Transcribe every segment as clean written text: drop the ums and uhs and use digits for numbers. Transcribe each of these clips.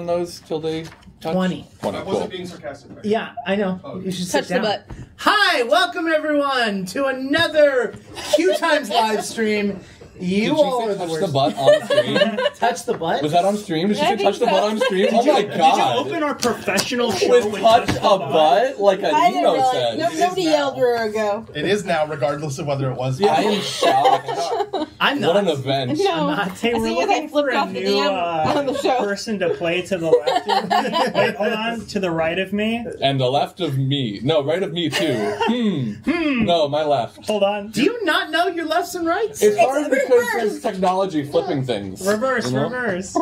on those till they touch? 20. I wasn't being sarcastic. Right? Yeah, I know. Oh, you should touch sit down. the butt. Hi, welcome everyone to another QueueTimes live stream. You all are the touch worst. the butt on stream? Touch the butt? Was that on stream? Did she I say think touch the so. butt on stream? Oh my Did you god. open our professional show With touch a butt? Like I didn't Nino realize. said. Nobody yelled her ago. It is now, regardless of whether it was. I am shocked. I'm not. What an event. No. I'm not. Hey, we're As soon as I looking for flipped a off the new DM on the show. person to play to the left of me. Wait, hold on. To the right of me. And the left of me. No, right of me too. No, my left. Hold on. Do you not know your lefts and rights? It's hard because reverse. there's technology flipping things. Reverse, you know? reverse.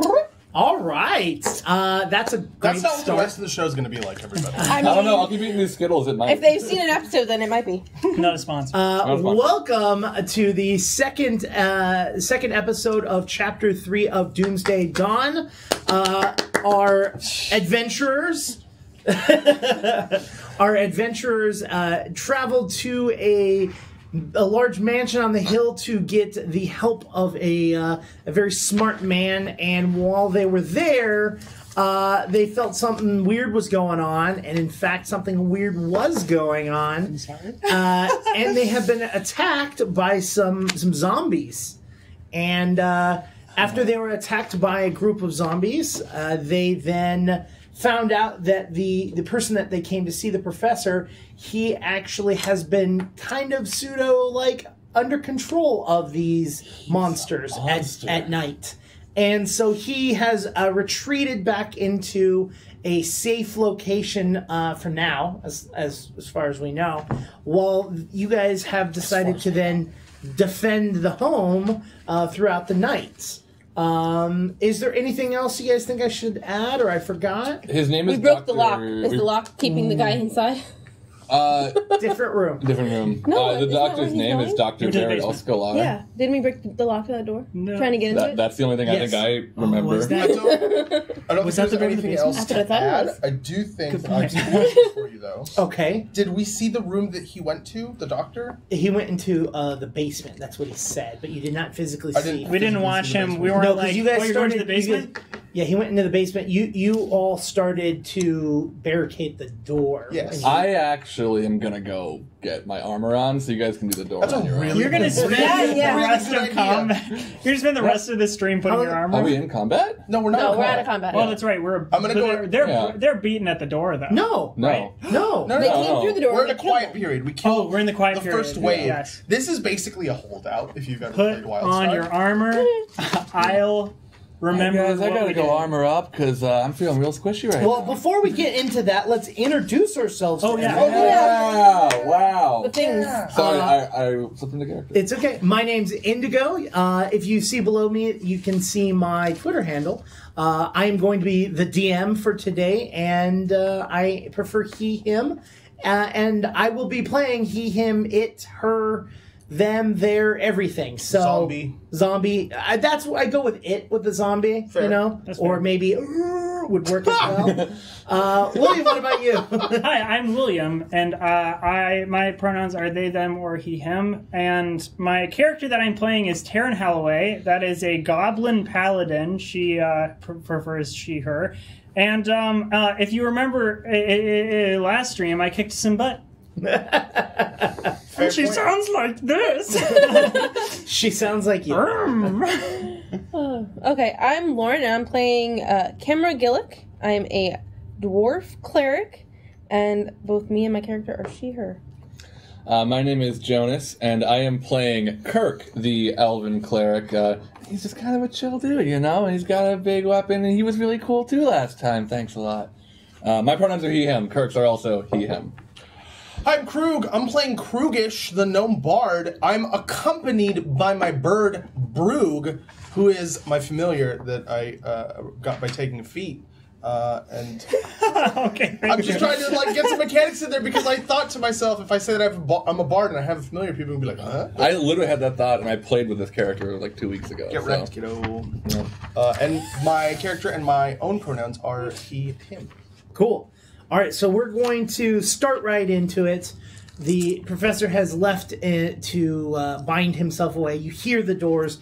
All right. That's a great That's not what the start. rest of the show is going to be like, everybody. I don't know. I'll keep eating these Skittles at night. If they've seen an episode, then it might be. Not a sponsor. Welcome to the second episode of Chapter 3 of Doomsday Dawn. Our adventurers traveled to a large mansion on the hill to get the help of a very smart man, and while they were there, they felt something weird was going on, and in fact, something weird was going on. I'm sorry. And they have been attacked by some zombies. And after they were attacked by a group of zombies, they then found out that the person that they came to see, the professor, he actually has been kind of pseudo under control of these monsters at night. And so he has retreated back into a safe location for now, as far as we know, while you guys have decided to then defend the home throughout the night. Is there anything else you guys think I should add, or I forgot? His name is We broke Dr. the lock. Is the lock keeping the guy inside? Different room. Different room. No, the isn't that doctor's where he's name is going? Dr. Into the Barrett basement. Oscalar. Yeah. Didn't we break the lock to that door? No. Trying to get into it? That's the only thing Yes. I think I remember. was I that? don't Was think that the there's room in the anything basement? else That's what I to thought it add. was. I do think Good that I have point. some questions for you, though. Okay. Did we see the room that he went to, the doctor? He went into the basement. That's what he said, but you did not physically I see. didn't- We didn't watch him. We weren't No, because like, you guys oh, you're started going to the basement? Yeah, he went into the basement. You all started to barricade the door. Yes. I actually am gonna go get my armor on so you guys can do the door That's on a your own. really You're going to good- spend Yeah. the rest Really of good idea. combat. You're going to spend the rest of this stream putting your armor Are we on? in combat? No, we're not. No, in we're combat. out of combat. Well, that's right. We're. I'm gonna go- They're beating at the door, though. No. No. Right. No. No, They no, came through the door. We're in a and they killed quiet them. period. We killed Oh, we're in the quiet the period. first wave. Yes. This is basically a holdout, if you've ever Put played Wildstar. on your armor. I'll remember. Hey guys, I what gotta we go did. armor up because I'm feeling real squishy right Well, now. before we get into that, let's introduce ourselves. Oh, to yeah. everyone. Yeah! Wow! The things. Sorry, I slipped into character. It's okay. My name's Indigo. If you see below me, you can see my Twitter handle. I am going to be the DM for today, and I prefer he, him. And I will be playing he, him, it, her, them, their, everything. So zombie. That's I go with it with the zombie. Fair. You know, That's or fair. maybe would work as well. William, what about you? Hi, I'm William, and my pronouns are they, them, or he, him. And my character that I'm playing is Taryn Holloway. That is a goblin paladin. She prefers she, her. And if you remember last stream, I kicked some butt. Fair She point. sounds like this. She sounds like you. Okay, I'm Lauren, and I'm playing Kimra Gillick. I am a dwarf cleric, and both me and my character are she, her. My name is Jonas, and I am playing Kirk, the elven cleric. He's just kind of a chill dude, you know? He's got a big weapon, and he was really cool too last time. Thanks a lot. My pronouns are he, him. Kirk's are also he, him. I'm Krug. I'm playing Krugish, the gnome bard. I'm accompanied by my bird, Brug, who is my familiar that I got by taking a feat. And Okay. I'm just trying to get some mechanics in there because I thought to myself, if I say that I'm a bard and I have a familiar, people will be like, huh? I literally had that thought, and I played with this character like 2 weeks ago. Get so. wrecked, kiddo. Yeah. And my character and my own pronouns are he, him. Cool. All right, so we're going to start right into it. The professor has left to bind himself away. You hear the doors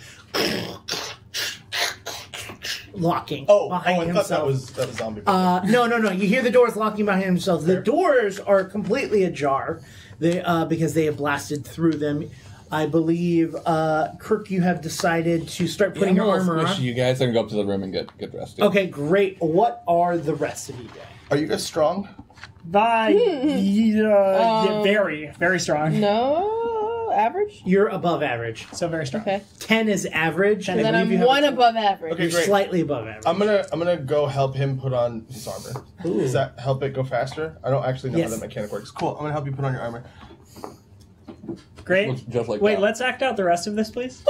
locking Oh, behind I himself. thought that was zombie. No. You hear the doors locking behind themselves. The doors are completely ajar. They because they have blasted through them. I believe, Kirk, you have decided to start putting your armor on. You guys can go up to the room and get dressed. Okay, great. What are the rest of you doing? Are you guys strong? Very, very strong. No, average. You're above average. So very strong. Okay. 10 is average. And then I I'm believe you have one above average. Okay, You're great. slightly above average. I'm gonna go help him put on his armor. Does that help it go faster? I don't actually know Yes. how that mechanic works. Cool. I'm gonna help you put on your armor. Great. Looks just like Wait, that. let's act out the rest of this, please.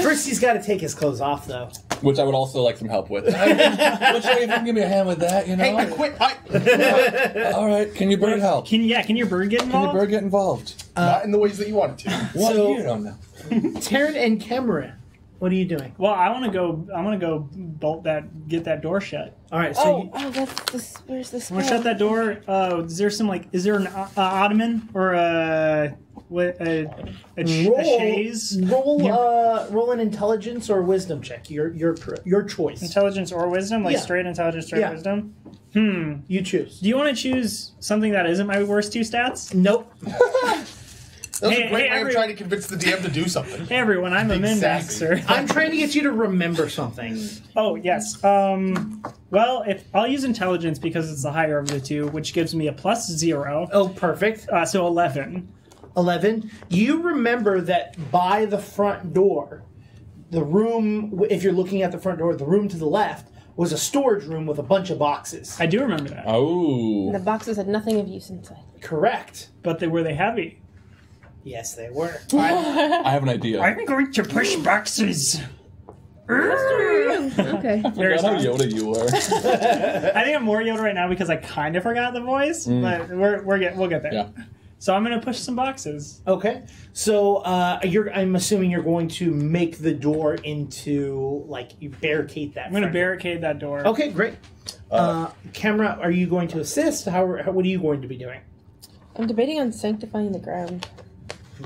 First, he's got to take his clothes off, though. Which I would also like some help with. Which you can give me a hand with that, you know? Hey, I quit. All right, can your bird help? Can your bird get Can your involved? bird get involved? Not in the ways that you want it to. What? So- You don't know. Taryn and Cameron, what are you doing? Well, I want to go get that door shut. All right, so That's this. Where's this? I'm gonna shut that door. Is there an ottoman or a chaise? roll an intelligence or wisdom check. Your choice. Intelligence or wisdom? Like Yeah. straight intelligence, straight Yeah. wisdom? You choose. Do you want to choose something that isn't my worst two stats? Nope. That was Hey, a great way of every- trying to convince the DM to do something. Hey everyone, I'm a Big min-maxer. I'm trying to get you to remember something. Oh, yes. Well, if I'll use intelligence because it's the higher of the two, which gives me a +0. Oh, perfect. So 11. 11. You remember that by the front door, the room, if you're looking at the front door, the room to the left was a storage room with a bunch of boxes. I do remember that. Oh. The boxes had nothing of use inside. Correct. But were they heavy? Yes, they were. I have an idea. I'm going to push boxes. Okay. Very Forgot how strong. Yoda you were. I think I'm more Yoda right now because I kind of forgot the voice, but we'll get there. Yeah. So I'm going to push some boxes. Okay. So I'm assuming you're going to make the door into, like, you barricade that. I'm going to front door. barricade that door. Okay, great. Camera, are you going to assist? What are you going to be doing? I'm debating on sanctifying the ground.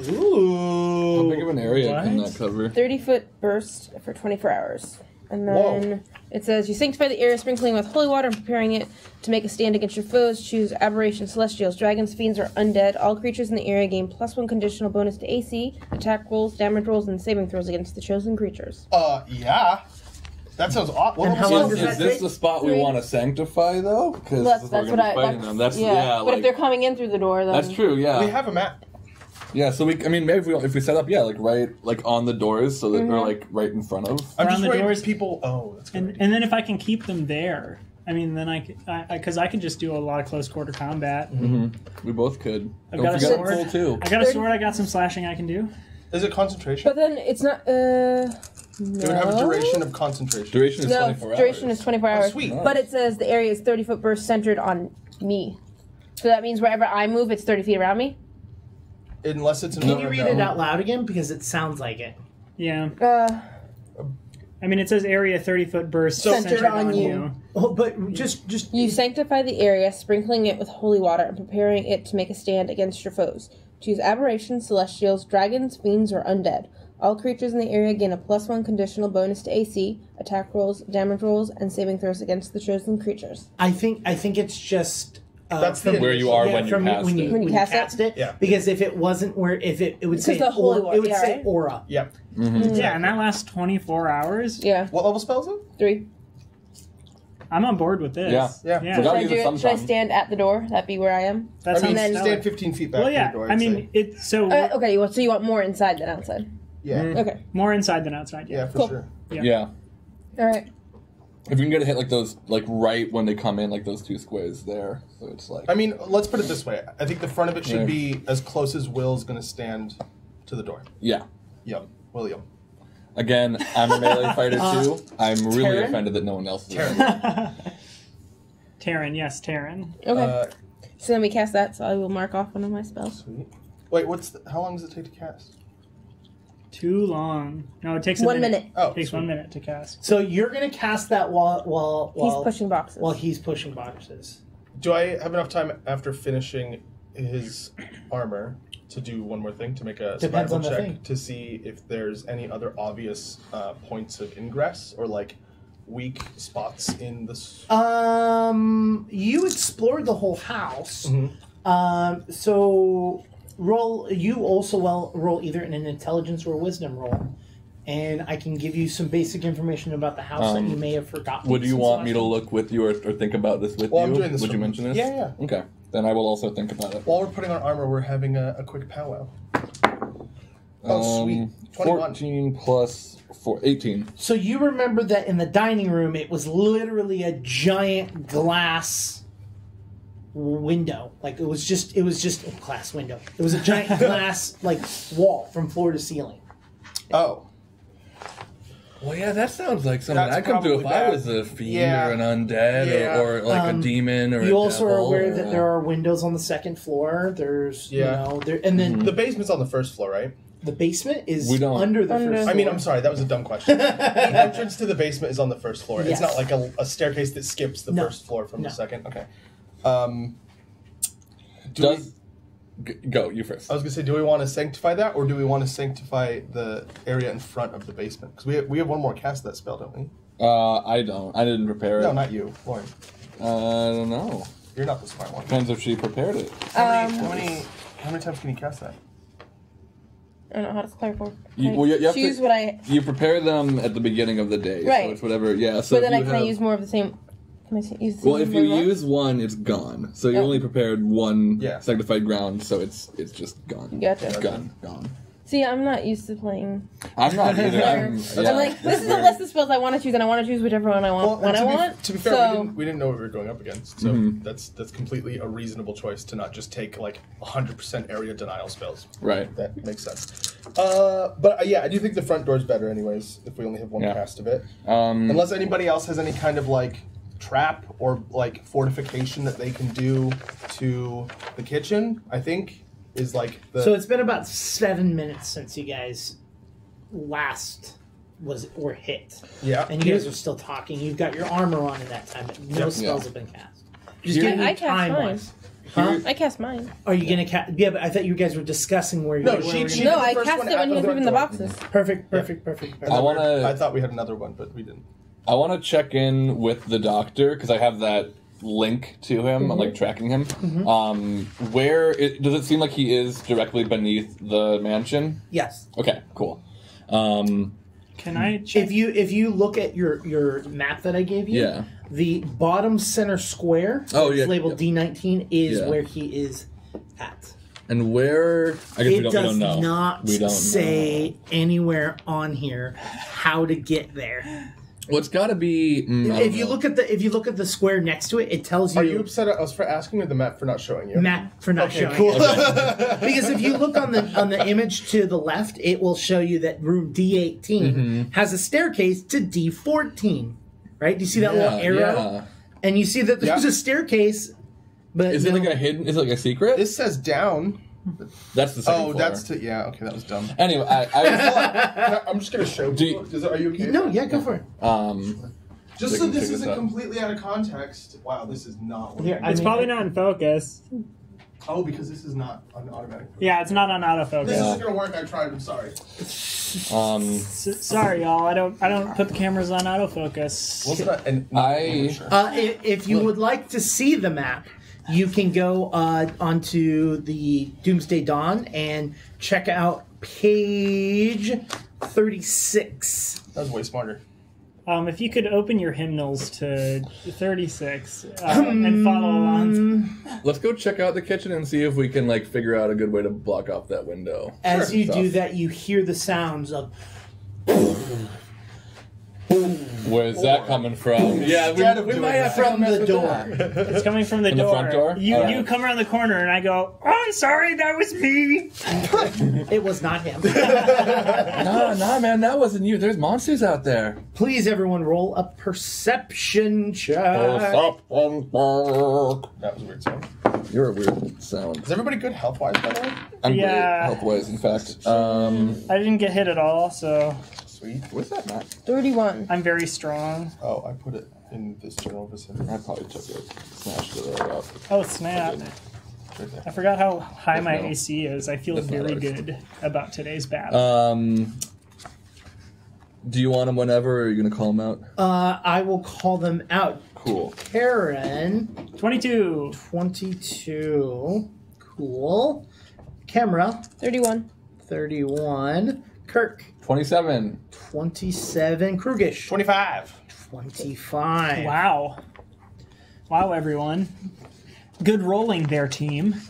Ooh. How big of an area can What? that cover? 30-foot burst for 24 hours. And then Whoa. it says, you sanctify the area, sprinkling with holy water and preparing it to make a stand against your foes. Choose aberrations, celestials, dragons, fiends, or undead. All creatures in the area gain +1 conditional bonus to AC, attack rolls, damage rolls, and saving throws against the chosen creatures. Yeah. That sounds awful. And how long Is, does is that this take? the spot we 3. want to sanctify, though? Because That's what I... fighting them. That's, yeah, but like, if they're coming in through the door, then... that's true, yeah. We have a map. Yeah, so maybe if we set up, right, like on the doors so that they're like right in front of. I'm Around just the worried doors. people. Oh, that's good. And then if I can keep them there, I mean, then because I could just do a lot of close quarter combat. We both could. I've Don't got a forget sword. full too. I got a sword. I got some slashing I can do. Is it concentration? But then it's not... It would have a no. duration of concentration. Duration is No, 24 hours. duration is 24 hours. sweet. But it says the area is 30-foot burst centered on me. So that means wherever I move, it's 30 feet around me? Unless it's Can you read it out loud again? Because it sounds like it. Yeah. Uh, I mean, it says area 30-foot burst Centered on you. Oh, but just You sanctify the area, sprinkling it with holy water and preparing it to make a stand against your foes. Choose aberrations, celestials, dragons, fiends, or undead. All creatures in the area gain a +1 conditional bonus to AC, attack rolls, damage rolls, and saving throws against the chosen creatures. I think it's just That's the Where you are when you from cast when you, it. when you cast cast it? it. Yeah. Because if it wasn't where if it would say the holy aura, one, it would yeah, say right? aura. Yep. Yeah, and that lasts 24 hours. Yeah, What level spell is it? 3. I'm on board with this. Yeah. Yeah. Yeah. Forgot- Should I, use do it it? Should I sometime. stand at the door? That'd be where I am? That I mean, sounds stellar. stand 15 feet back. Well, from yeah. the door, I I'd mean, say. it's so Okay, so you want more inside than outside? Yeah. Okay. more inside than outside. Yeah, for Cool. sure. Yeah. All right. If you can get a hit like those, like right when they come in, like those two squares there. So it's like. I mean, let's put it this way. I think the front of it should Yeah. be as close as Will's going to stand to the door. Yeah. Yum. William. Again, I'm a melee fighter too. I'm really Taryn? offended that no one else is. Taryn, yes, Taryn. Okay. So then we cast that, so I will mark off one of my spells. Sweet. Wait, how long does it take to cast? Too long. No, it takes a 1 minute. Oh, It takes sweet. 1 minute to cast. So you're gonna cast that while He's pushing boxes. while he's pushing boxes. Do I have enough time after finishing his armor to do one more thing to make a Depends survival on the check thing. to see if there's any other obvious points of ingress or like weak spots in the. You explored the whole house. Mm-hmm. So roll. You also roll either an intelligence or a wisdom roll, and I can give you some basic information about the house that you may have forgotten. Would you since want last me to time. look with you or think about this with Well, you? I'm doing this. Would you mention this? Yeah. Okay. Then I will also think about it. While we're putting on armor, we're having a quick powwow. Oh, sweet. 21. 14 plus 4, 18. So you remember that in the dining room, it was literally a giant glass window. Like it was just a glass window. It was a giant glass like wall from floor to ceiling. Oh. Well, yeah, that sounds like something That's I'd come to if probably I bad. was a fiend Yeah. or an undead Yeah. or like a demon or You a also are devil aware or that there are windows on the second floor. There's Yeah. and then The basement's on the first floor, right? the basement is We don't- under the Under- first floor. I mean, I'm sorry, that was a dumb question. The entrance to the basement is on the first floor. Yes. It's not like a staircase that skips the No. first floor from No. the second. Okay. Go, you first. I was gonna say, do we want to sanctify that, or do we want to sanctify the area in front of the basement? Because we have one more cast of that spell, don't we? I don't. I didn't prepare it. No, not you, Lauren. I don't know. You're not the smart one. Depends if she prepared it. How many times can you cast that? I don't know how to clarify. You have Choose to, what I. You prepare them at the beginning of the day, Right. so it's whatever. Yeah. So But then if you can I have- use more of the same? Can I use the same Well, if number you of ones? use one, it's gone. So you Oh. only prepared one Yeah. sanctified ground, so it's just gone. Gotcha. It's gone. See, I'm not used to playing. I'm not either. I'm like, this is a list of spells I want to choose, and I want to choose whichever one I want when and I to be- want. To be fair, so, we didn't know what we were going up against, so Mm-hmm. that's completely a reasonable choice to not just take like 100% area denial spells. Right. That makes sense. But yeah, I do think the front door's better, anyways. If we only have one Yeah. cast of it, unless anybody else has any kind of like trap or like fortification that they can do to the kitchen, I think is like the. So it's been about 7 minutes since you guys last were hit. Yeah. And you guys are still talking. You've got your armor on in that time, but no Yep. spells Yeah. have been cast. Just Here- giving you I cast time mine. wise. Huh? I cast mine. Are you gonna cast? Yeah, but I thought you guys were discussing where you No, were. she gonna- did No, the I first cast one it when at he was the moving the door. boxes. Perfect. I want I to. thought we had another one, but we didn't. I want to check in with the doctor because I have that link to him. I'm like tracking him. Does it seem like he is directly beneath the mansion? Yes. Okay, cool. Can I check? If you look at your map that I gave you, Yeah. the bottom center square, Oh, that's yeah, labeled yeah. D19, is Yeah. where he is at. And where? I guess we It don't does know. not We don't say anywhere on here how to get there. Well, it's got to be. I If don't you know. look at the square next to it, it tells you, Are you upset at us for asking or the map for not showing you? map for not Okay, showing cool. it. Because if you look on the image to the left, it will show you that room D18 has a staircase to D14. Right? Do you see that little arrow? Yeah. And you see that there's Yeah. a staircase, but Is it like a hidden? Is it like a secret? This says down. That's the second Oh, floor. that's yeah. Okay, that was dumb. Anyway, I I'm just gonna show. Do you- Are you okay? no, yeah, go for it. Just They so can this figure isn't this out. completely out of context. Wow, this is not. What Here, I It's mean, probably not in focus. Oh, because this is not on automatic. Yeah, it's not on This autofocus. isn't gonna work. I tried. I'm sorry. Sorry, y'all. I don't put the cameras on autofocus. Wasn't that? And If you would like to see the map, you can go onto the Doomsday Dawn and check out page 36. that was way smarter. If you could open your hymnals to 36 and follow along. let's go check out the kitchen and see if we can like figure out a good way to block off that window. As you do Stuff. that, you hear the sounds of Where's that coming from? Yeah, Instead of we doing might have that. to from mess the with door. that. It's coming from the From the door. front door? You Alright. come around the corner and I go, oh, I'm sorry, that was me. It was not him. Nah, man, that wasn't you. There's monsters out there. Please, everyone, roll a perception check. That was a weird sound. You're a weird sound. Is everybody good health wise, by the way? I'm Yeah. great health-wise, in fact. I didn't get hit at all, so Sweet. What's that map? 31. I'm very strong. Oh, I put it in this general vicinity. I probably took it, smashed it all up. Oh, snap. Right there. I forgot how high my No. AC is. I feel That's not very ours. good about today's battle. Do you want them whenever, or are you going to call them out? I will call them out. Cool. Karen, 22. 22. Cool. Camera, 31. 31. Kirk, 27. 27. Krugish, 25. 25. Wow. Wow, everyone. Good rolling there, team. Got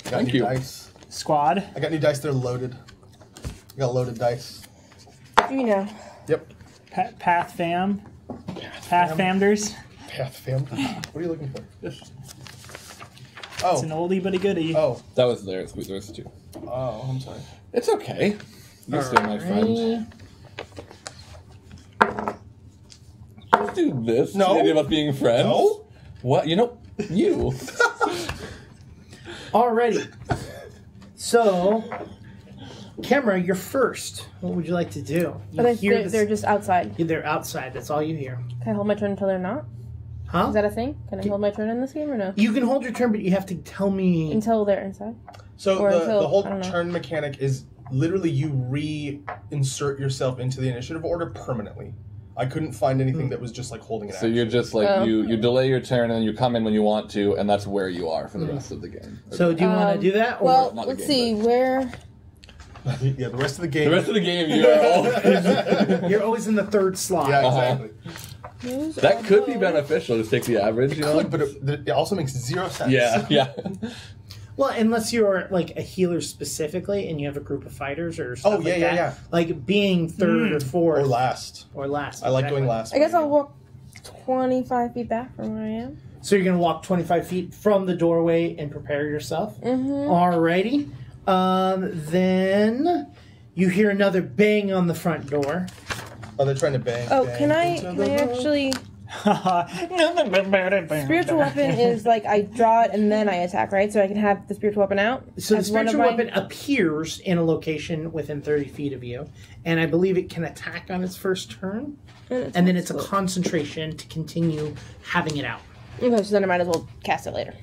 Thank new you. Dice. Squad. I got new dice. They're loaded. I got loaded dice. You know. Yep. Pathfam. Pathfinders. Path fam. What are you looking for? It's an Oh. oldie but a goodie. Oh. That was theirs. There's two. Oh. I'm sorry. It's okay. You're still my friend. Let's do this. No. The idea of us being friends. No. What? You know, you. Alrighty. So, Camera, you're first. What would you like to do? You But hear they're just outside. they're outside. That's all you hear. Can I hold my turn until they're not? Huh? Is that a thing? Can I hold my turn in this game or no? You can hold your turn, but you have to tell me. Until they're inside? So Or the until- whole I don't know. turn mechanic is literally you reinsert yourself into the initiative order permanently. I couldn't find anything that was just like holding it. So you're just like Oh. you delay your turn and then you come in when you want to, and that's where you are for the rest of the game. So, do you want to do that? Or Well, not the let's game, see. Where... yeah, the rest of the game. The rest of the game, you are always. you're always in the third slot. Yeah, Uh-huh. exactly. That could be beneficial. Just take the average, you know. Could, but it also makes 0 sense. Yeah, yeah. Well, unless you're like a healer specifically, and you have a group of fighters or stuff Oh, yeah, like yeah, that. yeah. Like being third or fourth Or last. or last. I like exactly. going last. I guess I'll walk 25 feet back from where I am. So you're gonna walk 25 feet from the doorway and prepare yourself. Mm-hmm. Alrighty. Then you hear another bang on the front door. Oh, they're trying to bang. Oh, bang can I into the actually... Spiritual Spiritual weapon is like I draw it and then I attack, right? So I can have the spiritual weapon out. So the as one of spiritual my- weapon appears in a location within 30 feet of you, and I believe it can attack on its first turn, and then it's a concentration to continue having it out, Okay, so then I might as well cast it later.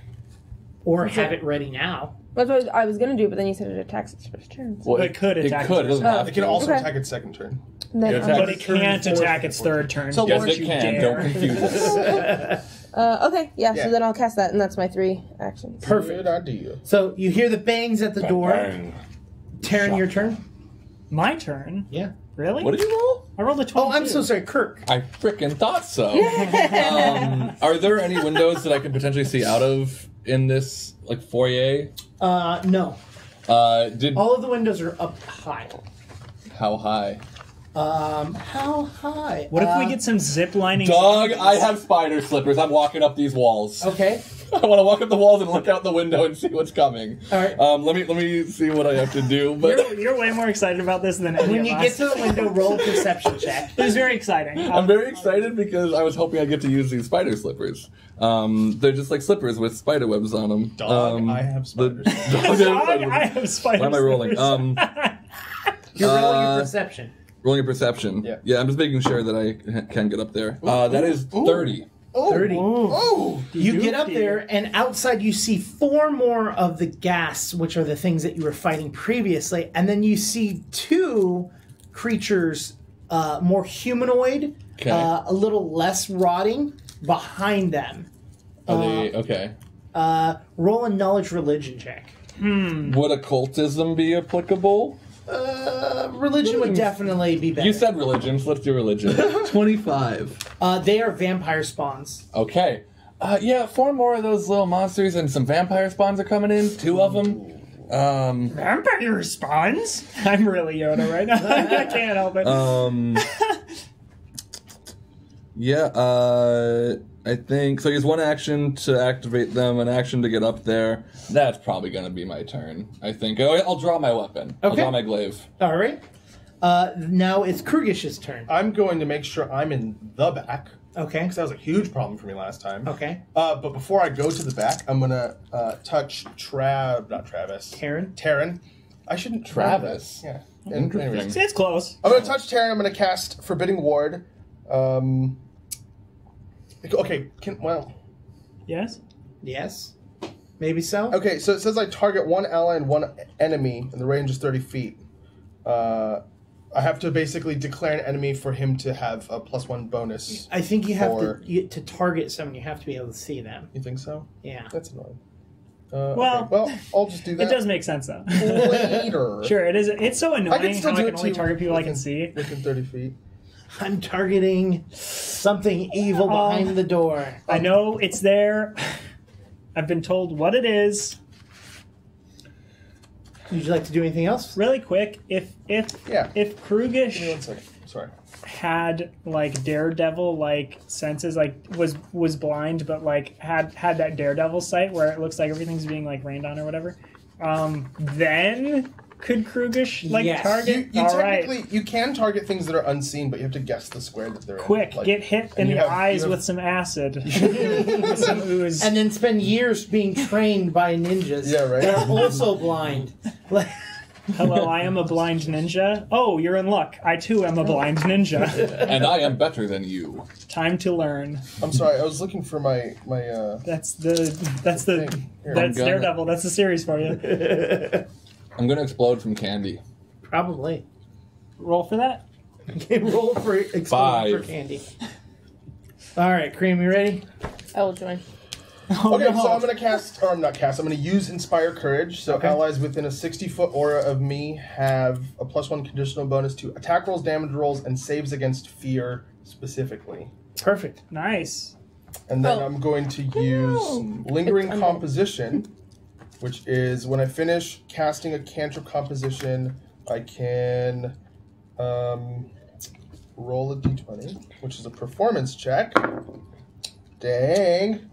or have it ready now. That's what I was gonna do, but then you said it attacks its first turn. So Well, It could attack It could. It doesn't Oh. have It can to. also Okay. attack its second turn. then It attacks- But it can't attack its third turn. So Yes, Lawrence, it you can. dare. Don't confuse us. okay, yeah, Yeah. so then I'll cast that, and that's my 3 actions. Perfect. Good idea. So you hear the bangs at the door. Bang. Taryn, your turn. My turn? Yeah. Really? What did you roll? I rolled a 22. Oh, I'm so sorry, Kirk. I frickin' thought so. Are there any windows that I can potentially see out of in this like foyer? No. Did All of the windows are up high. how high? How high? What if we get some zip lining? Dog, I have spider slippers. I'm walking up these walls. Okay. I want to walk up the walls and look out the window and see what's coming. All right. Let me see what I have to do. But You're way more excited about this than any When of you us. get to the window, roll a perception check. It was very exciting. I'm very excited because I was hoping I'd get to use these spider slippers. They're just like slippers with spider webs on them. Dog, I have spiders. Dog, I have spiders. Why am I rolling? You're rolling your perception. Rolling a perception. Yeah. I'm just making sure that I can get up there. That is 30. 30. Oh! You get up there, and outside you see 4 more of the gas, which are the things that you were fighting previously, and then you see 2 creatures, more humanoid, Okay. a little less rotting, behind them. Are they okay? Roll a knowledge religion check. Would occultism be applicable? Religion would definitely be better. You said religion, so let's do religion. 25. They are vampire spawns. Okay. Yeah, 4 more of those little monsters and some vampire spawns are coming in. 2 of them. Vampire responds. I'm really Yoda right now. I can't help it. Yeah, I think so. Use 1 action to activate them, an action to get up there. That's probably going to be my turn. I think I'll draw my weapon. I'll Okay. draw my glaive. All right. Now it's Krugish's turn. I'm going to make sure I'm in the back. Okay. Because that was a huge problem for me last time. Okay. But before I go to the back, I'm going to touch not Travis. Taryn. I shouldn't... Travis? Yeah. Interesting. Anyways. It's close. I'm going to touch Taryn. I'm going to cast Forbidding Ward. Okay. Yes? Yes. Maybe so. Okay, so it says I target one ally and one enemy, and the range is 30 feet. I have to basically declare an enemy for him to have a +1 bonus. I think you have to target someone. You have to be able to see them. You think so? Yeah. That's annoying. Well, okay. Well, I'll just do that. It does make sense though. Later. Sure, it is. It's so annoying how I can only target people I can see. Within 30 feet. I'm targeting something evil behind the door. I know it's there. I've been told what it is. Would you like to do anything else? Really quick, if Give me Krugish 1 second. Sorry. had like Daredevil like senses, like was blind but like had that Daredevil sight where it looks like everything's being like rained on or whatever, then could Krugish like Yes. target? You All technically right. you can target things that are unseen, but you have to guess the square that they're Quick, in. Like, get hit in and the you have- eyes you have- with some acid. With some ooze. And then spend years being trained by ninjas. Yeah, right. That are also blind. Like, Hello, I am a blind ninja. Oh, you're in luck. I too am a blind ninja. And I am better than you. Time to learn. I'm sorry, I was looking for my That's thing. Here. that's gonna- Daredevil. That's the series for you. I'm gonna explode from candy. probably. Roll for that. Roll for exploding 5. for candy. All right, Cream, you ready? I will join. Oh, Okay, no. so I'm gonna cast, or I'm not cast. I'm gonna use Inspire Courage. So allies within a 60-foot aura of me have a +1 conditional bonus to attack rolls, damage rolls, and saves against fear specifically. Perfect. Nice. And then Oh. I'm going to use Lingering It's undead. Composition, which is when I finish casting a cantrip composition, I can roll a d20, which is a performance check. Dang.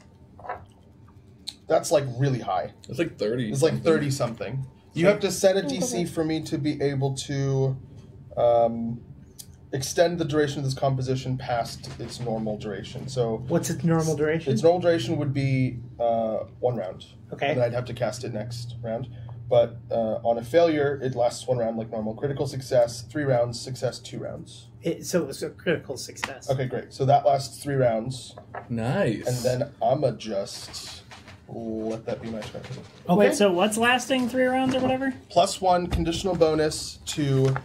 That's like really high. It's like 30. It's like 30 something. You have to set a DC for me to be able to extend the duration of this composition past its normal duration. So What's its normal duration? its normal duration would be 1 round. Okay. And then I'd have to cast it next round. But on a failure, it lasts 1 round like normal. Critical success, 3 rounds. Success, 2 rounds. So it's a critical success. Okay, great. So that lasts 3 rounds. Nice. And then I'ma just let that be my turn. Okay. Wait, so what's lasting 3 rounds or whatever? +1 conditional bonus to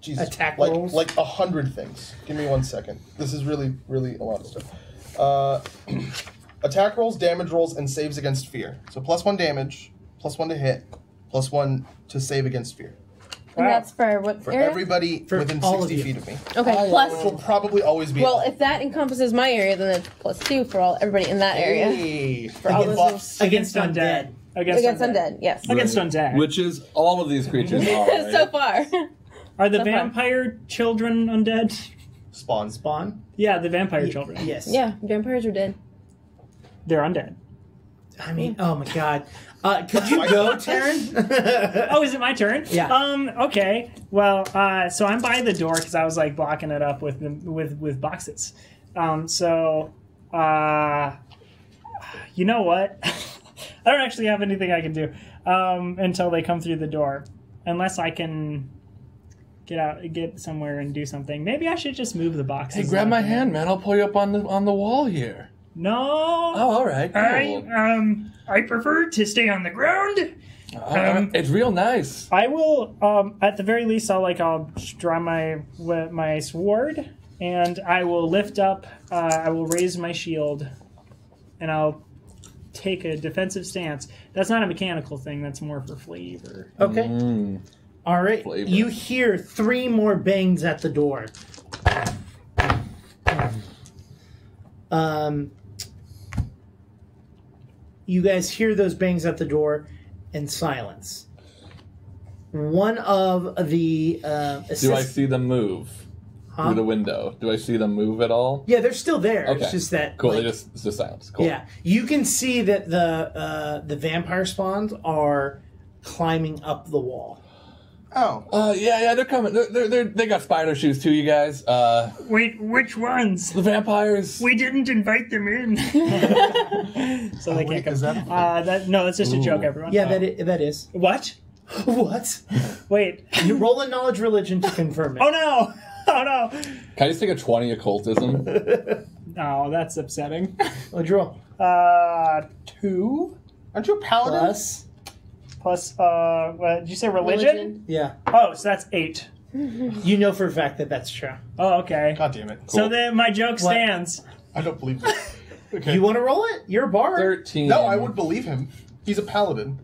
Jesus, Attack like rolls? like 100 things. Give me 1 second. This is really a lot of stuff. Attack rolls, damage rolls, and saves against fear. So +1 damage, +1 to hit, +1 to save against fear. And Wow. that's for what For area? everybody For within all of 60 you. feet of me. Okay, Which will plus. probably always be. Well, if that encompasses my area, then it's +2 for everybody in that area. Hey. all Get those buffs. Against undead. Against Undead, yes. Against undead. Which is all of these creatures are. Right? So far. Are the so far. vampire children undead? Spawn. Spawn? Yeah, the vampire children. Yes. Yeah, vampires are dead. They're undead. I mean, oh my god. Could you go, Taryn? Oh, is it my turn? Yeah. Okay. Well, so I'm by the door because I was like blocking it up with boxes. You know what? I don't actually have anything I can do until they come through the door, unless I can get somewhere and do something. Maybe I should just move the boxes. Hey, grab my hand, man. I'll pull you up on the wall here. No. Oh, all right. Cool. I prefer to stay on the ground. It's real nice. I will, at the very least, I'll draw my sword, and I will lift up. I will raise my shield, and I'll take a defensive stance. That's not a mechanical thing. That's more for flavor. Okay. All right. Flavor. You hear 3 more bangs at the door. You guys hear those bangs at the door and silence. One of the Do I see them move through the window? Do I see them move at all? Yeah, they're still there. Okay. It's just that Cool. like, It's just silence. Cool. yeah, you can see that the vampire spawns are climbing up the wall. Oh. Yeah, they're coming. They got spider shoes too, you guys. Wait, which ones? The vampires. We didn't invite them in, so they can't come. Is that No, that's just a joke, everyone. Yeah, that is. What? What? Wait. You roll a knowledge religion to confirm it. Oh no! Oh no! Can I just take a 20 occultism? Oh, that's upsetting. What'd you roll? 2 Aren't you a paladin? plus what did you say? Religion? Yeah. Oh, so that's 8. You know for a fact that that's true. Oh, okay. God damn it. So then my joke stands. I don't believe this. Okay. You want to roll it? You're a bard. 13. No, I would believe him. He's a paladin.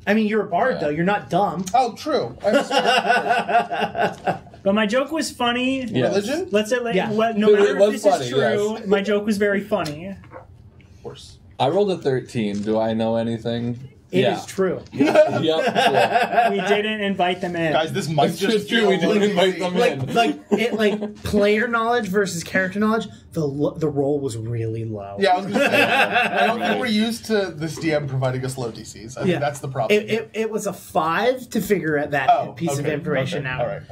I mean, you're a bard, though. You're not dumb. Oh, true. I'm a smart But my joke was funny. Yes. Religion? Let's say, Yeah. no It matter was if this funny, is true, yes. my joke was very funny. Of course. I rolled a 13. Do I know anything? It is true. Yep. Cool. We didn't invite them in. Guys, this might It's just true. We feel didn't really invite them easy. in. Like player knowledge versus character knowledge, the roll was really low. Yeah, I was going to say, I don't think we're used to this DM providing us low DCs. I think that's the problem. It was a 5 to figure out that piece of information out. All right.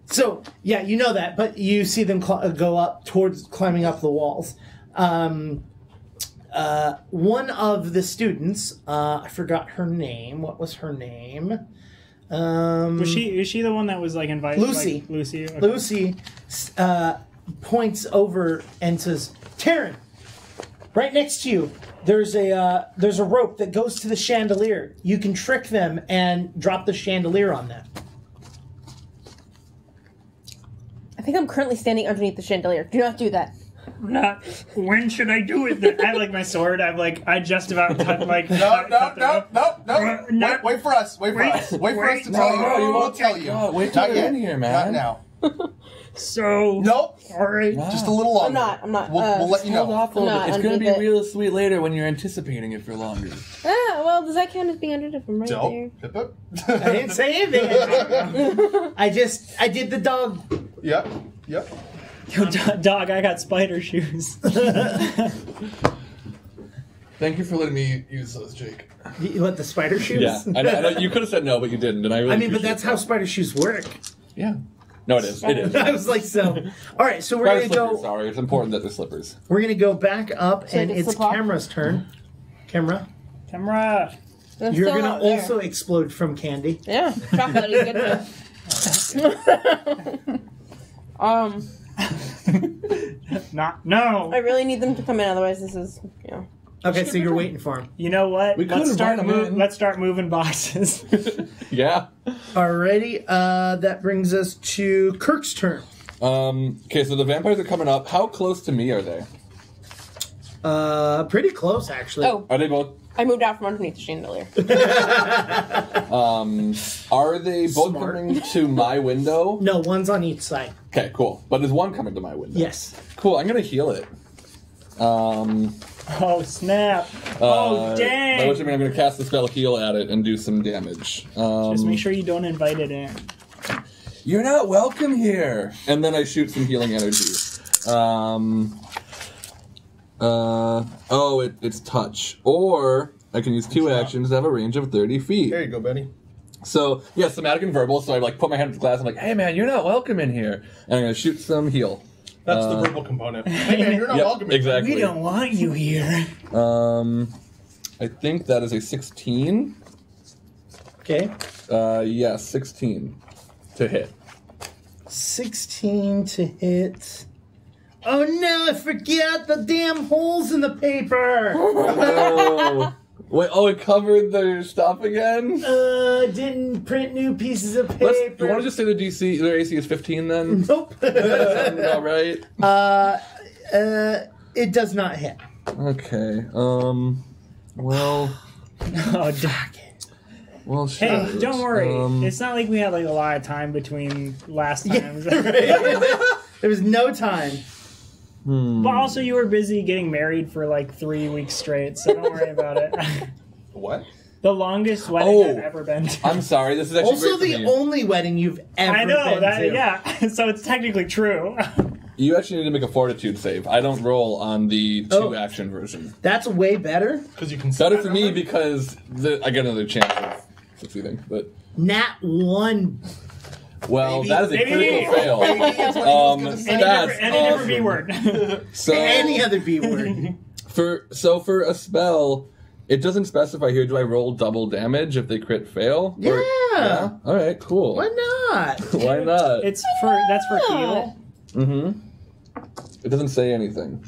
So, yeah, you know that, but you see them go up towards climbing up the walls. One of the students, I forgot her name. What was her name? Was she the one that was like invited? Lucy. Like, Lucy. Okay. Lucy points over and says, "Taryn, right next to you, there's a rope that goes to the chandelier. You can trick them and drop the chandelier on them." I think I'm currently standing underneath the chandelier. Do not do that. Not. When should I do it? I have like my sword. I just about like. No. Wait for us. Wait for us to tell you. No, We you won't won't tell you. God, wait till Not we're yet. in here, man. Not now. So. Nope. All right. Just a little longer. I'm not. We'll let you Hold know. off a little No, bit. It's going to be underneath it. real sweet later when you're anticipating it for longer. Well, does that count as being underneath from right Don't. there? I didn't say anything. I did the dog. Yep. Yo, dog, I got spider shoes. Thank you for letting me use those, Jake. You want the spider shoes? Yeah, I know, you could have said no, but you didn't, and I really. I mean, but appreciate that's how spider shoes work. that. Yeah. No, it is. It is. I was like, so. All right, so we're Spider gonna slippers, go. sorry, it's important that they're slippers. We're gonna go back up, So and just it's slip off? Camera's turn. Camera, Camera. It's you're still gonna out there. also explode from candy. Yeah, chocolate is good. No. I really need them to come in, otherwise this is, Okay, so you're waiting for him. You know what? We could've brought 'em in. Let's start moving boxes. Yeah. Alrighty, that brings us to Kirk's turn. Okay, so the vampires are coming up. How close to me are they? Pretty close actually. Oh, Are they both? I moved out from underneath the chandelier. Are they both Smart. coming to my window? No, one's on each side. Okay, cool. But is one coming to my window? Yes. Cool. I'm gonna heal it. Oh, snap. Oh, By dang. which I mean I'm gonna cast the spell heal at it and do some damage. Just make sure you don't invite it in. You're not welcome here. And then I shoot some healing energy. It's touch. Or I can use 2 actions that have a range of 30 feet. There you go, Benny. So, yeah, somatic and verbal. So I put my hand to the glass. I'm like, hey man, you're not welcome in here. And I'm gonna shoot some heal. That's the verbal component. Hey man, you're not welcome. Exactly. We don't want you here. I think that is a 16. Okay. 16 to hit. 16 to hit. Oh no, I forgot the damn holes in the paper. Oh. Wait, it covered their stuff again? Didn't print new pieces of You paper. want to just say their AC is 15 then? Nope. Sound about right? It does not hit. Okay. Well, Oh, dang. well, shit. Hey, don't worry. It's not like we had a lot of time between last times. There was no time. But also, you were busy getting married for 3 weeks straight, so don't worry about it. What? The longest wedding I've ever been to. I'm sorry. This is actually Also, great the for me. only wedding you've ever I know been that. to. Yeah, so it's technically true. You actually need to make a fortitude save. I don't roll on the 2-action version. That's way better. Because you can. Better for me because I get another chance of succeeding. But Nat 1. well, Maybe- that is a maybe- critical fail. Any That's different B awesome. word. So Any other B word. for a spell, it doesn't specify here. Do I roll double damage if they crit fail? Yeah. All right. Cool. Why not? Why not? That's for heal. Mm-hmm. It doesn't say anything.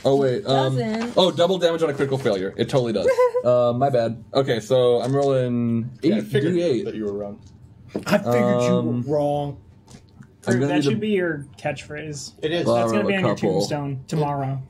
Oh wait. doesn't. Oh, double damage on a critical failure. It totally does. My bad. Okay, so I'm rolling Yeah, I 8 figured d8. that you were wrong. I figured you were wrong. I'm gonna That need should to be your catchphrase. It is. Well, That's going to be on your couple. tombstone tomorrow.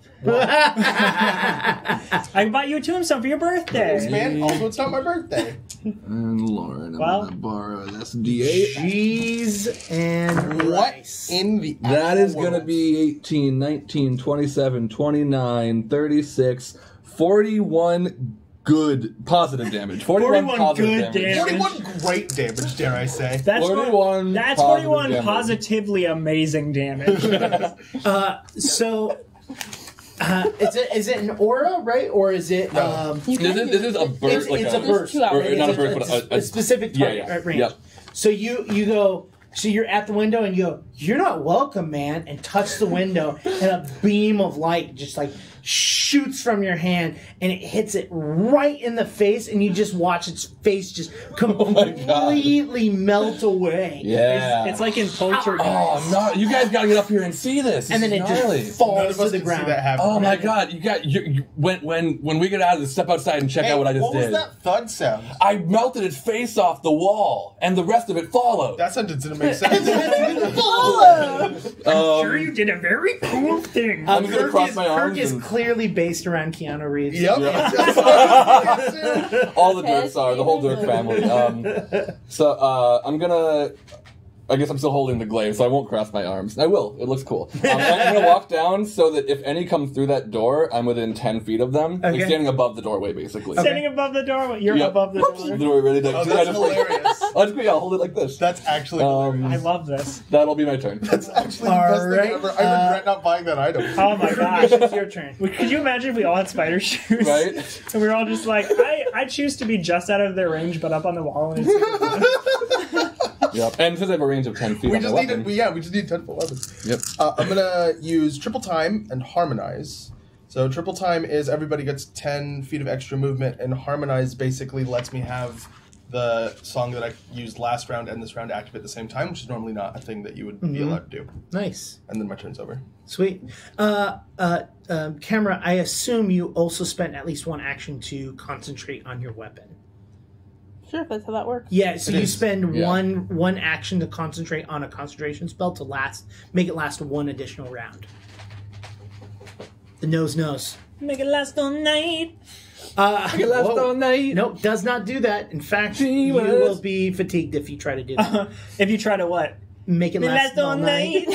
I bought you a tombstone for your birthday. Man, also, it's not my birthday. And Lauren, I'm Well- gonna borrow this d8. Cheese and What rice. in the That is actual gonna world? be 18, 19, 27, 29, 36, 41 good positive damage. 41 41 positive good damage. 41 great damage, dare I say. That's 41 That's positive 41 damage. positively amazing damage. So, is it an aura, right? Or is it? You can This is a burst. It's a burst. two hours. Or, not a burst, It's but a specific target range. Yep. So you go. So you're at the window and you go, "You're not welcome, man," and touch the window, and a beam of light just like shoots from your hand, and it hits it right in the face, and you just watch its face just completely melt away. Yeah. It's like in Poltergeist. Oh no! You guys gotta get up here and see this. And then This it is just gnarly. None falls of to us the can see ground. that happen. Oh my god! You got when we get out of this, step outside and check Hey, out what I just what was did. that thud sound? I melted its face off the wall, and the rest of it followed. That sentence didn't make sense. Sure, you did a very cool thing. I'm gonna Kirk cross is, my Kirk arms is and- clearly based around Keanu Reeves. Yep. All the Dirks are the whole Dirk family. I'm gonna. I guess I'm still holding the glaive, so I won't cross my arms. I will. It looks cool. I'm gonna walk down so that if any come through that door, I'm within 10 feet of them. Like Okay. standing above the doorway, basically. Standing above the door, you're Yep. above the The door. doorway really does. Oh, that's hilarious. I'll hold it like this. That's actually I hilarious. love this. That'll be my turn. That's actually the All best right, thing ever. I regret not buying that item. Oh my gosh. It's your turn. Could you imagine if we all had spider shoes? Right? And we were all just like, I choose to be just out of their range, but up on the wall. And Yep. And since I have a range of 10 feet, We on just my need weapon, we just need 10-foot weapons. Yep. I'm gonna use triple time and harmonize. So triple time is everybody gets 10 feet of extra movement, and harmonize basically lets me have the song that I used last round and this round active at the same time, which is normally not a thing that you would be allowed to do. Nice. And then my turn's over. Sweet. Camera, I assume you also spent at least one action to concentrate on your weapon. Sure, if that's how that works. Yeah, so It you is. spend Yeah. one action to concentrate on a concentration spell to make it last one additional round. The nose. make it last all night. Whoa. night. Nope, does not do that. In fact, Gee you whiz. will be fatigued if you try to do that. If you try to what? Make it last all night.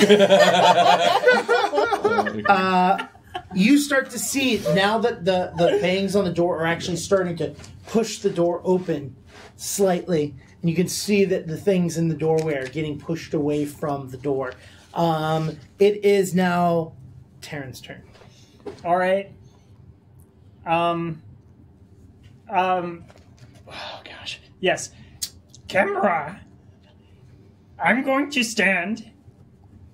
You start to see now that the bangs on the door are actually starting to push the door open slightly, and you can see that the things in the doorway are getting pushed away from the door. It is now Taryn's turn. All right. Oh gosh. Yes. Camera. I'm going to stand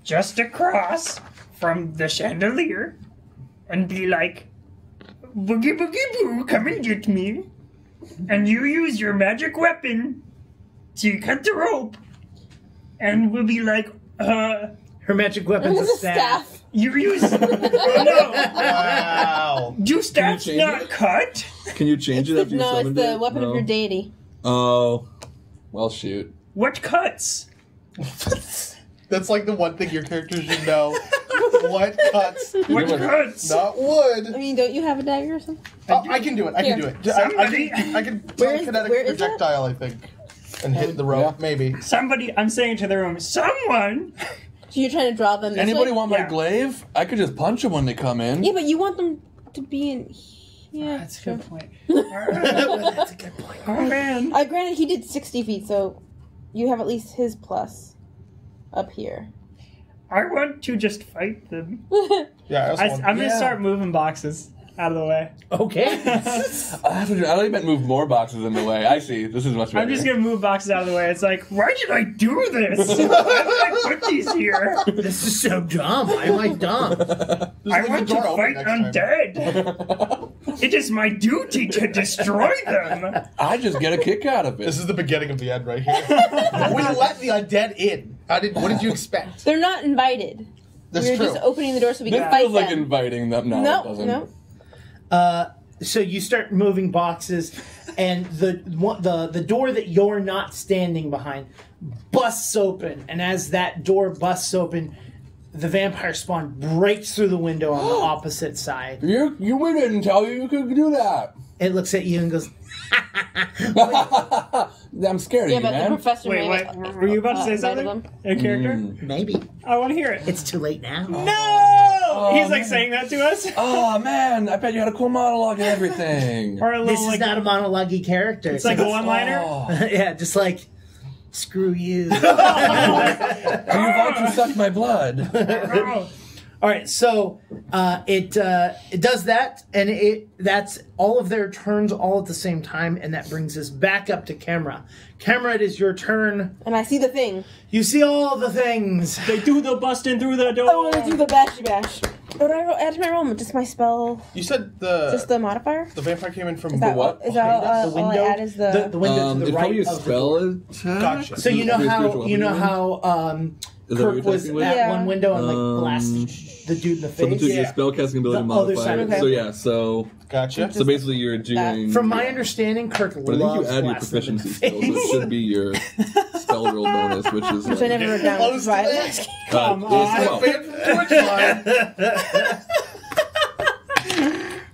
just across from the chandelier and be like, "Boogie boogie boo, come and get me." And you use your magic weapon to cut the rope. And we'll be like, Her magic weapon's a It's a staff. staff. you use... No. Wow. Do staffs change not it? cut? Can you change it after you No, it's summoned the it? weapon of your deity. Oh. Well, shoot. What cuts? That's like the one thing your character should know. What cuts? What You're like- cuts? Not wood. I mean, don't you have a dagger or something? I can do it. I can do Here. it. I can Where is telekinetic that? projectile, I think, and hit the rope. Yeah. Maybe. Somebody, I'm saying to the room, someone! So you're trying to draw them this Anybody way? want my Yeah. glaive? I could just punch them when they come in. Yeah, but you want them to be in... Yeah, That's a sure. good point. That's a good point. Oh man. Granted, he did 60 feet, so you have at least his plus up here. I want to just fight them. Yeah, I also want- I'm gonna Yeah. start moving boxes out of the way. Okay. I thought you meant move more boxes in the way. I see. This is much better. I'm just gonna move boxes out of the way. It's like, why did I do this? Why did I put these here? This is so dumb. Why am I dumb? I leave want the to door open fight next time. undead. It is my duty to destroy them. I just get a kick out of it. This is the beginning of the end right here. We let the undead in. What did you expect? They're not invited. That's You're true. just opening the door so we This can fight feels like them. inviting them. No, it No, doesn't. no. So you start moving boxes, and the door that you're not standing behind busts open, and as that door busts open, the vampire spawn breaks through the window on the opposite side. We didn't tell you could do that. It looks at you and goes, I'm scared of Yeah, you, but the man. professor Wait, may what? Were you about to say rid of something? them. A character? maybe. I want to hear it. It's too late now. No! He's like saying that to us? Oh man, I bet you had a cool monologue and everything. Or a little This is like, not a monologue character. it's like a one-liner? Oh. yeah, just like, screw you. Are you about to suck my blood? All right, so it does that, and that's all of their turns all at the same time, and that brings us back up to camera. Camera, it is your turn. And I see the thing. You see all the things. They do the busting through the door. I want to do the bashy bash. What do I add to my roll? Just my spell. You said Just the modifier? the vampire came in from Is that what? Is that Behind us? all I add is the... the window to the It's right probably a of the spell door. attack. Gotcha. So you know Spiritual how weapon. Kirk Is that what you're was talking with? at Yeah. one window and like blasted the dude in the So face. your spellcasting ability The other modifier. side of it. So yeah, so Gotcha. so basically you're doing. From my understanding, Kirk But I think loves you add your blasting them in proficiency the skill, so face. it should be your spell roll bonus, which is Which I never wrote down. Which is why I was asking. Come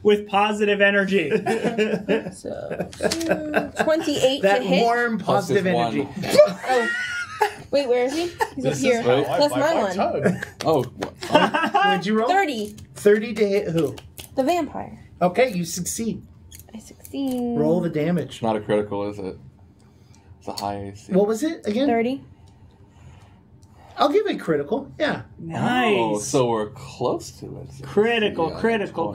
With positive energy. So, 28 That to hit. warm, positive Plus energy. Oh. Wait, where is he? He's up here. right. Plus my one. Oh, What'd you roll? 30. 30 to hit who? The vampire. Okay, you succeed. I succeed. Roll the damage. it's not a critical, is it? It's a high AC. What was it again? 30. I'll give it critical. Yeah. Nice. Oh, so we're close to it. Critical, critical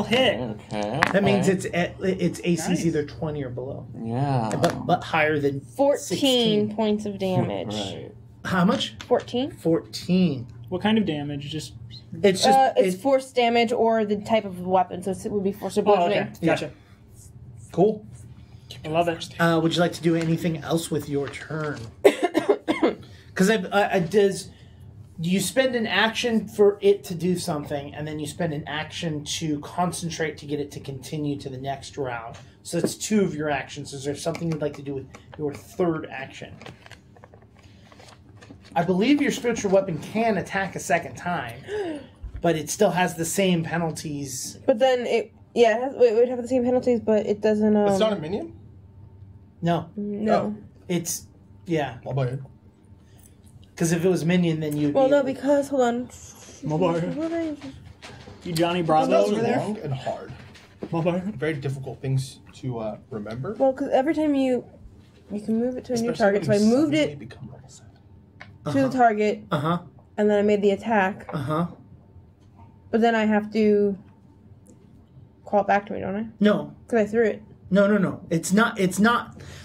hit. Okay. That means it's AC's Nice. either 20 or below, Yeah. but higher than 14 16. points of damage. Right. How much? 14? 14. What kind of damage? Just It's just It's force damage or the type of weapon, so it would be force or oh, bludgeoning. okay, gotcha. cool. I love it. Would you like to do anything else with your turn? Because you spend an action for it to do something, and then you spend an action to concentrate to get it to continue to the next round. So it's 2 of your actions. Is there something you'd like to do with your third action? I believe your spiritual weapon can attack a second time, but it still has the same penalties. But then it would have the same penalties, but it doesn't. It's not a minion? No, No. it's yeah. I'll buy it. Because if it was minion, then you'd. Well, be no, able- because hold on. Mobile. You Johnny Bravo Spells over are there? long and hard. Mobile. Very difficult things to remember. Well, because every time you can move it to a new Especially target, so I when you moved suddenly it become level 7. to the target, and then I made the attack. But then I have to call it back to me, don't I? No, Because I threw it. no. It's not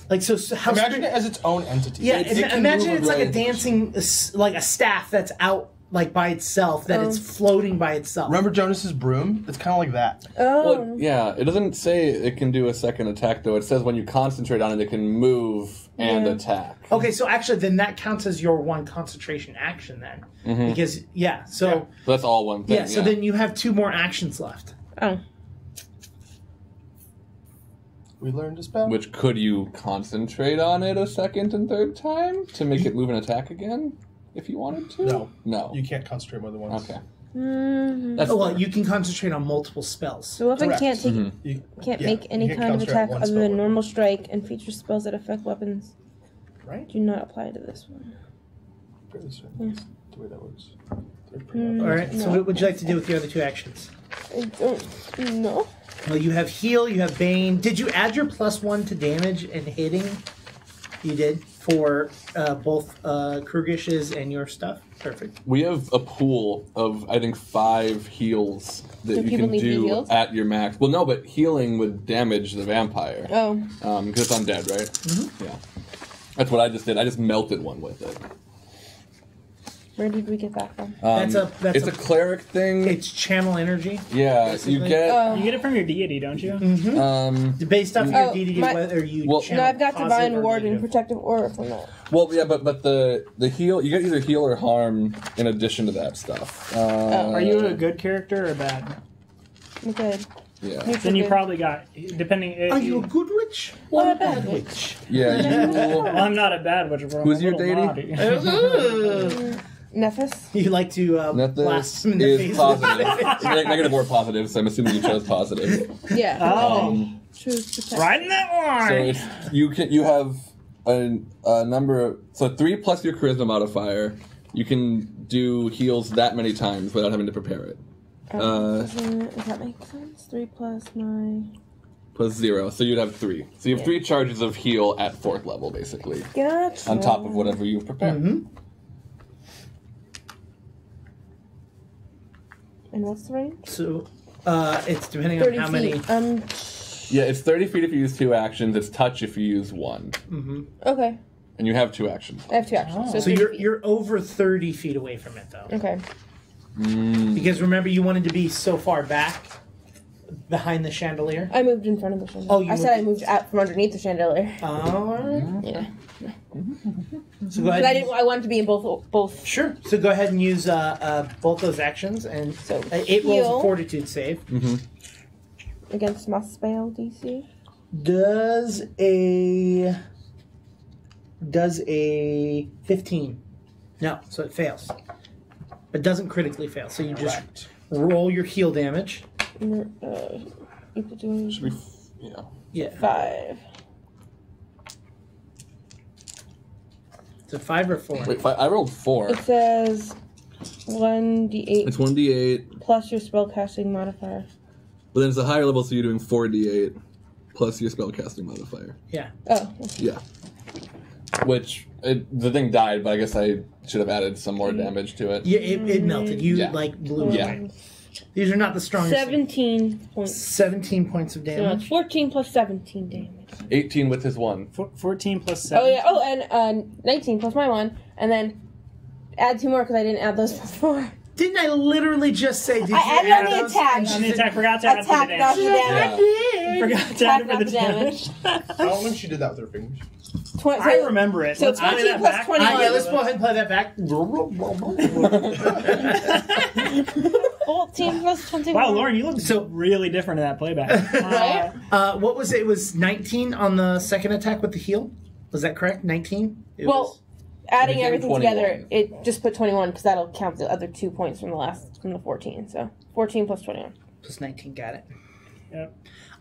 like so. How Imagine it as its own entity. Yeah, It can imagine move it's like a around. dancing, like a staff that's out like by itself, that it's floating by itself. Remember Jonas's broom? It's kind of like that. Oh. Well, yeah, it doesn't say it can do a second attack, though. It says when you concentrate on it, it can move and Yeah. attack. Okay, so actually, then that counts as your one concentration action then, because so So that's all one thing. so then you have 2 more actions left. Oh. We learned a spell. Which could you concentrate on it a second and third time to make it move and attack again, if you wanted to? No. No. You can't concentrate more than once. Okay. Mm-hmm. That's Oh, well, fair. you can concentrate on multiple spells. The weapon Correct. can't take, You can't yeah, make any you can't kind of concentrate on attack one other spell than at normal once. strike, and feature spells that affect weapons Right? do not apply to this one. Fairly certain. That's the way that works. Mm. All right. So No. what would you like to do with your other 2 actions? I don't know. Well, you have heal. You have bane. Did you add your +1 to damage and hitting? You did for both Krugish's and your stuff. Perfect. We have a pool of, I think, 5 heals that Do you people can need to be do healed? at your max. Well, no, but healing would damage the vampire. Oh. Because it's undead, right? Mm-hmm. Yeah. That's what I just did. I just melted one with it. Where did we get that from? That's It's a cleric thing. It's channel energy. Yeah, basically. you get... Oh. You get it from your deity, don't you? Based off your Oh, DD, my- whether you Well- channel No, I've got positive Divine or Ward and negative. Protective Aura from that. Well, yeah, but the heal, you get either heal or harm in addition to that stuff. Are you a good character or bad? I'm good. Yeah. Then you probably got, depending... Are you a good witch or a bad witch? Yeah, you... Well, I'm not a bad witch, but I'm Who's a your little deity? naughty. Nephis? You like to blast him in the is face. positive. Negative or positive, so I'm assuming you chose positive. Yeah. Oh. Choose protect. Riding that one! So it's, you have a number of... So 3 plus your charisma modifier, you can do heals that many times without having to prepare it. Does that make sense? 3 plus my... Plus 0, so you'd have 3. So you have 3 charges of heal at 4th level, basically. Gotcha. On top of whatever you've prepared. Mm-hmm. And what's the range? So, it's depending on 30 how many. feet. Yeah, it's 30 feet if you use 2 actions. It's touch if you use 1. Okay. And you have 2 actions. I have 2 actions. So So 30 you're feet. you're over 30 feet away from it, though. Okay. Because remember, you wanted to be so far back behind the chandelier. I moved in front of the chandelier. Oh, you I said I moved out from underneath the chandelier. Oh, Yeah. so go ahead. But I wanted to be in both. Sure. So go ahead and use both those actions, and So it rolls heal. a fortitude save. Against my spell DC. Does a 15? No, so it fails. But doesn't critically fail. So you just roll your heal damage. Equal to Should be, yeah. Yeah. 5. Is it 5 or 4? Wait, I rolled 4. It says 1d8 It's 1d8, plus your spellcasting modifier. but then it's a higher level, so you're doing 4d8 plus your spellcasting modifier. Yeah. Oh. Yeah. Which, the thing died, but I guess I should have added some more damage to it. Yeah, it melted. You, Yeah. blew Yeah. away. These are not the strongest. 17 points. 17 points of No, it's damage. 14 plus 17 damage. 18 with his 1. 14 plus 7. Oh, yeah. Oh, and 19 plus my 1. And then add 2 more because I didn't add those before. Didn't I literally just say, did I you added add on the those? attack. And she On the said, attack, forgot to add for the Attack, not the damage. damage. Forgot to Attack, add not for the the damage. I don't think she did that with her fingers. I remember it. So Let's play 14 that plus back. 21. yeah, let's go ahead and play that back. 14 plus 21. Wow, Lauren, you look So- really different in that playback. Right? What was it? It was 19 on the second attack with the heal? Was that correct? 19? It Well, was- adding became everything 21. together, it just put 21 because that'll count the other 2 points from the 14. So 14 plus 21. plus 19, got it. Yep.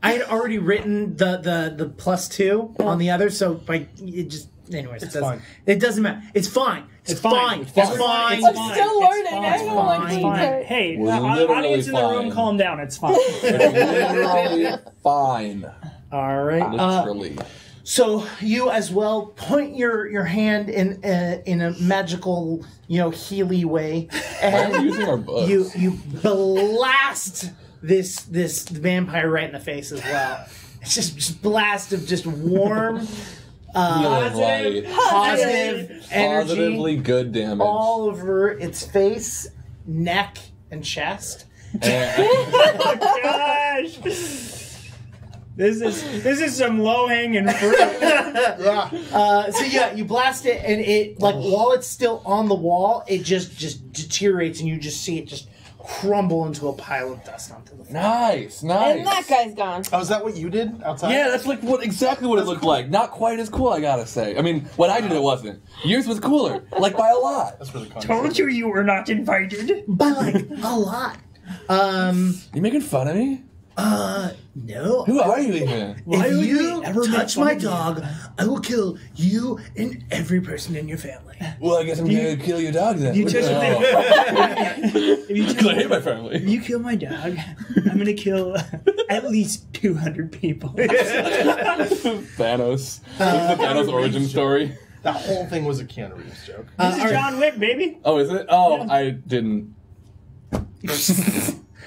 I had already written the plus 2 on the other, so it just... Anyways, It's fine. It doesn't matter. It's fine. It's fine. It's It's fine. fine. It's It's fine. fine. Still It's learning. fine. I It's don't like fine. It's these fine. are- Hey, We're audience literally in the room, fine. calm down. It's fine. Literally fine. All right. Literally. So you as well point your hand in a magical, Healy way, Why are we and using our books? you blast this vampire right in the face as well. It's just blast of just warm, Healing light. positive energy Positively good damage. all over its face, neck, and chest. And- Oh, gosh. This is some low hanging fruit. Yeah. So yeah, you blast it, and it while it's still on the wall, it just deteriorates, and you just see it just crumble into a pile of dust onto the floor. nice. And that guy's gone. Oh, is that what you did outside? Yeah, that's like exactly what it looked like. Not quite as cool, I gotta say. I mean, when I did it wasn't. Yours was cooler, like by a lot. That's really Told you were not invited. By a lot. You making fun of me? No. Who are you even? Why If would you we ever make touch fun my of you? dog, I will kill you and every person in your family. Well, I guess I'm gonna kill your dog then. You touch Because If you I hate my family. If you kill my dog, I'm gonna kill at least 200 people. Thanos. The Thanos origin story. That whole thing was a Keanu Reeves joke. This is John Wick, baby. Oh, is it? Oh, I didn't.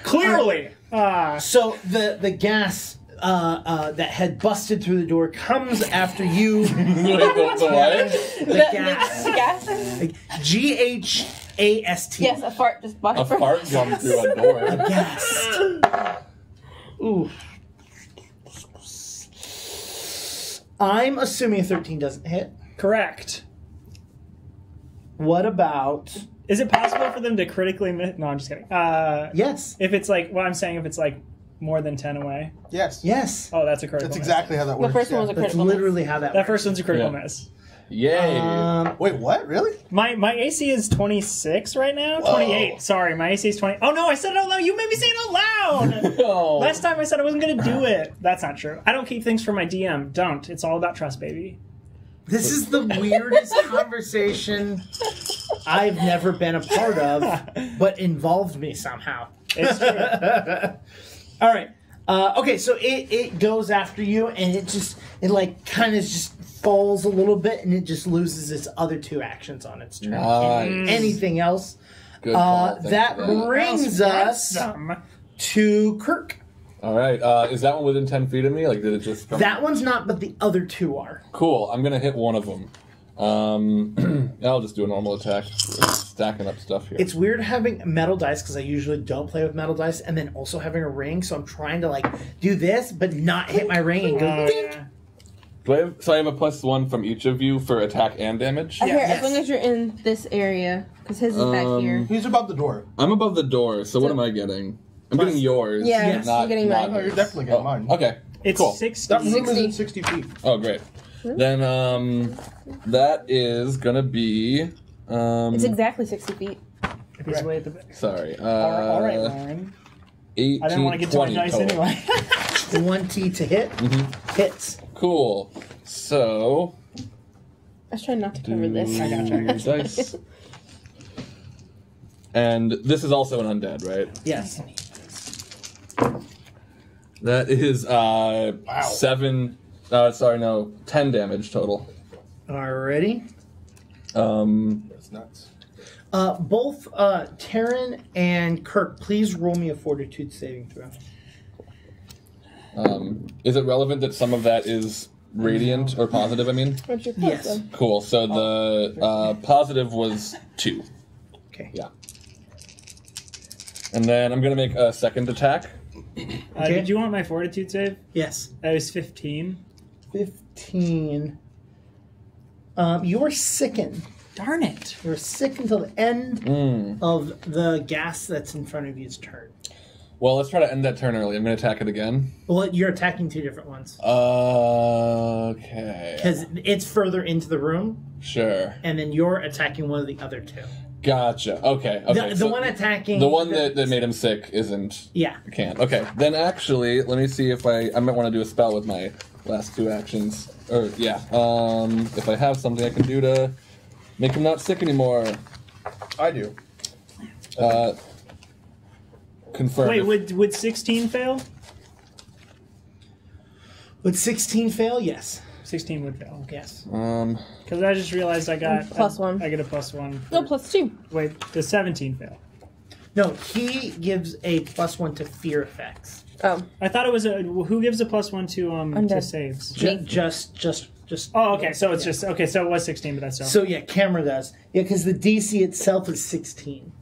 Clearly. So the gas that had busted through the door comes after you. Wait, the what? The gas. The gas? GHAST. Yes, a fart just A busted. fart jumped through a door. Gas. Ooh. I'm assuming a 13 doesn't hit. Correct. What about... Is it possible for them to critically miss? No, I'm just kidding. Yes. If it's like, well, I'm saying if it's like more than 10 away. Yes. Yes. Oh, that's a critical That's miss. exactly how that works. The first one was a That's critical literally how that That works. first one's a critical Yeah. miss. Yay! Wait, what? Really? My AC is 26 right now. Whoa. 28. Sorry, my AC is 20. Oh no, I said it out loud. You made me say it out loud. Oh. Last time I said I wasn't going to do it. That's not true. I don't keep things from my DM. Don't. It's all about trust, baby. This is the weirdest conversation I've never been a part of, but involved me somehow. It's true. All right. Okay, so it goes after you, and it like kind of just falls a little bit, and it just loses its other 2 actions on its turn. Nice. Anything else? Good call. Thanks That for that. brings us Awesome. to Kirk. All right. Is that one within 10 feet of me? Like, did it just come? That one's not, but the other 2 are. Cool. I'm gonna hit one of them. I'll just do a normal attack. Stacking up stuff here. It's weird having metal dice because I usually don't play with metal dice, and then also having a ring. So I'm trying to like do this, but not hit my ring and go. Dink. Yeah. So I have a +1 from each of you for attack and damage. Here, Yes. as long as you're in this area, because his is back here. He's above the door. I'm above the door, so what am I getting? I'm getting yours. Yeah, Yes. you're getting not mine. Oh, you're definitely getting mine. Okay. It's Cool. 60. That room is 60. in 60 feet. Oh, great. Then that is gonna be It's exactly 60 feet. If he's way at the back. sorry. All right, Lauren. 18, I didn't want to get to my 20 dice total. anyway. 20 to hit. Hits. Cool. So I was trying not to cover this. I gotcha. dice. And this is also an undead, right? Yes. That is 10 damage total. Alrighty. That's nuts. Both Taryn and Kirk, please roll me a fortitude saving throw. Is it relevant that some of that is radiant or positive? I mean, What's your Yes. plus one? cool. So the positive was 2. Okay. Yeah. And then I'm gonna make a second attack. Okay. Did you want my fortitude save? Yes. That was 15. 15. You're sickened. Darn it. You're sick until the end of the gas that's in front of you's turn. Well, let's try to end that turn early. I'm gonna attack it again. Well, you're attacking 2 different ones. Okay. Because it's further into the room, Sure. and then you're attacking one of the other 2. Gotcha. Okay. Okay. The so one attacking... the one that made him sick isn't. Yeah. Can't. Okay. Then actually, let me see if I might want to do a spell with my last 2 actions. Or yeah. If I have something I can do to make him not sick anymore. I do. Confirm. Wait, would 16 fail? Would 16 fail? Yes. 16 would fail. Yes. Because I just realized I got +1. I get a +1. No, +2. Wait, does 17 fail? No, he gives a +1 to fear effects. Oh, I thought it was who gives a +1 to Undead. saves? Ju- Me. just. Oh, okay. So it's Yeah. just okay. So it was 16, but that's still. So yeah, camera does. Yeah, because the DC itself is 16.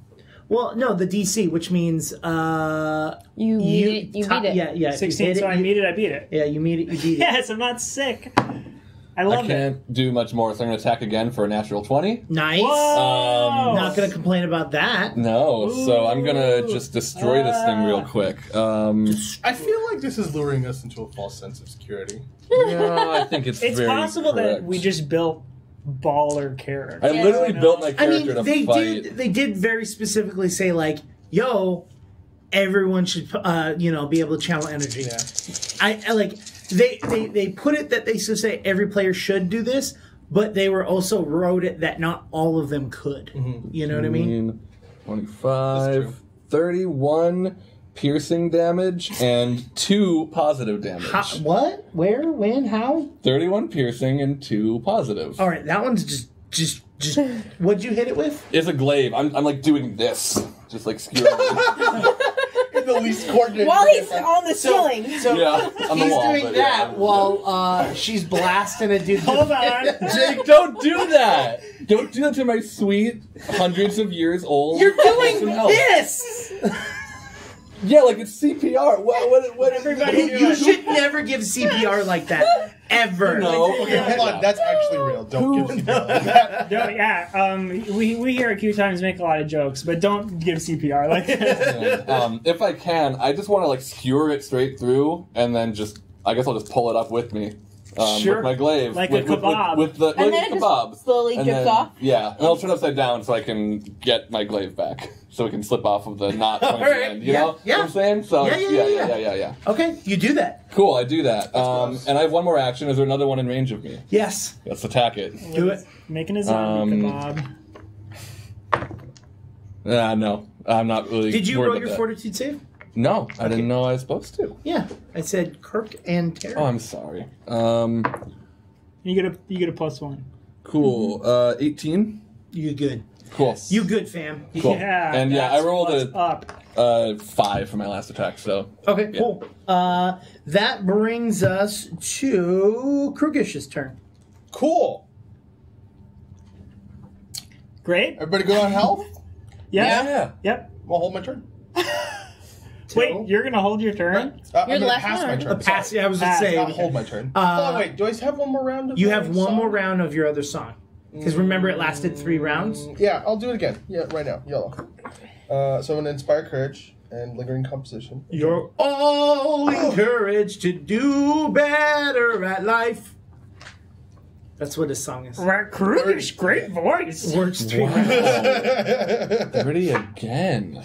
Well, no, the DC, which means you beat it. Yeah, yeah. if you 16. hit So I you- meet it. I beat it. Yeah, you meet it. You beat it. Yes, I'm not sick. I I love it. can't do much more, so I'm gonna attack again for a natural 20. Nice. Whoa! Not gonna complain about that. No, so I'm gonna Ooh. just destroy this thing real quick. I feel like this is luring us into a false sense of security. No, I think it's It's very possible that correct. we just built baller characters. I literally Yeah. built my I character mean, to fight. they did very specifically say like, "Yo, everyone should be able to channel energy." Yeah. I like they put it that they should say every player should do this, but they were also wrote it that not all of them could. You know what I mean? 25, 31 piercing damage and 2 positive damage. What? Where? When? How? 31 piercing and 2 positive. All right, that one's just. What'd you hit it with? It's a glaive. I'm like doing this, just like skewering. In the least coordinated. While he's on the ceiling. So Yeah, on the he's wall, doing but that yeah. while she's blasting a dude. Hold on. Jake, don't do that! Don't do that to my sweet, hundreds of years old. You're doing person. No. this. Yeah, like it's CPR. What Everybody do You it. should never give CPR like that. Ever. No. Okay, hold on. That's actually real. Don't give CPR like that. No, yeah, we here at QueueTimes make a lot of jokes, but don't give CPR like that. Yeah. If I can, I just want to like skewer it straight through, and then I guess I'll just pull it up with me. Sure. With my glaive. Like with, a kebab. With the And then like it a kebab. just slowly And drips then- off. Yeah, and I'll turn upside down so I can get my glaive back. So it can slip off of the knot from the Alright, end. You yeah, know yeah. what I'm saying? So Yeah. Okay, you do that. Cool, I do that. close. And I have one more action. Is there another one in range of me? Yes. Let's attack it. Do it. Making a zombie kebab. No, I'm not really. Did you worried roll about your that. fortitude save? No, I didn't know I was supposed to. Yeah. I said Kirk and Terry. Oh, I'm sorry. You get a +1. Cool. 18. You good. Cool. You good, fam. Cool. Yeah, And yeah, I that's rolled what's up. 5 for my last attack. So Okay, Yeah. cool. That brings us to Krugish's turn. Cool. Great. Everybody good on health? Yes. yeah. Yep. I'll hold my turn. Wait, you're gonna hold your turn? I'm You're gonna the last pass my one. turn. Pass. Sorry. I was just Pass. saying. I'll hold my turn. Oh, wait, do I have one more round? Of You my have one song? more round of your other song. Because remember, it lasted 3 rounds. Yeah, I'll do it again. Yeah, right now. Yellow. So I'm going to inspire courage and lingering composition. You're all encouraged to do better at life. That's what his song is. Right, Krugish, great voice. Works 3 rounds. 30 again.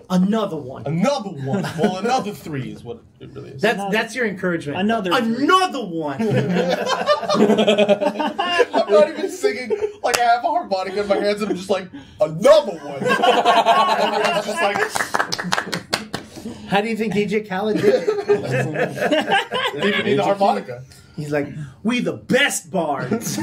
Another one. Another one. Well, another 3 is what it really is. That's your encouragement. Another one. I'm not even singing. Like, I have a harmonica in my hands and I'm just like, another one. And it's just like, How do you think DJ Khaled did it? didn't even need the harmonica. He's like, we the best bards.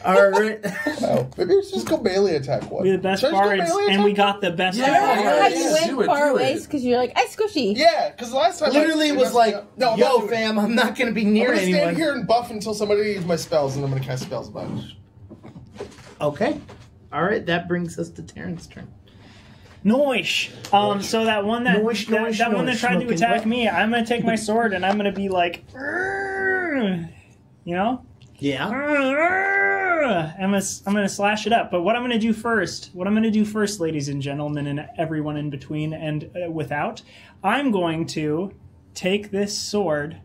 All right. Oh, maybe let's just go melee attack one. We're the best Should I just go bards, melee and attack? we got the best Yeah. Remember how bards. you Yeah, went do it, far do away it. because you're like, I squishy. Yeah, because last time Literally I was like, no, I'm not yo, doing it. fam, I'm not going to be I'm near gonna anyone. stand here and buff until somebody needs my spells, and I'm gonna cast spells a bunch. Okay. All right, that brings us to Terrence's turn. Noish. So that one that Noish, that one that noish, tried to smoking attack what? me, I'm gonna take my sword and I'm gonna be like, "Arrgh," you know, Yeah. "Arrgh." I'm gonna slash it up. But what I'm gonna do first, ladies and gentlemen, and everyone in between and without, I'm going to take this sword.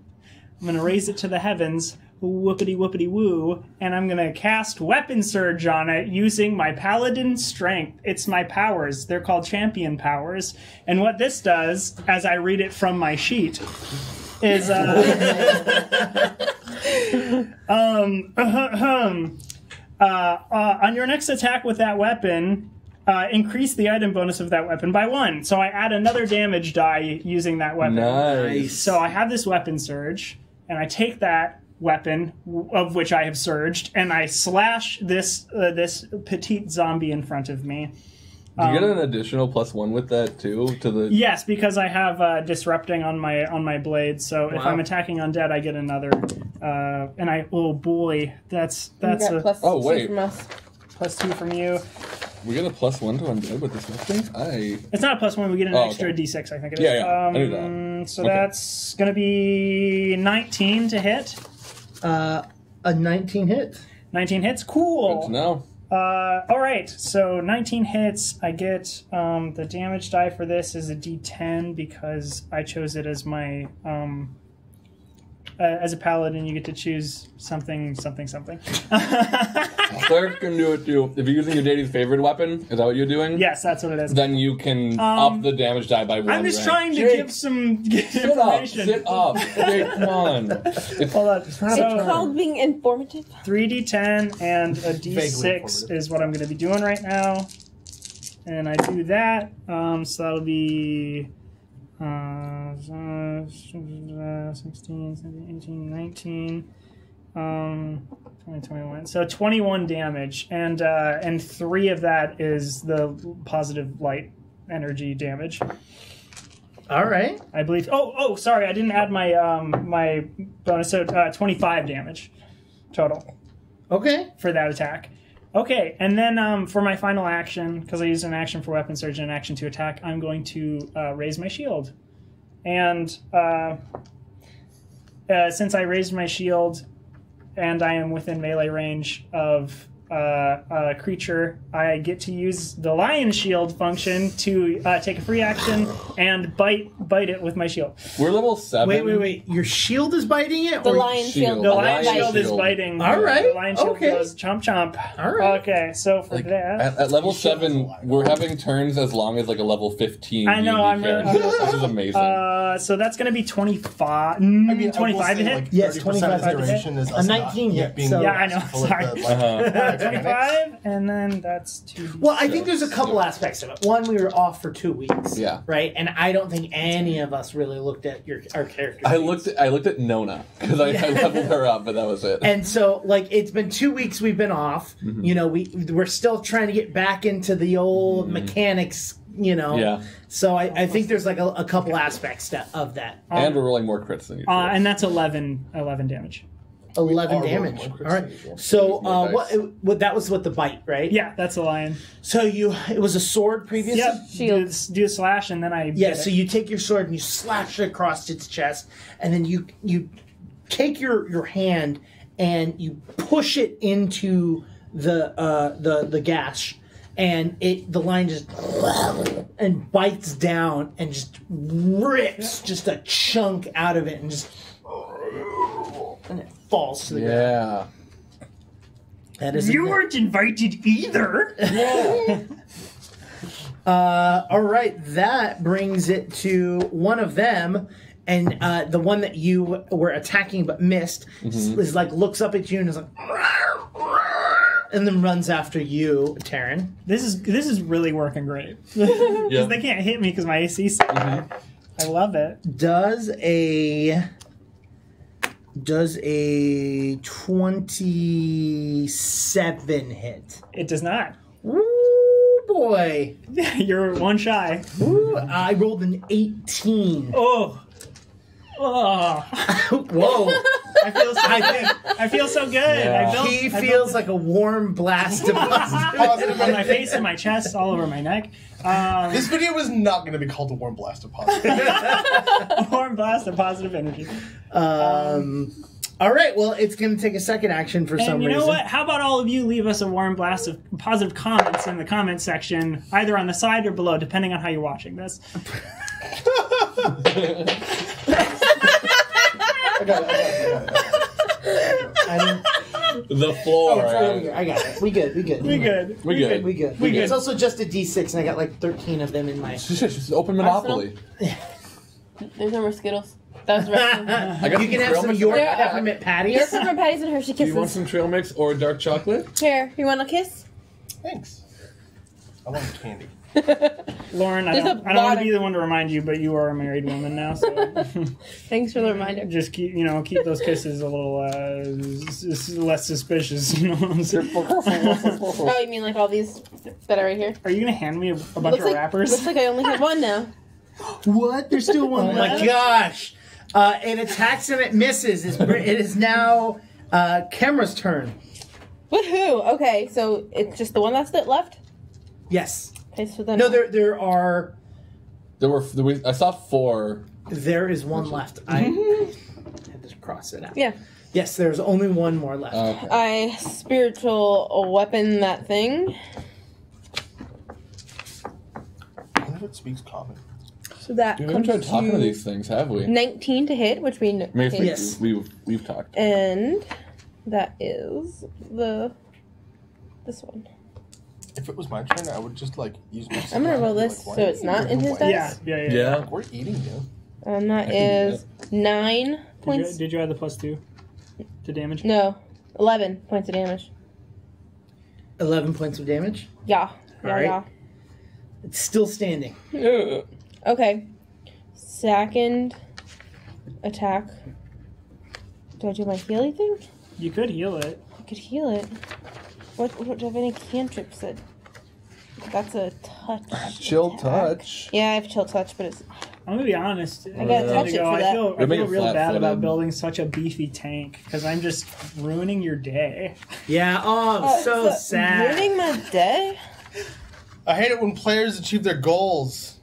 I'm gonna raise it to the heavens. Whoopity whoopity woo, and I'm gonna cast Weapon Surge on it using my Paladin Strength. It's my powers. They're called Champion powers. And what this does, as I read it from my sheet, is on your next attack with that weapon, increase the item bonus of that weapon by 1. So I add another damage die using that weapon. Nice. So I have this Weapon Surge, and I take that weapon of which I have surged, and I slash this petite zombie in front of me. Do you get an additional +1 with that too? To the Yes, because I have disrupting on my blade. So if Wow. I'm attacking undead, I get another. And I that's You got a plus Oh, 2 wait. from us. +2 from you. we get a +1 to undead with this weapon. It's not a +1. We get an Oh, extra okay. D6. I think it is. Yeah, I knew that. So Okay. that's gonna be 19 to hit. A 19 hit. 19 hits. Good Cool. to know. All right, so 19 hits. I get the damage die for this is a D10 because I chose it as my as a paladin. You get to choose something. Cleric can do it too. If you're using your deity's favorite weapon, is that what you're doing? Yes, that's what it is. Then you can up the damage die by 1. I'm just rank. trying to Jake, give some Sit up. information. Sit up. Jake, come on. Hold on. It's So called being informative. 3d10 and a d6 informative. is what I'm going to be doing right now. And I do that. So that'll be 16, 17, 18, 19, 20, 21. So 21 damage. And 3 of that is the positive light energy damage. All right. I believe. Oh, sorry, I didn't add my my bonus. So 25 damage total Okay. for that attack. Okay, and then for my final action, because I used an action for weapon surge and an action to attack, I'm going to raise my shield. And since I raised my shield and I am within melee range of a creature, I get to use the lion shield function to take a free action and bite it with my shield. We're level 7. Wait. Your shield is biting it? The or- lion shield. The lion lion shield is shield. biting. All right, The lion shield okay. goes chomp chomp. All right. Okay, so for Like, that... at level You should 7, have a we're having turns as long as like a level 15. I know, D&D I'm really- character. This is amazing. so that's going to be 25. I mean, 25 to hit? Like, Yes, 30% 25 of to hit. duration is A us 19 not hit, being so- Yeah, I know, full of sorry. the, like, 25, and then that's 2. Well, I think there's a couple aspects of it. One, we were off for 2 weeks. Yeah. Right? And I don't think any of us really looked at our characters. I looked at Nona because I leveled her up, but that was it. And so, like, it's been 2 weeks we've been off. Mm-hmm. You know, we're still trying to get back into the old mechanics, you know. Yeah. So I think there's, like, a couple aspects of that. And we're rolling more crits than usual. And that's 11 damage. 11 are damage. rolling more crits All right. than usual. So, More dice. what that was with the bite, right? Yeah, that's a lion. So it was a sword previously? Yep. Shield. Do a slash, and then I Yeah, get so it. you take your sword and you slash it across its chest, and then you take your hand and you push it into the gash, and the lion just and bites down and just rips just a chunk out of it and just and it falls to the ground. Yeah. That is You weren't invited either. all right, that brings it to one of them, and the one that you were attacking but missed is like looks up at you and is like, and then runs after you, Taryn. This is really working great. Because they can't hit me because my AC is so high. I love it. Does a 27 hit? It does not. Ooh, boy. You're one shy. Ooh, I rolled an 18. Oh. Whoa. I feel so good. Yeah. He feels like a warm blast of positive on my face and my chest, all over my neck. This video was not going to be called a warm blast of positive. A warm blast of positive energy. All right, well, it's going to take a second action for some And you reason. know what? How about all of you leave us a warm blast of positive comments in the comment section, either on the side or below, depending on how you're watching this. I got it. The floor. I got it. We good. We good. We good. We good. We good. It's also just a D6, and I got like 13 of them in my... Just open Monopoly. There's no more Skittles. That was right. I got You can have trail some mix. York Yeah. peppermint patties. Your peppermint patties and Hershey Do you want Kisses. some trail mix or dark chocolate? Here, you want a kiss? Thanks. I want candy. Lauren, I There's don't a want lot to be the one to remind you, but you are a married woman now, so Thanks for the reminder. just keep those kisses a little less suspicious. You know what I'm saying? Oh, you mean like all these that are right here? Are you gonna hand me a bunch of wrappers? Looks like I only have one now. What? There's still one. Oh my gosh! It attacks and it misses. It is now Kemra's turn. Woohoo! Okay, so it's just the one that's left? Yes. Okay, so then... No, there are. I saw 4. There is one left. I had to cross it out. Yeah. Yes, there's only one more left. Okay. I spiritual weapon that thing. I wonder if it speaks common. So that We haven't comes tried talking to to these things, have we? 19 to hit, which we know. Maybe Yes. we've talked. And that is this one. If it was my turn, I would just like use my. I'm gonna roll this so it's not in his dice. Yeah. Yeah. We're eating you. And that I can do is 9 points. Did you add the +2 to damage? No, 11 points of damage. 11 points of damage. Yeah. All right. It's still standing. Yeah. Okay. Second attack. Do I do my healing thing? You could heal it. I could heal it. What do I have any cantrips that... That's a touch. Chill attack. touch. Yeah, I have chill touch, but it's I'm gonna be honest. I gotta touch it for that. I feel make it real bad flat-footed. about building such a beefy tank because I'm just ruining your day. Yeah, oh, so sad. Ruining my day? I hate it when players achieve their goals.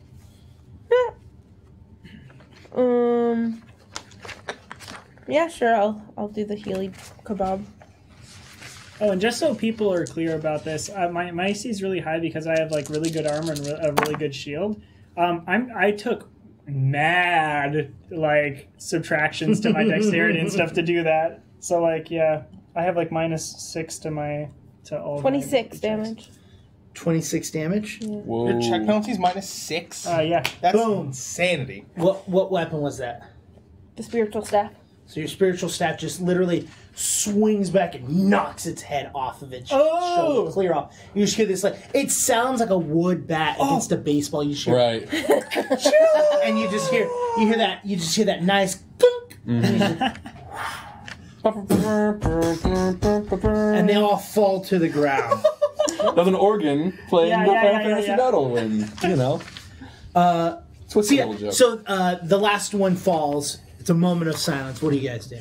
Yeah, sure. I'll do the Healy kebab. Oh, and just so people are clear about this, my AC is really high because I have like really good armor and a really good shield. I took mad like subtractions to my dexterity and stuff to do that. So like yeah, I have like -6 to all. 26 damage. 26 damage. Whoa. Your check penalty's -6. Yeah. That's Boom. insanity. What weapon was that? The spiritual staff. So your spiritual staff just literally swings back and knocks its head off of its shoulder, clear off. You just hear this like it sounds like a wood bat against a baseball. You just hear, Right. and you just hear that nice clunk, and they all fall to the ground. There's an organ playing Yeah, the yeah, Final yeah, Fantasy yeah. battle, and you know. It's what's So, the little joke. so the last one falls. It's a moment of silence. What do you guys do?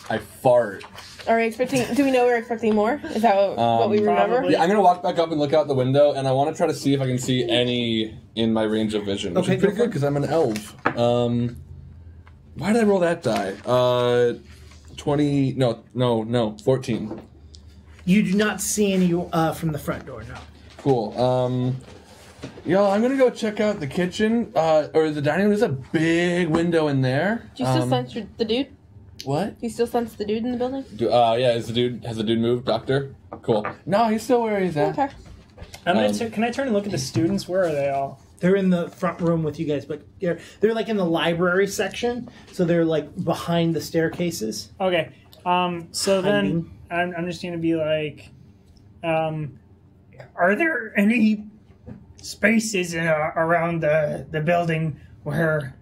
I fart. Are we expecting? Do we know we're expecting more? Is that what we remember? Probably. Yeah, I'm gonna walk back up and look out the window, and I want to try to see if I can see any in my range of vision, which Okay, is pretty go for good because I'm an elf. Why did I roll that die? 20. No, 14. You do not see any from the front door. No. Cool. Yo, I'm gonna go check out the kitchen or the dining room. There's a big window in there. Do you still sense the dude? What? Do you still sense the dude in the building? Yeah. Has the dude moved, Doctor? Cool. No, he's still where he's at. Okay. Can I turn and look at the students? Where are they all? They're in the front room with you guys, but they're like in the library section, so they're like behind the staircases. Okay. So then Hiding. I'm just gonna be like, are there any spaces around the building where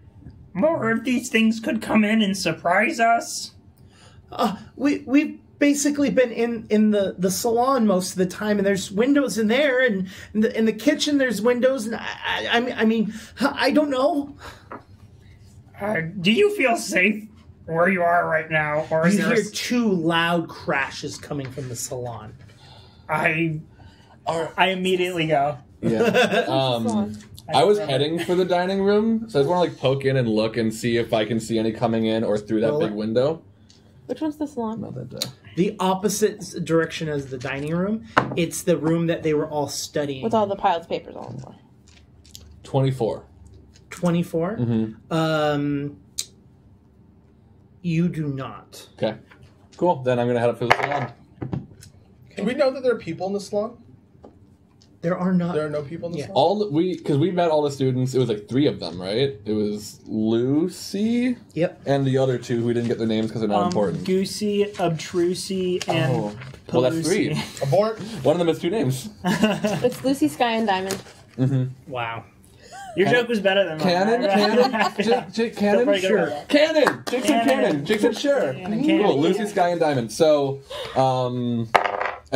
more of these things could come in and surprise us? We've basically been in the salon most of the time, and there's windows in there, and in the kitchen there's windows, and I mean I don't know. Do you feel safe where you are right now, or is You there? hear two loud crashes coming from the salon. I immediately go. Yeah. I was heading for the dining room, so I just want to like poke in and look and see if I can see any coming in or through that big window. Which one's the salon? Not that. The opposite direction as the dining room. It's the room that they were all studying. With all the piles of papers on the floor. 24. 24. Mm-hmm. You do not. Okay. Cool. Then I'm gonna head up for the salon. Do we know that there are people in the salon? There are not. There are no people in the salon? Because we met all the students. It was like 3 of them, right? It was Lucy. Yep. And the other 2 who we didn't get their names because they're not important. Goosey, Obtrusy, and Well, that's Pelusi. 3. Abort. One of them has 2 names. It's Lucy, Sky, and Diamond. Wow. Your joke was better than mine. Cannon? Cannon? pretty good Sure. about that. Cannon! Jake said Cannon. Jake said sure. Cannon. Cool. Lucy, Sky, and Diamond. So, and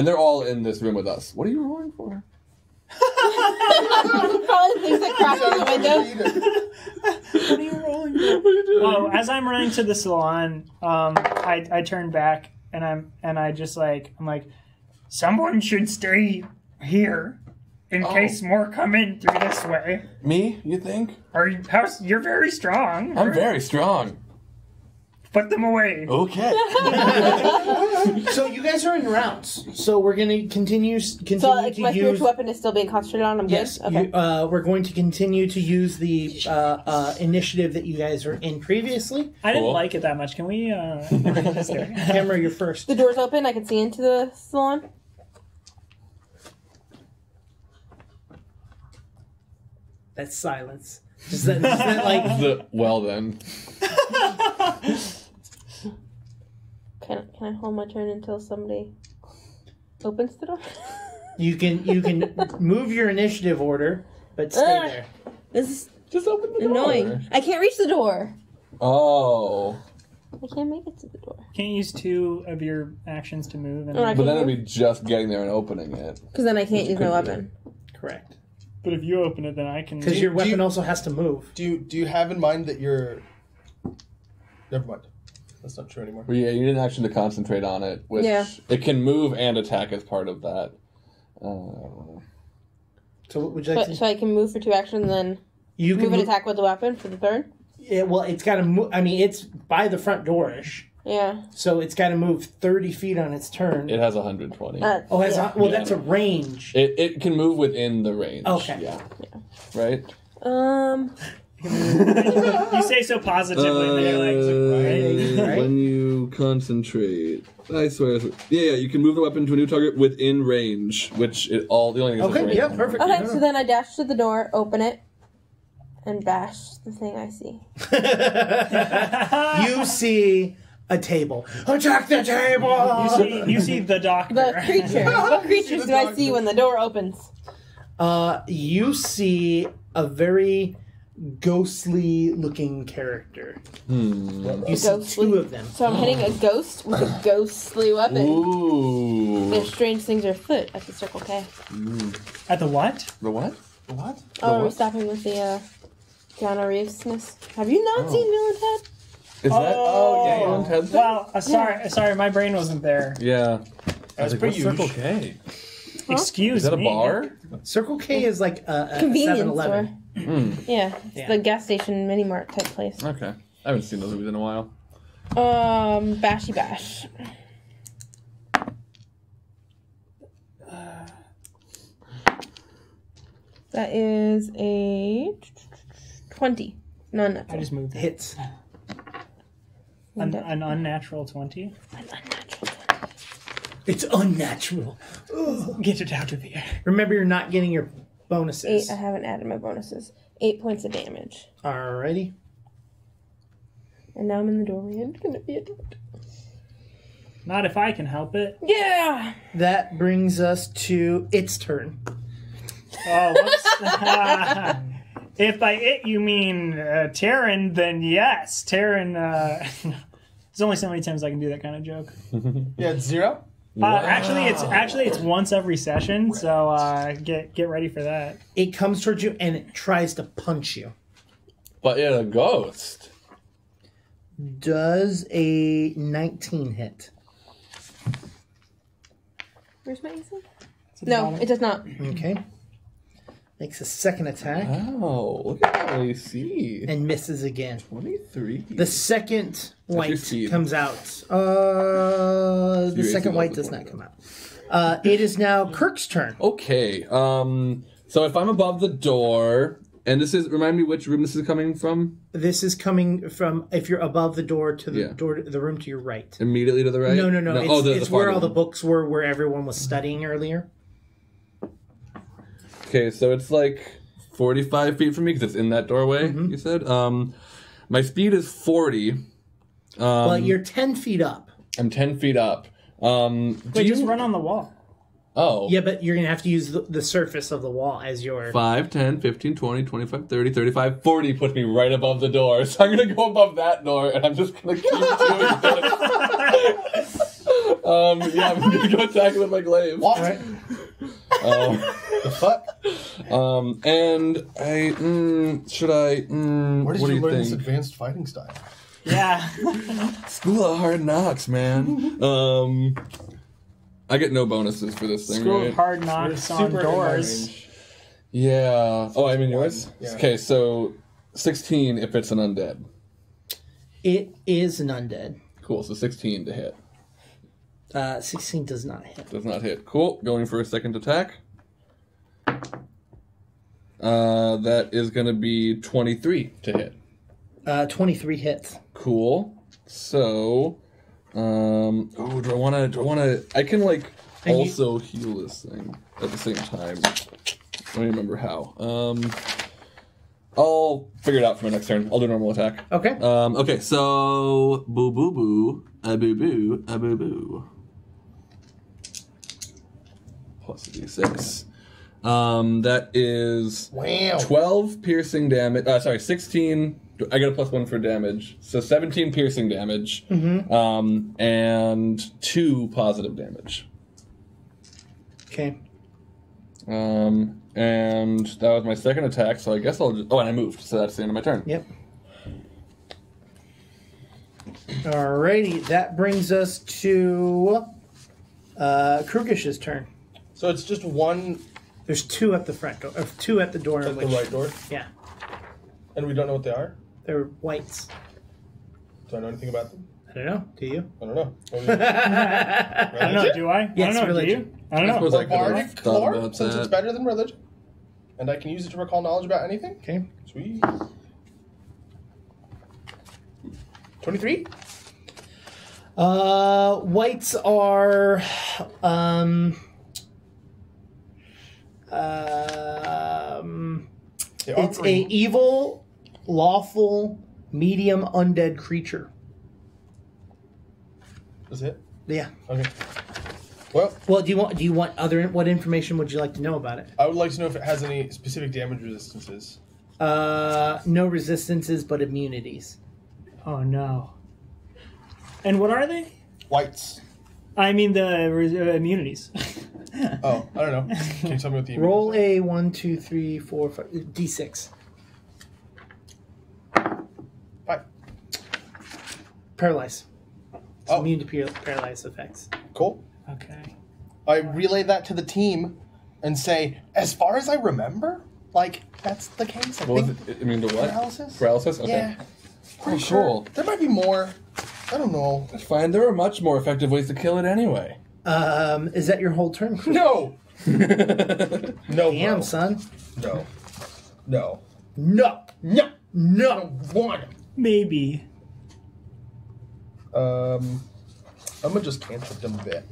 they're all in this room with us. What are you rolling for? Probably things that crash through the window. What are you rolling for? What are you doing? Oh, as I'm running to the salon, I turn back and I'm like, someone should stay here in case more come in through this way. Me? You think? You're very strong. I'm very strong. Put them away. Okay. So you guys are in rounds. So we're going to continue So, like, to my use. spiritual weapon is still being concentrated on. I'm Yes, good? Okay. we're going to continue to use the initiative that you guys are in previously. I didn't Cool. like it that much. Can we? Camera, you're first. The door's open. I can see into the salon. That's silence. Is that like? Well then. Can I hold my turn until somebody opens the door? You can move your initiative order, but stay there. This is Just open the annoying. door. I can't reach the door. Oh. I can't make it to the door. Can't you use 2 of your actions to move. And Oh, I But then it'd be just getting there and opening it. Because then I can't use my weapon. Correct. But if you open it, then I can. Because your weapon also has to move. Do you have in mind that you're... Never mind. That's not true anymore. Well, yeah, you didn't actually concentrate on it, which it can move and attack as part of that. So what would you like to... So I can move for 2 actions and then You move and attack with the weapon for the third? Yeah, well, it's got to move... I mean, it's by the front door-ish. Yeah. So it's got to move 30 feet on its turn. It has 120. That's a range. It can move within the range. Okay. Yeah. Right? You say so positively. Right? When you concentrate, I swear. Yeah, you can move the weapon to a new target within range, which the only thing is Okay, range. yeah, perfect. Okay, so then I dash to the door, open it, and bash the thing I see. You see a table. Attack the table! You see the doctor. The creature. What creatures do I see when the door opens? You see a very ghostly-looking character. You see 2 of them. So I'm hitting a ghost with a ghostly weapon. Ooh. There's strange things afoot at the Circle K. At the what? The what? What? Oh, are we stopping with the Keanu Reeves-ness? Have you not seen Bill and Ted? Is that? Oh, yeah, Bill and Ted's there? Well, sorry, my brain wasn't there. Yeah. That's What's pretty Circle huge. K? Excuse Is that a me. bar? Circle K is like a Convenience 7-Eleven. store. Yeah, it's the gas station mini mart type place. Okay. I haven't seen those movies in a while. Bashy bash. That is a 20. I just moved it. Hits. An unnatural 20. An unnatural 20. It's unnatural. Get it out of here. Remember, you're not getting your bonuses. 8. I haven't added my bonuses. 8 points of damage. Alrighty. And now I'm in the doorway and gonna be attacked. Not if I can help it. Yeah! That brings us to its turn. Oh, whoops. If by it you mean Taryn, then yes. Taryn, there's only so many times I can do that kind of joke. Yeah, it's 0? Actually, it's once every session, so get ready for that. It comes towards you and it tries to punch you. But yeah, a ghost. Does a 19 hit? Where's my AC? No, it does not. Okay. Makes a second attack Oh, look at that AC. and misses again. 23. The second white speed? comes out. The Your second AC white level does is not come out. It is now Kirk's turn. Okay. So if I'm above the door, and this is, remind me which room this is coming from? This is coming from, if you're above the door to the Yeah. door, the room to your right. Immediately to the right? No. It's far where all one. the books were, where everyone was studying earlier. Okay, so it's like 45 feet from me because it's in that doorway, you said. My speed is 40. Well, you're 10 feet up. I'm 10 feet up. Just run on the wall. Oh. Yeah, but you're going to have to use the surface of the wall as your... 5, 10, 15, 20, 25, 30, 35, 40 puts me right above the door. So I'm going to go above that door, and I'm just going to keep doing this. I'm going to go attack with my glaive. What? Right. The fuck? And I... should I... Where did what do you learn think? this advanced fighting style? Yeah. School of Hard Knocks, man. I get no bonuses for this thing, School right? of Hard Knocks on Super doors. Yeah. Oh, I mean yours? Yeah. Okay, so 16 if it's an undead. It is an undead. Cool, so 16 to hit. 16 does not hit. Does not hit. Cool, going for a second attack. That is going to be 23 to hit. 23 hits. Cool. So, do I want to, I can like And you- also heal this thing at the same time. I don't remember how. I'll figure it out for my next turn. I'll do a normal attack. Okay. Okay, so boo boo boo, a boo boo, a boo boo. Plus a d6. That is Wow. 12 piercing damage. 16. I get a +1 for damage, so 17 piercing damage, and 2 positive damage. Okay. And that was my second attack, so I guess I'll just... Oh, and I moved, so that's the end of my turn. Yep. Alrighty, that brings us to Krugish's turn. So it's just one There's two at the front door, or two at the door. at the right door, Yeah, and we don't know what they are. they're whites. Do I know anything about them? I don't know. Do you? I don't know. I don't know. Do I? Yes, I don't know. religion. Do you? I don't know. suppose I could've Bardic thought lore, about since it's that. better than religion, and I can use it to recall knowledge about anything. Okay. Sweet. 23. Whites are They are it's a green. evil, lawful, medium undead creature. Is it? Yeah. Okay. Well, Well, do you want other? What information would you like to know about it? I would like to know if it has any specific damage resistances. No resistances, but immunities. Oh no. And what are they? Whites. I mean the immunities. Oh, I don't know. Can you tell me what the Roll a 1, 2, 3, 4, 5, D6. 5. Paralyze. It's Oh. immune to paralyze effects. Cool. Okay. I relay that to the team and say, as far as I remember, like, that's the case. I What was think it? I mean, the what? Paralysis? Paralysis? Okay. Yeah. Pretty Oh, sure. cool. There might be more. I don't know. That's fine. There are much more effective ways to kill it anyway. Is that your whole turn? No! No, Damn, bro. son. No. No. No. No. I No. don't want him. Maybe. I'm gonna just cancel them a bit.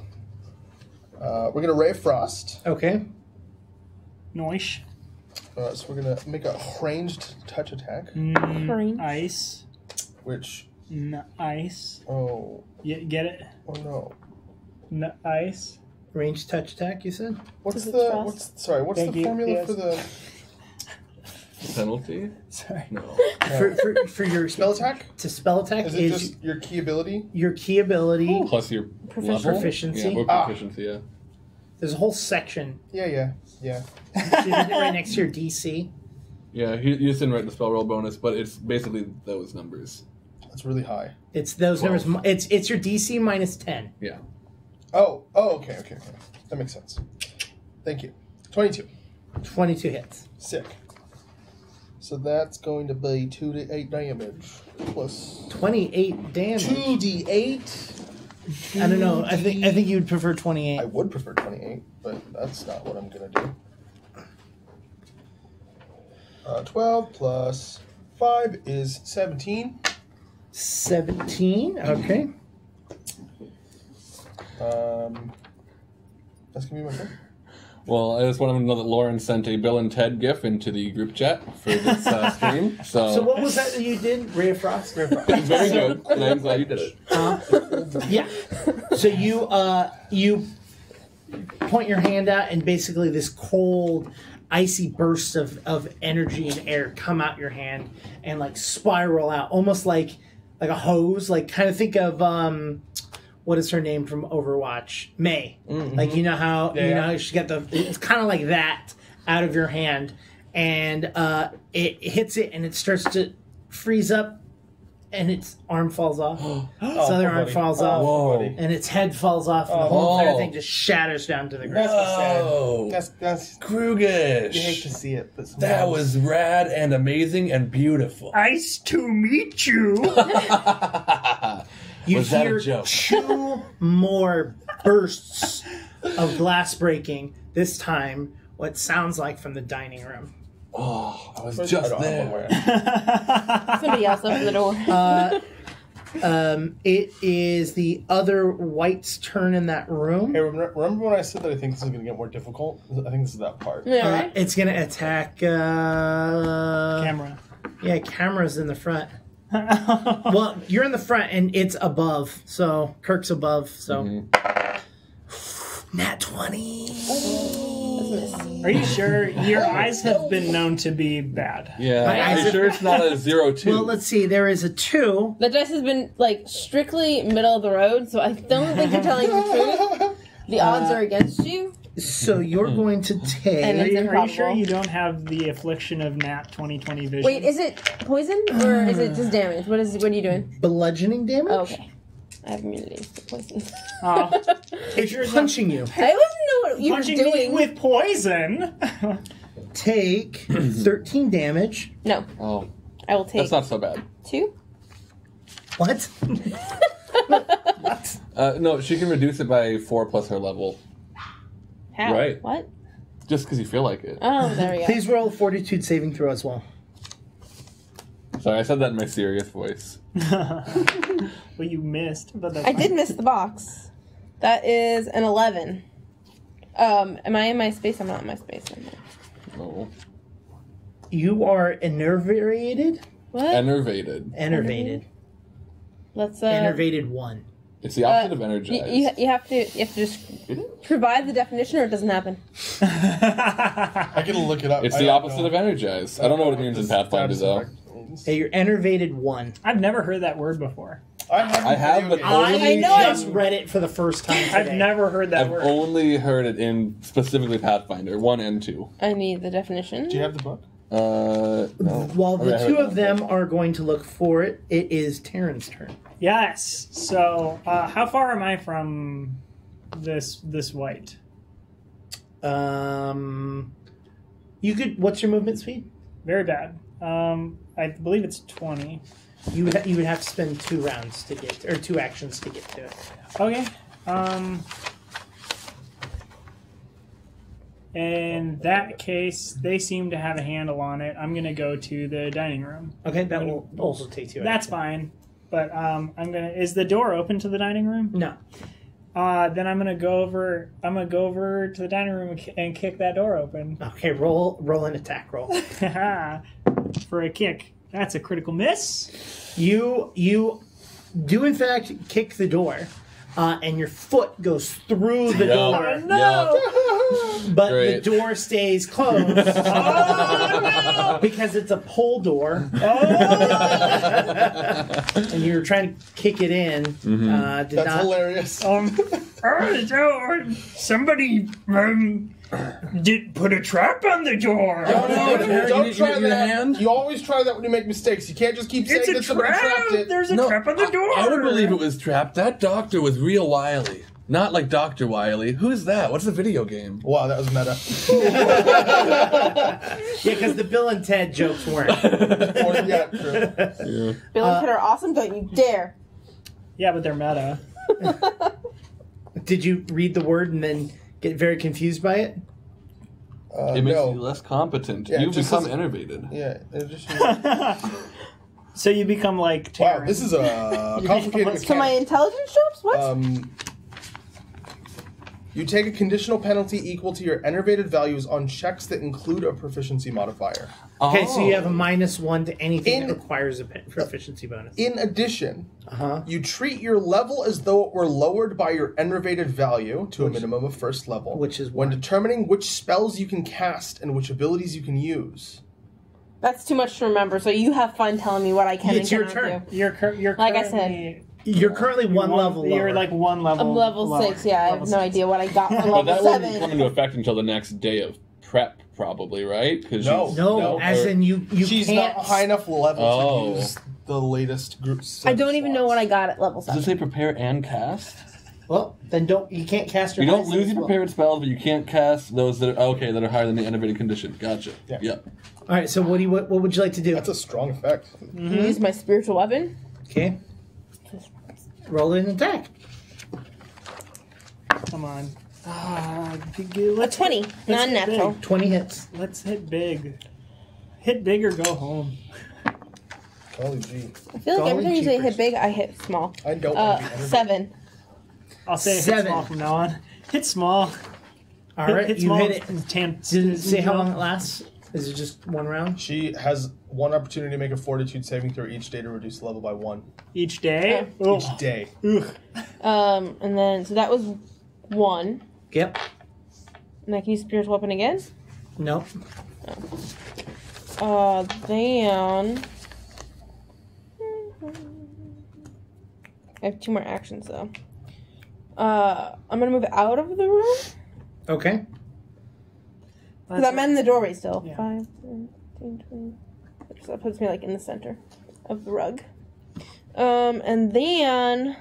We're gonna Ray of Frost. Okay. Noise. So we're gonna make a ranged touch attack, Range. Ice. which Ice. oh Get it? no. Ice. Range touch attack, you said? What's Is it the frost? what's Thank the you. formula Yes. for the Penalty? Sorry. No. For your spell attack? To spell attack Is it just your key ability? your key ability. Plus your Proficiency. level? Proficiency. Yeah, or Ah. proficiency, yeah. There's a whole section Yeah. right next to your DC. Yeah, you just didn't write the spell roll bonus, but it's basically those numbers. That's really high. It's those numbers. It's your DC minus 10. Yeah. Oh, okay. That makes sense. Thank you. 22. 22 hits. Sick. So that's going to be 2d8 damage plus 28 damage. 2d8. I don't know. I think you would prefer I 28. would prefer 28, but that's not what I'm gonna do. 12 plus 5 is 17. 17. Okay. That's gonna be my turn. Well, I just want to know that Lauren sent a Bill and Ted gif into the group chat for this stream. So what was that you did? Ray of Frost? Ray of Frost. Very good, and I'm glad you did it. Yeah. So you point your hand out, and basically this cold, icy bursts of energy and air come out your hand and like spiral out, almost like a hose. Like kind of think of what is her name from Overwatch? May. Mm-hmm. Like you know how Yeah, yeah. she got the. It's kind of like that out of your hand, and it hits it, and it starts to freeze up. And its arm falls off. Its other poor arm buddy. falls Oh, off. Whoa. buddy. And its head falls off, and the whole Oh. entire thing just shatters down to the ground. Whoa! That's Krugish! you hate to see it, but That was rad and amazing and beautiful. Ice to meet you. You Was that a hear joke? 2 more bursts of glass breaking, this time what sounds like from the dining room. Oh, I was I just don't have one there. where- Somebody else opened the door. It is the other white's turn in that room. Hey, remember when I said that I think this is going to get more difficult? I think this is that part. Yeah, right? It's going to attack... Camera. Yeah, camera's in the front. Well, you're in the front, and it's above. So, Kirk's above, so... Nat 20! That's a miss. Are you sure? Your eyes have been known to be bad. Yeah, My eyes are you are- sure it's not a 0-2? Well, let's see. There is a 2. The dice has been like strictly middle of the road, so I don't think you're telling the truth. The odds are against you. So you're going to And take. it's Are you improbable. sure you don't have the affliction of Nat 2020 vision? Wait, is it poison or is it just damage? What are you doing? Bludgeoning damage? Oh, okay. I have immunity to poison. Oh. It's punching you. I wasn't know what you were Punching me doing. with poison. Take 13 damage. No, Oh, I will take that's not so bad. 2. What? No, she can reduce it by 4 plus her level. How? Right. What? Just because you feel like it. Oh, there we go. Please roll a fortitude saving throw as well. Sorry, I said that in my serious voice. Well, you missed, but that's I did miss the box. That is an 11. Am I in my space? I'm not in my space. No. You are enervated. What? Enervated. Enervated. Let's Enervated 1. It's the opposite of energized. You have to just provide the definition, or it doesn't happen. I can look it up. It's I the don't opposite know. of energized. I don't know what it means in Pathfinder, though. Hey, you're enervated 1. I've never heard that word before. I have, but I only just read it for the first time today. I've never heard that I've word. only heard it in specifically Pathfinder 1 and 2. I need the definition. Do you have the book? No. While the Okay, I two heard of that. them are going to look for it, it is Taryn's turn. Yes. So, how far am I from this white? You could. What's your movement speed? Very bad. I believe it's 20. You would have to spend 2 rounds to get, or 2 actions to get to it. Okay. In that case, they seem to have a handle on it. I'm gonna go to the dining room. Okay, that will also take 2 That's actions. fine. But I'm gonna. Is the door open to the dining room? No. Then I'm gonna go over. I'm gonna go over to the dining room and kick that door open. Okay, roll an attack roll. For a kick. That's a critical miss. You do in fact kick the door, and your foot goes through the door, but Great. the door stays closed because it's a pull door. And you're trying to kick it in. Did That's not. hilarious. So somebody did put a trap on the door. Don't try your that. hand? You always try that when you make mistakes. You can't just keep saying It's a that somebody trap. trapped it. There's a trap on the door. I would believe it was trapped. That doctor was real wily. Not like Dr. Wily. Who's that? What's the video game? Wow, that was meta. Yeah, because the Bill and Ted jokes weren't. Yeah, true. Bill and Ted are awesome. Don't you dare. Yeah, but they're meta. Did you read the word and then get very confused by it? It makes no. you less competent. Yeah, You've just become as- enervated. Yeah, it just. So you become like Wow, Taryn. this is a complicated So my mechanic. intelligence drops? What? You take a conditional penalty equal to your enervated values on checks that include a proficiency modifier. Okay, so you have a Oh. -1 to anything In- that requires a proficiency bonus. In addition, Uh-huh. you treat your level as though it were lowered by your enervated value to a minimum of first level, which is when what? determining which spells you can cast and which abilities you can use. That's too much to remember, so you have fun telling me what I can It's and your cannot turn. do. You're Like I said, currently You're currently one level lower. You're like one level. I'm level lower. 6, yeah. I have Level no 6. idea what I got for But level that wouldn't come 7. into effect until the next day of prep, probably, right? Because No. No, as in you She's can't. not high enough level Oh. to use the latest group. I don't even know what I got at level Does it 7. say prepare and cast? Well, then you can't cast your. You don't highest lose your spell. prepared spells, but you can't cast those that are that are higher than the enervated condition. Gotcha. Yeah. Yep. All right. So what would you like to do? That's a strong effect. Use my spiritual weapon. Okay. Roll an attack. Come on. A Let's 20. Non-natural. 20 hits. Let's hit big. Hit big or go home. Holy gee. I feel like every Golly time you say jeepers. hit big, I hit small. I don't want to be enervated. 7. I'll say hit 7. small from now on. Hit small. All right, hit you small. hit it. Did Did it say how long it lasts? Is it just one round? She has one opportunity to make a fortitude saving throw each day to reduce the level by 1. Each day? Each day. And then, so that was 1. Yep. And I can use spiritual weapon again? Nope. Then... I have 2 more actions, though. I'm gonna move out of the room. Okay. Because I'm in the doorway still. Yeah. 5, 10, 20. So that puts me like in the center of the rug. And then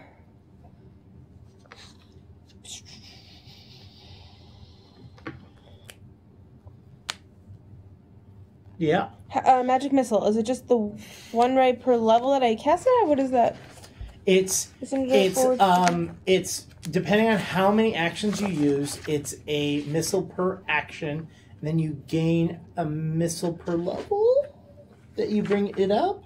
Yeah. magic missile. Is it just the one right per level that I cast it at? What is that? It's depending on how many actions you use, it's a missile per action. And then you gain a missile per level that you bring it up.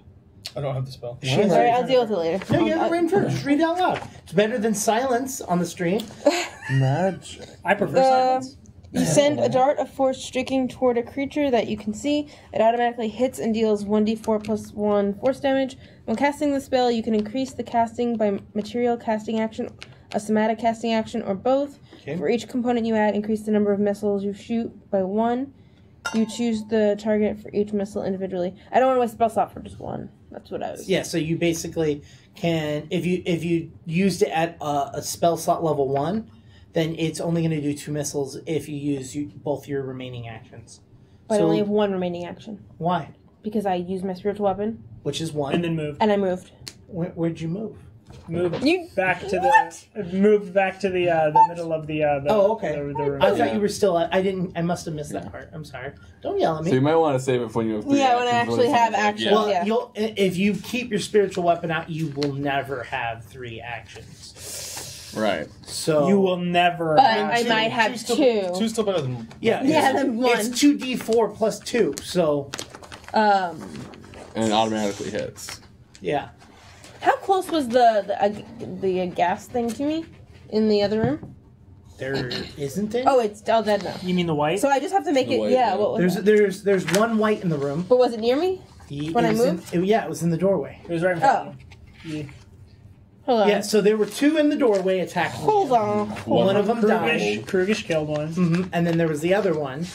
I don't have the spell. Alright, I'll deal with it later. No, you have to read first. Just read it out loud. It's better than silence on the stream. Magic. I prefer silence. You send a dart of force streaking toward a creature that you can see. It automatically hits and deals 1d4 plus 1 force damage. When casting the spell, you can increase the casting by material casting action, a somatic casting action, or both. Okay. For each component you add, increase the number of missiles you shoot by 1. You choose the target for each missile individually. I don't want to waste spell slot for just one. That's what I was. Yeah, so you basically can, if you used it at a spell slot level 1, then it's only going to do 2 missiles if you use both your remaining actions. But I only have 1 remaining action. Why? Because I used my spiritual weapon. Which is 1. And then move. And I moved. Where'd you move? Moved You- back to What? the middle of the Oh, okay. the room. I thought you were still at, I must have missed that part. I'm sorry. Don't yell at me. So you might want to save it for when you have 3 Yeah, when I actions, actually it's have like- action. Well, Yeah. if you keep your spiritual weapon out, you will never have 3 actions. Right. So You will never. But have I to. might have Two's 2. Two's still better than... yeah, Yeah, it's, then 1. it's 2d4 plus 2. So And it automatically hits. yeah, How close was the gas thing to me in the other room? there isn't any. Oh, it's all dead now. You mean the white? So I just have to make The it. white, Yeah. yeah. What was There's that? one white in the room. But was it near me? When I It was moved? yeah, it was in the doorway. it was right in front of you. Hold on. Yeah, so there were 2 in the doorway attacking. Hold on. One of them died, Krugish killed one. and then there was the other one,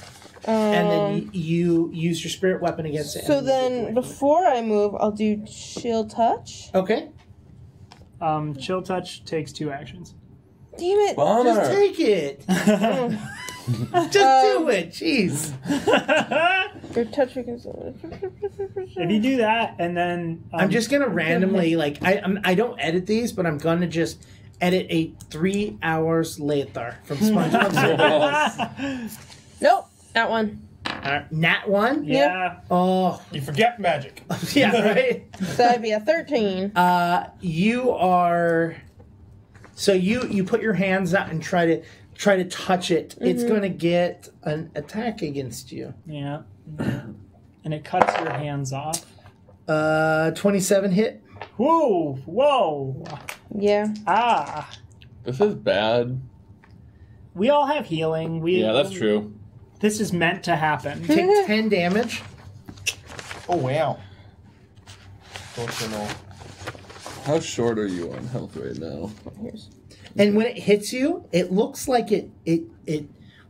and then you used your spirit weapon against it. So and then, moved away. before I move, I'll do shield touch. Okay, Chill touch takes 2 actions. Damn it! Bummer. just take it. Just do it. Jeez. Your touch against. If you do that, and then I'm just gonna randomly I don't edit these, but I'm gonna just edit a 3 hours later from SpongeBob. Nope, that one. Nat 1. yeah. Oh, You forget magic. yeah, right. So that'd be a 13. You are. So you put your hands out and try to touch it. It's gonna get an attack against you. Yeah. And it cuts your hands off. 27 hit. Whoa! Yeah. Ah! This is bad. We all have healing. Yeah, that's true. This is meant to happen. Take 10 damage. Oh, wow. Emotional. How short are you on health right now? Here's. And when it hits you, it looks like it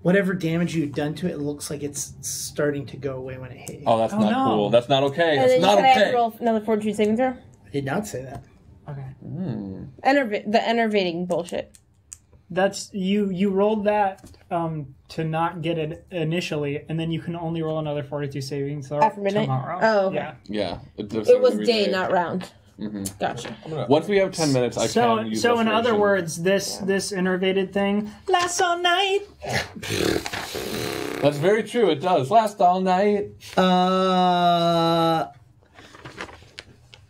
whatever damage you've done to it, it looks like it's starting to go away when it hit you. Oh, that's not no. cool. That's not okay. And That's then you not said I have okay. to roll another fortitude saving throw. I did not say that. Okay. The enervating bullshit. That's you rolled that to not get it initially, and then you can only roll another fortitude saving throw After midnight? tomorrow. Oh, okay. Yeah. Yeah. It was day, not round. Gotcha. Once we have 10 minutes, I can use So in other restoration. words, this innervated thing lasts all night. That's very true. It does last all night.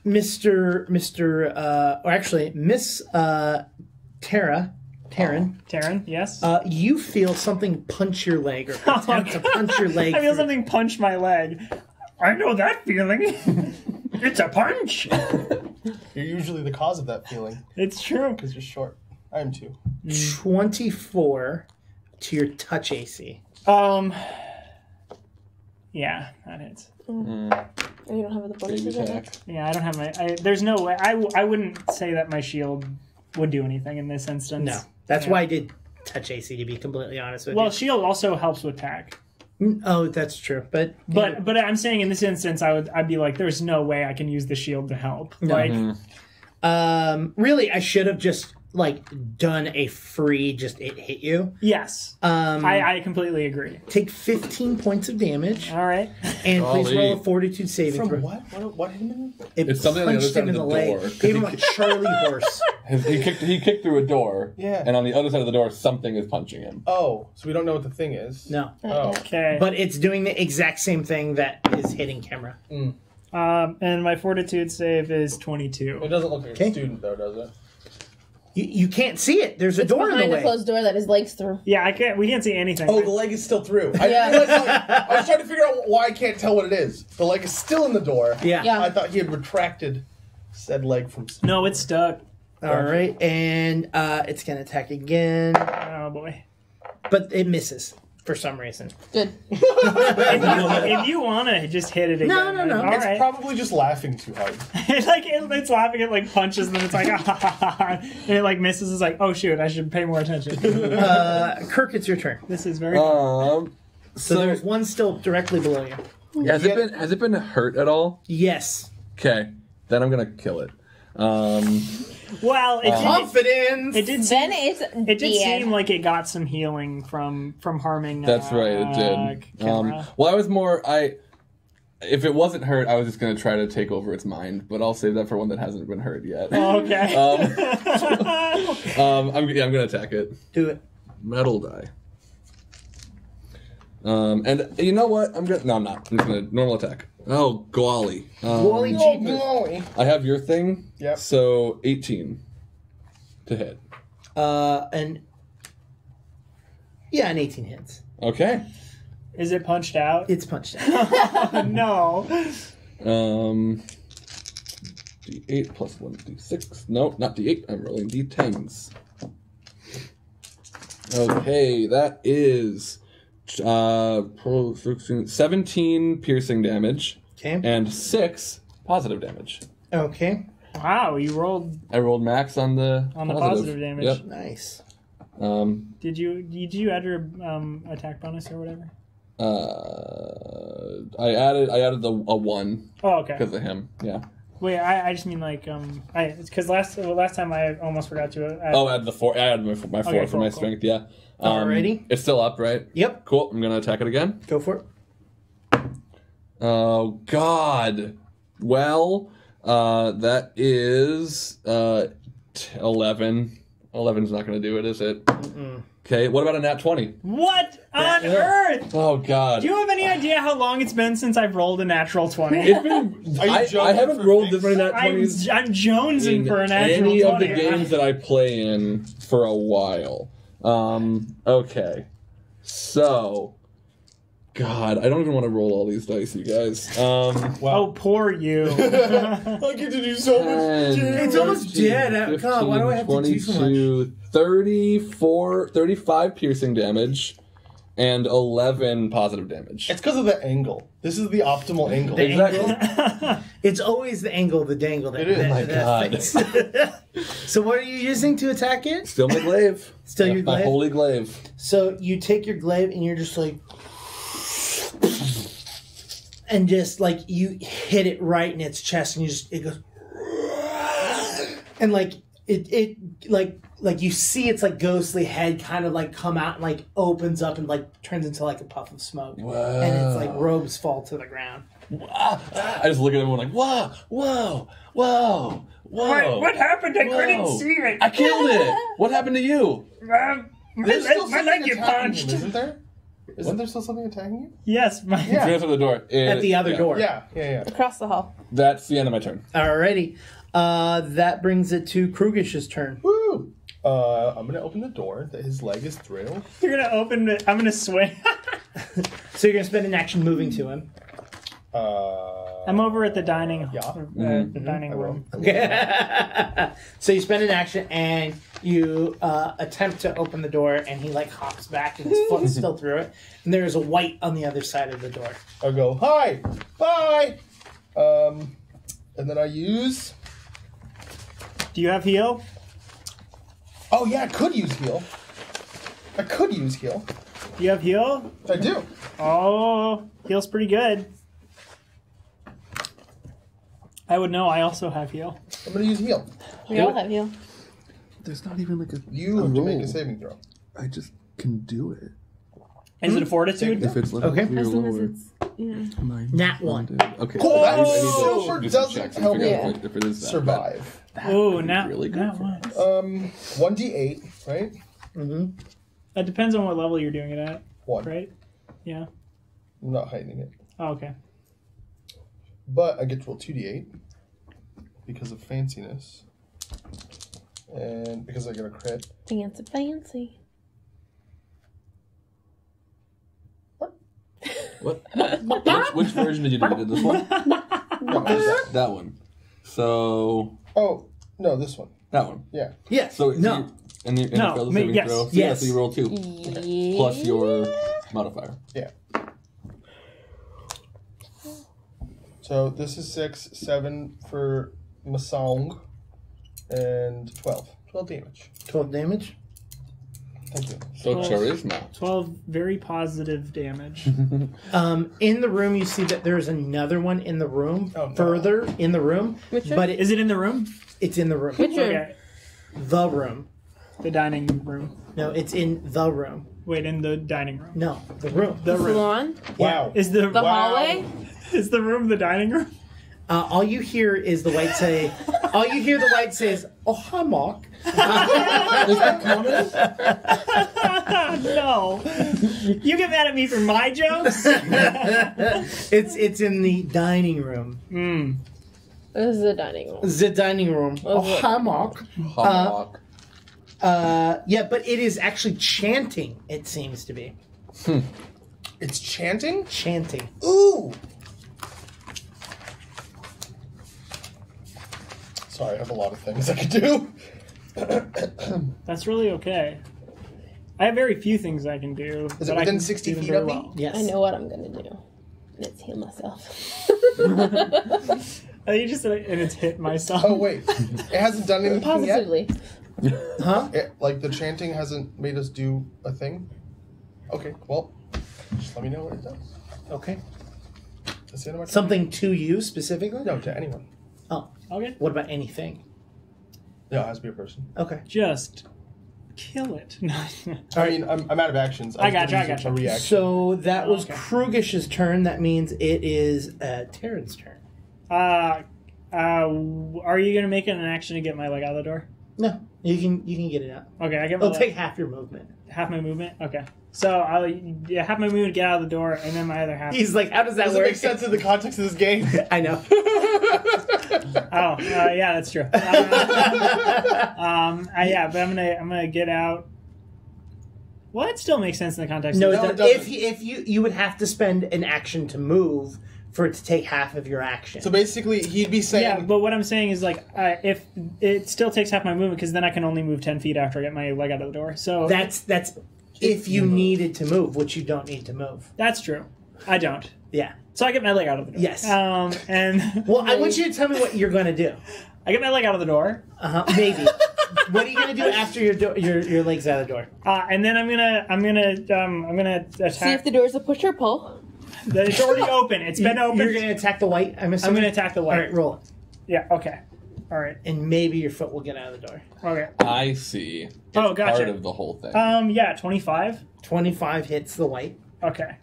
Miss Taryn, Yes. you feel something punch your leg or attempt to punch your leg. I feel through. something punch my leg. I know that feeling. It's a punch. You're usually the cause of that feeling It's true. because you're short. I am too. 24 to your touch AC. Yeah, that hits. You don't have the bonus Baby attack. Yeah, I don't have my. There's no way. I wouldn't say that my shield would do anything in this instance. No, that's Yeah. why I did touch AC. To be completely honest with Well, you. shield also helps with tack. Oh, that's true. But But I'm saying in this instance, I'd be like, there's no way I can use the shield to help. Like, Really, I should have just done a free it hit you. Yes. I completely agree. Take 15 points of damage. All right. And please Golly. roll a fortitude saving From throw. what? What hit him? It's something on the other punched side him of in the leg. door. Gave him a Charlie horse. He kicked through a door. Yeah. And on the other side of the door, something is punching him. Oh, so we don't know what the thing is. No. Oh. Okay. But it's doing the exact same thing that is hitting camera. And my fortitude save is It 22. doesn't look like Okay. a student, though, does it? You can't see it. There's a It's door in behind the a way. closed door that his legs through. Yeah, we can't see anything. Oh, the leg is still through. I Yeah. didn't realize, I was trying to figure out why I can't tell what it is. The leg is still in the door. Yeah. Yeah. I thought he had retracted said leg from... No, it's stuck. All right, and it's gonna attack again, Oh boy. but it misses for some reason. Good. If you want to just hit it again. No. All It's right. probably just laughing too hard. It's laughing at punches, and then it's like, and it misses. It's like, oh shoot, I should pay more attention. Kirk, it's your turn. This is very. So So there's one still directly below you. has it been hurt at all? Yes. Okay, then I'm gonna kill it. Well, it Confidence. did. It did. Then it's It did seem like it got some healing from harming. That's right, it did. Kenra. Well, I was more if it wasn't hurt, I was just gonna try to take over its mind, but I'll save that for one that hasn't been hurt yet. Okay. I'm gonna attack it. Do it. Metal die. And you know what? I'm not. I'm just gonna normal attack. Oh, golly. Wally Jeepers. Glowy. I have your thing. Yep. So 18 to hit. And yeah, an 18 hits. Okay. Is it punched out? It's punched out. No. D8 plus 1 D6. No, not D8. I'm rolling D10s. Okay, that is 17 piercing damage Okay. and 6 positive damage. Okay. Wow, you rolled. I rolled max on the positive damage. Yep. Nice. Did you add your attack bonus or whatever? I added a 1 Oh, okay. because of him. Yeah. Wait, I just mean because last time I almost forgot to. Add the 4. I added my 4 Okay, for my cool. strength. Yeah. Alrighty. It's still up, right? Yep. Cool. I'm gonna attack it again. Go for it. Oh God. Well, that is 11. 11's not gonna do it, is it? Okay. What about a nat 20? What on earth? Oh God. Do you have any idea how long it's been since I've rolled a natural 20? It's been. Are you I joking haven't for rolled fix? this many nat 20s I'm jonesing in for a natural any 20. of the games that I play in for a while. Okay. So, God, I don't even want to roll all these dice, you guys. Oh, poor you. I get to do so much. 10, It's almost 13, dead. God, why do I have to do so much? 22, 35 piercing damage, and 11 positive damage. It's because of the angle. This is the optimal angle. The Exactly. angle? It's always the angle, the dangle. That, It is. that- Oh my that God. fits. So what are you using to attack it? Still my glaive. Still your My glaive? holy glaive. So you take your glaive and you're just like, and just you hit it right in its chest, and it goes, and you see its ghostly head kind of come out and opens up and turns into a puff of smoke, Wow. and its robes fall to the ground. I just look at everyone like, whoa, whoa, whoa, whoa. What happened? I couldn't Whoa. see it. I killed it. What happened to you? There's still My something leg get attacking punched. him, isn't there? Isn't there still something attacking you? Yes, my. Yeah. Answer the door. At the other door. Yeah. Across the hall. That's the end of my turn. Alrighty, that brings it to Krugish's turn. Woo! I'm gonna open the door that his leg is through. You're gonna open it. I'm gonna swing. So you're gonna spend an action moving to him. I'm over at the dining. Yeah. The dining room. So you spend an action and you attempt to open the door, and he hops back and his foot's still through it, and there is a white on the other side of the door. I'll go, hi, bye. And then I use. Do you have heal? Oh yeah, I could use heal. Do you have heal? I do. Oh, heal's pretty good. I would know. I also have heal. I'm gonna use heal. We all have heal. There's not even like a. You have to make roll. a saving throw. I just can do it. Is it a fortitude? If it's level Okay. 3 or As long as lower. it's, yeah. Nat 1. Okay. Cool, I that need to super do some doesn't checks to help figure out me if it is that Survive. Oh, be not really good not for one. 1d8, right? Mm-hmm. That depends on what level you're doing it at, 1. right? Yeah. I'm not heightening it. Oh, okay. But I get to roll 2d8 because of fanciness. And because I get a crit. Fancy. What? Which version did you do? You did this one? No, that. That one. So Oh, no, this one. that one. Yeah. Yes. So no. you, and you No, fail the me- saving yes. throw. So Yes. yeah, so you roll 2 plus your modifier. Yeah. So this is 6, 7 for Masong, and 12. 12 damage. 12 damage. Thank you. So charisma. 12 very positive damage. In the room, you see that there's another one in the room, Oh, no. further in the room. Which room? But Is it in the room? it's in the room. Which room? Okay. The room. The dining room. No, it's in the room. Wait, in the dining room. No, the room. The room. Salon? Wow. Is the The hallway? is the room the dining room? All you hear is the white say. All you hear the white say is, "Oh, hi, Mark." Is that comedy? No. You get mad at me for my jokes? It's in the dining room. This is the dining room. The dining room. Oh, hi, Mark. Hawk. Yeah, but it is actually chanting. It seems to be It's chanting? chanting. Ooh! Sorry, I have a lot of things I could do. That's really okay. I have very few things I can do. Is but it I within can 60 do them feet very of me? well. Yes. I know what I'm gonna do. And it's heal myself. Oh, you just said it, and it's hit myself. Oh, wait. It hasn't done anything Positively. Huh? yet? Like, the chanting hasn't made us do a thing? Okay, well, just let me know what it does. Okay. That's the end of my turn. Something to you specifically? No, to anyone. Oh, Okay. what about anything? No, it has to be a person. Okay. Just kill it. No. I mean, I'm out of actions. I was gotcha, gonna use I A gotcha. reaction. So that was Okay. Krugish's turn. That means it is Terran's turn. Are you gonna make it an action to get my leg out of the door? No, you can get it out. Okay, I get my It'll leg, take half your movement. half my movement. Okay, so I'll half my movement to get out of the door, and then my other half. He's like, how does that Does it work? make sense in the context of this game? I know. Yeah, that's true. Yeah, but I'm gonna get out. Well, it still makes sense in the context. No, of it No, it doesn't. doesn't. If you would have to spend an action to move for it to take half of your action. So basically, he'd be saying... Yeah, but what I'm saying is like if it still takes half my movement because then I can only move 10 feet after I get my leg out of the door. So that's if you needed to move, which you don't need to move. that's true. I don't. Yeah. So I get my leg out of the door. Yes. And Well, I want you to tell me what you're going to do. I get my leg out of the door, Maybe. What are you going to do after your leg's out of the door? and then I'm gonna attack. See if the door's a push or pull. It's already open. It's been open. You're going to attack the white, I'm I'm assuming? gonna attack the white. All right, roll it. Yeah. Okay. All right. And maybe your foot will get out of the door. Okay. I see. It's Oh, gotcha. part of the whole thing. Yeah. 25. 25 hits the white. Okay.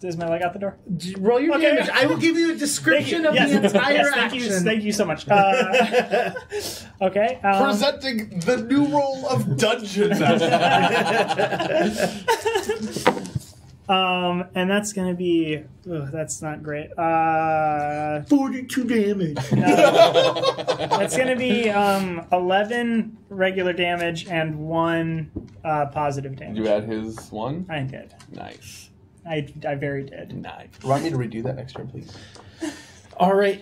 Is my leg out the door? Roll your Okay. damage. I will give you a description of Yes. the entire Yes, action. Thank you so much. Okay. Presenting the new role of Dungeon Master. And that's gonna be. Ugh, that's not great. 42 damage. That's gonna be 11 regular damage and 1 positive damage. You add his one? I did. Nice. I very did. Nice. Want me to redo that next turn, please? All right.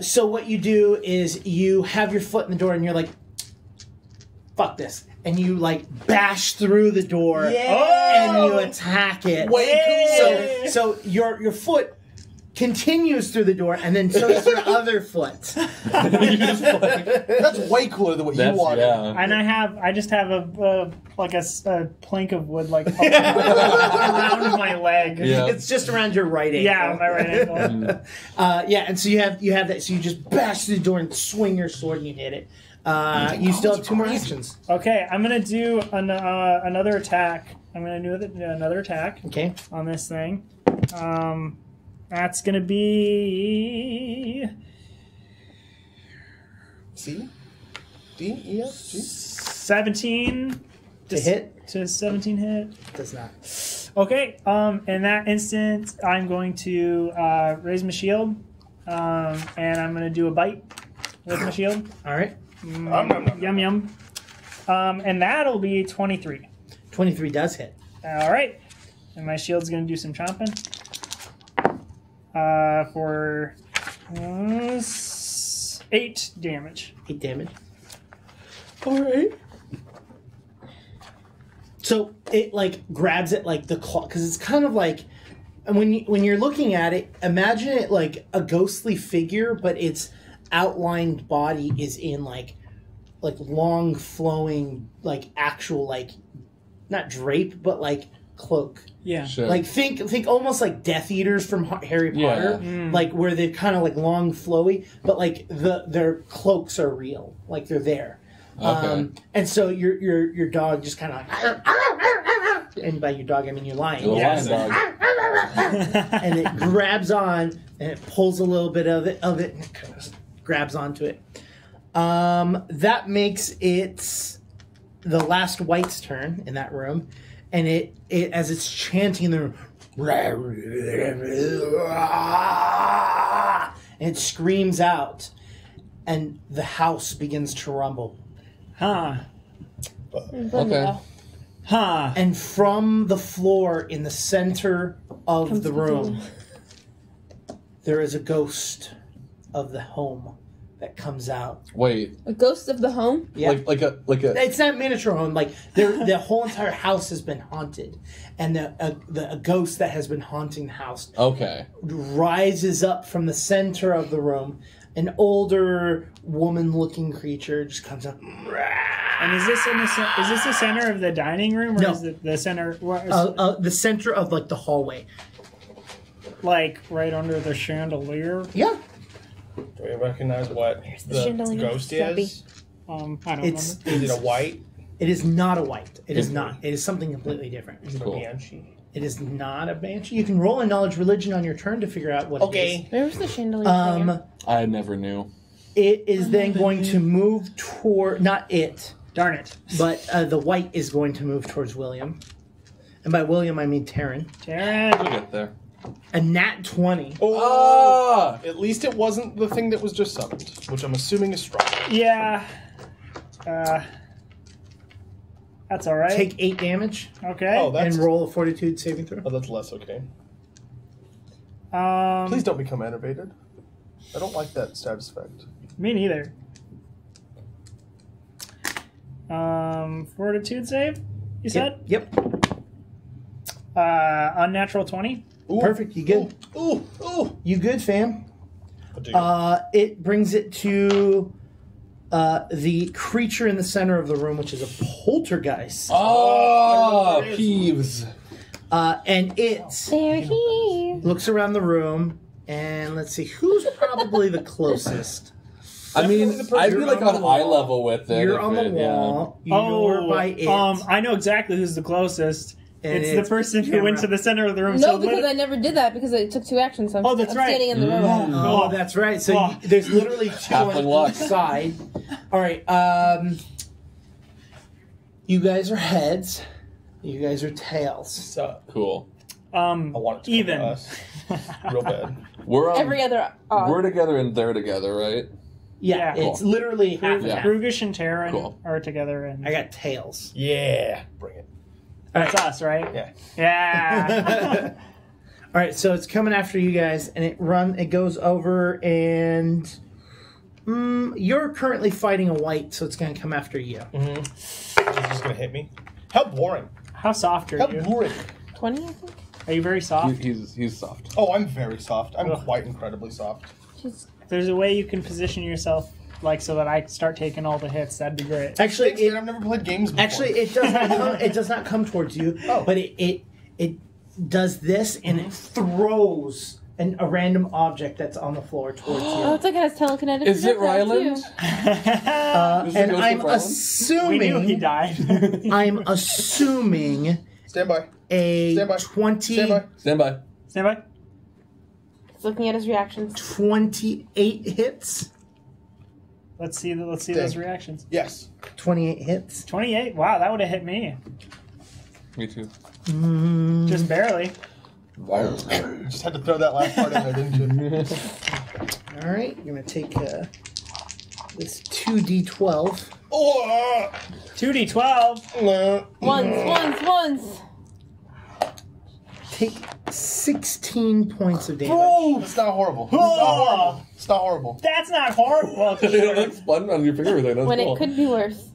So what you do is you have your foot in the door and you're like, fuck this. And you like bash through the door and you attack it. Way cool. So your foot continues through the door and then shows her other foot. That's way cooler than what you wanted. Yeah. And I just have a plank of wood like around my leg. Yeah. It's just around your right ankle. Yeah, my right ankle. And so you have that. So you just bash through the door and swing your sword and you hit it. You still have 2 more actions. Okay, I'm gonna do another attack. I'm gonna do another attack. Okay. On this thing. That's gonna be C? D? E? F? G? 17 To hit? To 17 hit. Does not. Okay. In that instant, I'm going to raise my shield, and I'm gonna do a bite with my shield. All right. Yum yum. And that'll be 23. 23 does hit. All right. And my shield's gonna do some chomping. For 8 damage. 8 damage. All right. So it like grabs it like the claw because it's kind of like when you're looking at it, imagine it like a ghostly figure, but its outlined body is in like long flowing like actual like not drape but like cloak. Yeah. Sure. Like think almost like Death Eaters from Harry Potter, like where they're kind of like long, flowy, but like their cloaks are real, like they're there. Okay. And so your dog just kind of like, and by your dog I mean your lion, The lion dog. and it grabs on and it pulls a little bit of it, and it kind of grabs onto it. That makes it the last white's turn in that room. And it as it's chanting the and it screams out, and the house begins to rumble. Huh. Okay. Huh. And from the floor in the center of the room, there is a ghost of the home that comes out. Wait. A ghost of the home? Yeah. Like a. It's not miniature home. Like the whole entire house has been haunted, and a ghost that has been haunting the house Okay. rises up from the center of the room. An older woman-looking creature just comes up. And is this the center of the dining room, or No. is it the center? The center of like the hallway. Like right under the chandelier? Yeah, Do we recognize what the chandelier? ghost Stubby. is? I don't it's remember. Is it a white? it is not a white. It is not. It is something completely different. Is it Cool. a banshee? It is not a banshee. You can roll a knowledge religion on your turn to figure out what it is. Where's the chandelier? figure? I never knew. It is then going to move toward not it, Darn it. but the white is going to move towards William, and by William I mean Taryn. We'll Taryn. get there. A nat 20. Ah! At least it wasn't the thing that was just summoned, which I'm assuming is strong. Yeah. That's all right. Take 8 damage Okay. Oh, and that's roll a fortitude saving throw. oh, that's less okay. Um, Please don't become enervated. I don't like that status effect. Me neither. Fortitude save. You said Yep. unnatural 20. Ooh, Perfect. You good? Ooh, ooh. You good, fam? I'll dig it. It brings it to the creature in the center of the room, which is a poltergeist. Oh, Peeves. And it There he is. looks around the room, and let's see, who's probably the closest? I mean, I'd be like on on the eye wall. level with it. You're if on the it- yeah. wall. You're by it. I know exactly who's the closest. And It's the it's person who camera. went to the center of the room. No, so because I never did that because it took 2 actions. So Oh, that's I'm right. standing in the room. Oh, that's right. So Oh. there's literally 2 Halfling on luck. each side. All right. You guys are heads. You guys are tails. So, Cool. I want it to even. come to us. Real bad. We're Every other odd. we're together and they're together, right? Yeah, Yeah. it's literally half Yeah. and half. Rugish and Taryn Cool. are together, and I got tails. Yeah. Bring it. that's us, right? Yeah. Yeah. All right, so it's coming after you guys, and it goes over, and you're currently fighting a white, so it's going to come after you. Is this going to hit me? How boring. How soft are How you? boring. 20, I think? Are you very soft? He's soft. Oh, I'm very soft. I'm quite incredibly soft. She's If there's a way you can position yourself like so that I start taking all the hits, that'd be great. Actually, Thanks, man, I've never played games before. Actually, it does not come, it does not come towards you, but it does this and it throws a random object that's on the floor towards oh, you. it's like it has telekinetic. Is it projectile, Ryland? too. And Ghost I'm of Ryland? We knew he assuming died. I'm assuming Stand by. a Stand by. 20 Stand by. Stand by. Stand by. It's looking at his reactions. 28 hits. Let's see those reactions. Yes. 28 hits. 28. Wow, that would have hit me. Me too. Just barely. Just had to throw that last part in there, didn't you? All right, you're gonna take this 2d12. Oh, 2d12. no. Once. Take 16 points of damage. It's not horrible. It's not horrible. It's not horrible. That's not horrible. It looks fun on your finger. That's When cool. it could be worse.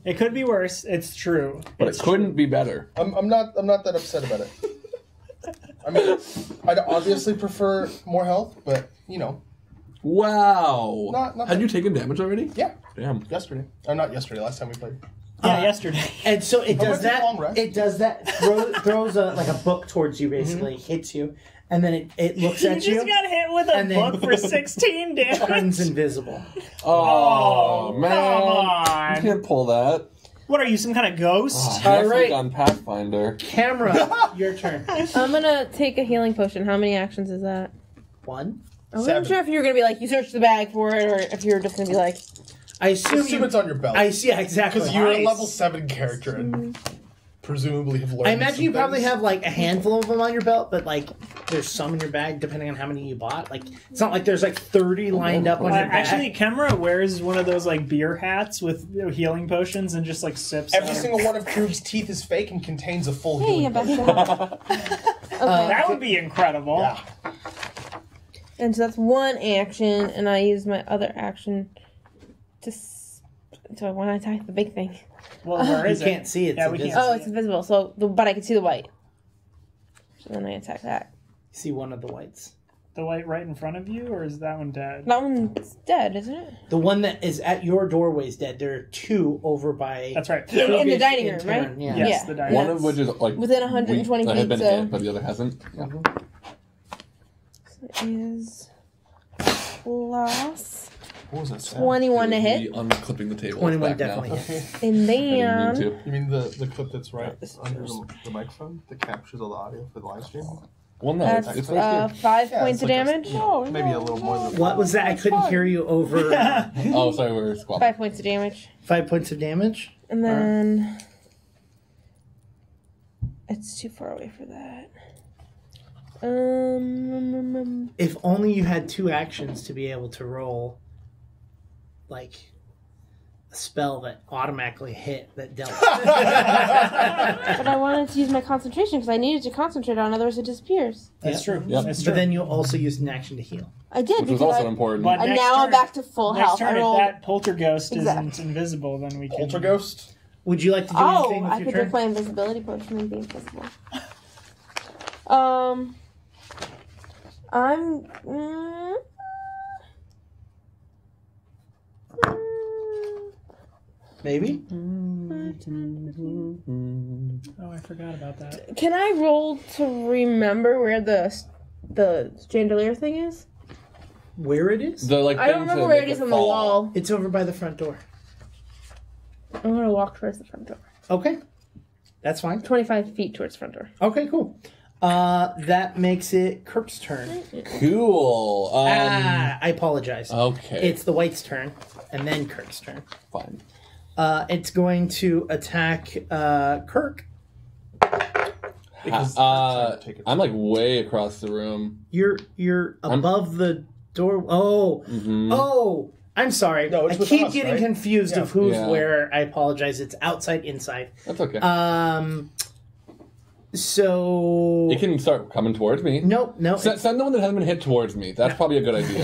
It could be worse. It's true. But It's it couldn't be better. I'm not that upset about it. I mean, I'd obviously prefer more health, but you know, Wow. Not Had bad. you taken damage already? yeah. Damn. Yesterday, or not yesterday. Last time we played. Yeah, yesterday. And so it I'm does gonna take a long that. rest. It does that. Throws like a book towards you, basically hits you, and then it looks You at just you, got hit with a and then- book for 16 turns damage. invisible. Oh, man. come You on. can't pull that. What are you, some kind of ghost? All right. on Pathfinder. Camera, your turn. I'm gonna take a healing potion. How many actions is that? 1. I wasn't 7. sure if you were gonna be like, you searched the bag for it, or if you were just gonna be like, I assume Assume it's on your belt. Yeah, exactly. Because you're a Nice. level 7 character and presumably have learned. I imagine some you probably things. have like a handful of them on your belt, but like there's some in your bag depending on how many you bought. Like it's not like there's like 30 lined up on your bag. Actually, Kemra wears one of those like beer hats with healing potions and just like sips. Every out of- single one of Krug's teeth is fake and contains a full hey, healing I'm back potion. to Okay. That would be incredible. Yeah. And so that's one action, and I use my other action to. So I want to attack the big thing. Well, where You is it? can't see it. Yeah, we can't. invisible. Oh, it's invisible. So, but I can see the white. So then I attack that. See one of the whites. The white right in front of you, or is that one dead? That one's dead, isn't it? The one that is at your doorway is dead. There are 2 over by. That's right. In the dining room, Intern, right? yeah. Yes, Yeah. the dining One room. of which is like Within 120 that had been feet, so- hit, but the other hasn't. Yeah. So it is plus What was that sound? 21 to Me hit. unclipping the table. 21 It's back now. definitely hits. And I didn't mean then to. You mean the clip that's right This is under yours. the microphone that captures all the audio for the live stream? Well, no, that's it's right here. 5 Yeah, points it's of like a- damage. Maybe a little more than What was that? I couldn't hear you over Oh, sorry, we're squabbling. 5 points of damage. 5 points of damage. And then it's too far away for that. If only you had 2 actions to be able to roll, like a spell that automatically hit that dealt. But I wanted to use my concentration because I needed to concentrate on it, otherwise it disappears. That's true. Yep. That's true. But then you'll also use an action to heal. I did Which was because also important. But and next now I'm turn- back to full Next health. turn, I if rolled. that poltergeist Exactly. isn't invisible, then we can. Polterghost? Would you like to do Oh, anything with I your could turn? just play invisibility potion and be invisible. I'm. Maybe. Oh, I forgot about that. Can I roll to remember where the chandelier thing is? Where it is? The, like, I don't thing to remember where make it is on the fall. wall. It's over by the front door. I'm gonna walk towards the front door. Okay. That's fine. 25 feet towards the front door. Okay, cool. That makes it Kirk's turn. Cool. I apologize. Okay. It's the white's turn, and then Kirk's turn. fine. It's going to attack Kirk. Because I'm like way across the room. You're above the door. Oh, oh. I'm sorry. No, I it's with keep us, getting right? confused Yeah. of who's Yeah. where. I apologize. It's outside, inside. That's okay. So It can start coming towards me. no. Send the one that hasn't been hit towards me. That's probably a good idea.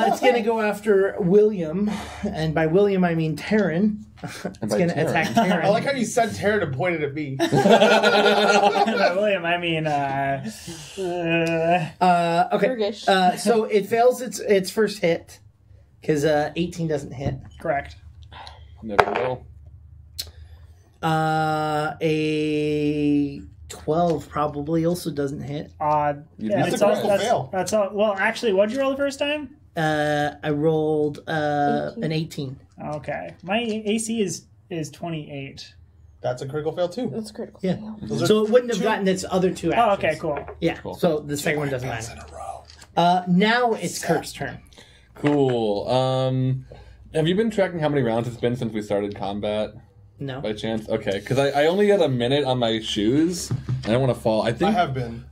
It's going to go after William, and by William I mean Taryn. It's going to attack Taryn. I like how you said Taryn and pointed at me. William, I mean, Okay. Turkish. So it fails its first hit because 18 doesn't hit. correct. Never will. A 12 probably also doesn't hit. Yeah, That's a critical fail. That's all. Well, actually, what'd you roll the first time? I rolled an 18. Okay, my AC is 28. That's a critical fail too. That's critical. Yeah. Those are So it wouldn't have two- gotten its other two Oh, actions. okay, cool. Yeah. Cool. So the second one doesn't fails matter. in a row. Now it's Kirk's turn. Cool. Have you been tracking how many rounds it's been since we started combat? No. By chance? Okay, because I only got a minute on my shoes, and I don't want to fall. I I have been.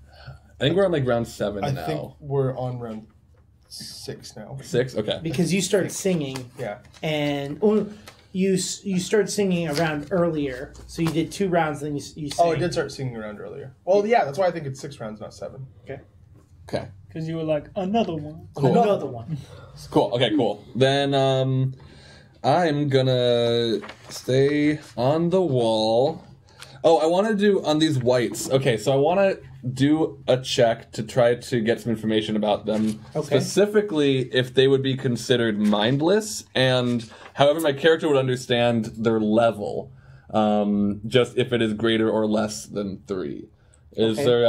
think we're on like round 7 I now. think we're on round 6 now. 6? Okay. Because you started singing, Yeah. and you started singing a round earlier, so you did 2 rounds, then you sang. Oh, I did start singing around earlier. Well, yeah, that's why I think it's 6 rounds, not 7. Okay. Okay. Because you were like another one. Cool. Another one. Cool. Okay, cool. Then I'm gonna stay on the wall. Oh, I want to do on these whites. Okay, so I want to do a check to try to get some information about them. Okay. Specifically, if they would be considered mindless, and however my character would understand their level. Just if it is greater or less than 3. Is Okay. there?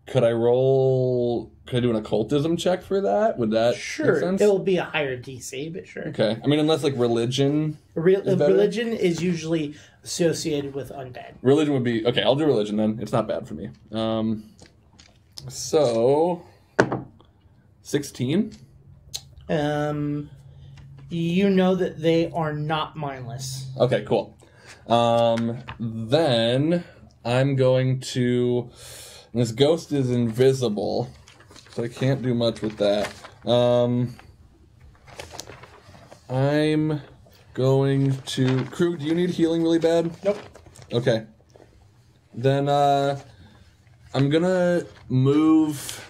Could I roll? Could I do an occultism check for that? Would that make Sure. sense? It'll be a higher DC, but sure. Okay. I mean, unless like religion. better? Religion is usually associated with undead. Religion would be okay. I'll do religion then. It's not bad for me. So 16. You know that they are not mindless. Okay, cool. Then I'm going to. And this ghost is invisible, so I can't do much with that. I'm going to. Krug, do you need healing really bad? Nope. Okay. Then I'm gonna move.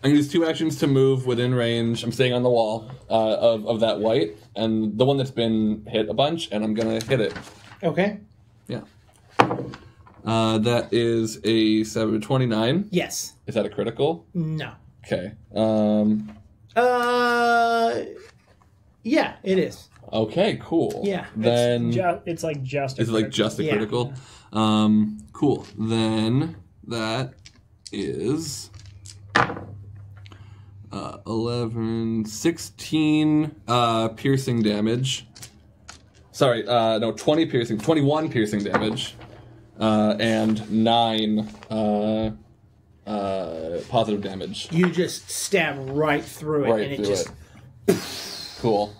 I'm gonna use 2 actions to move within range. I'm staying on the wall of that white, and the one that's been hit a bunch, and I'm gonna hit it. Okay. Yeah. That is a 29. Yes. Is that a critical? No. Okay. Yeah, it is. Okay, cool. Yeah. Then It's like just. is it like just a Yeah. critical? Cool. Then that is 11, 16 piercing damage. Sorry, no, 21 piercing damage. And 9 positive damage. You just stab right through it, Right and it through just it. Cool.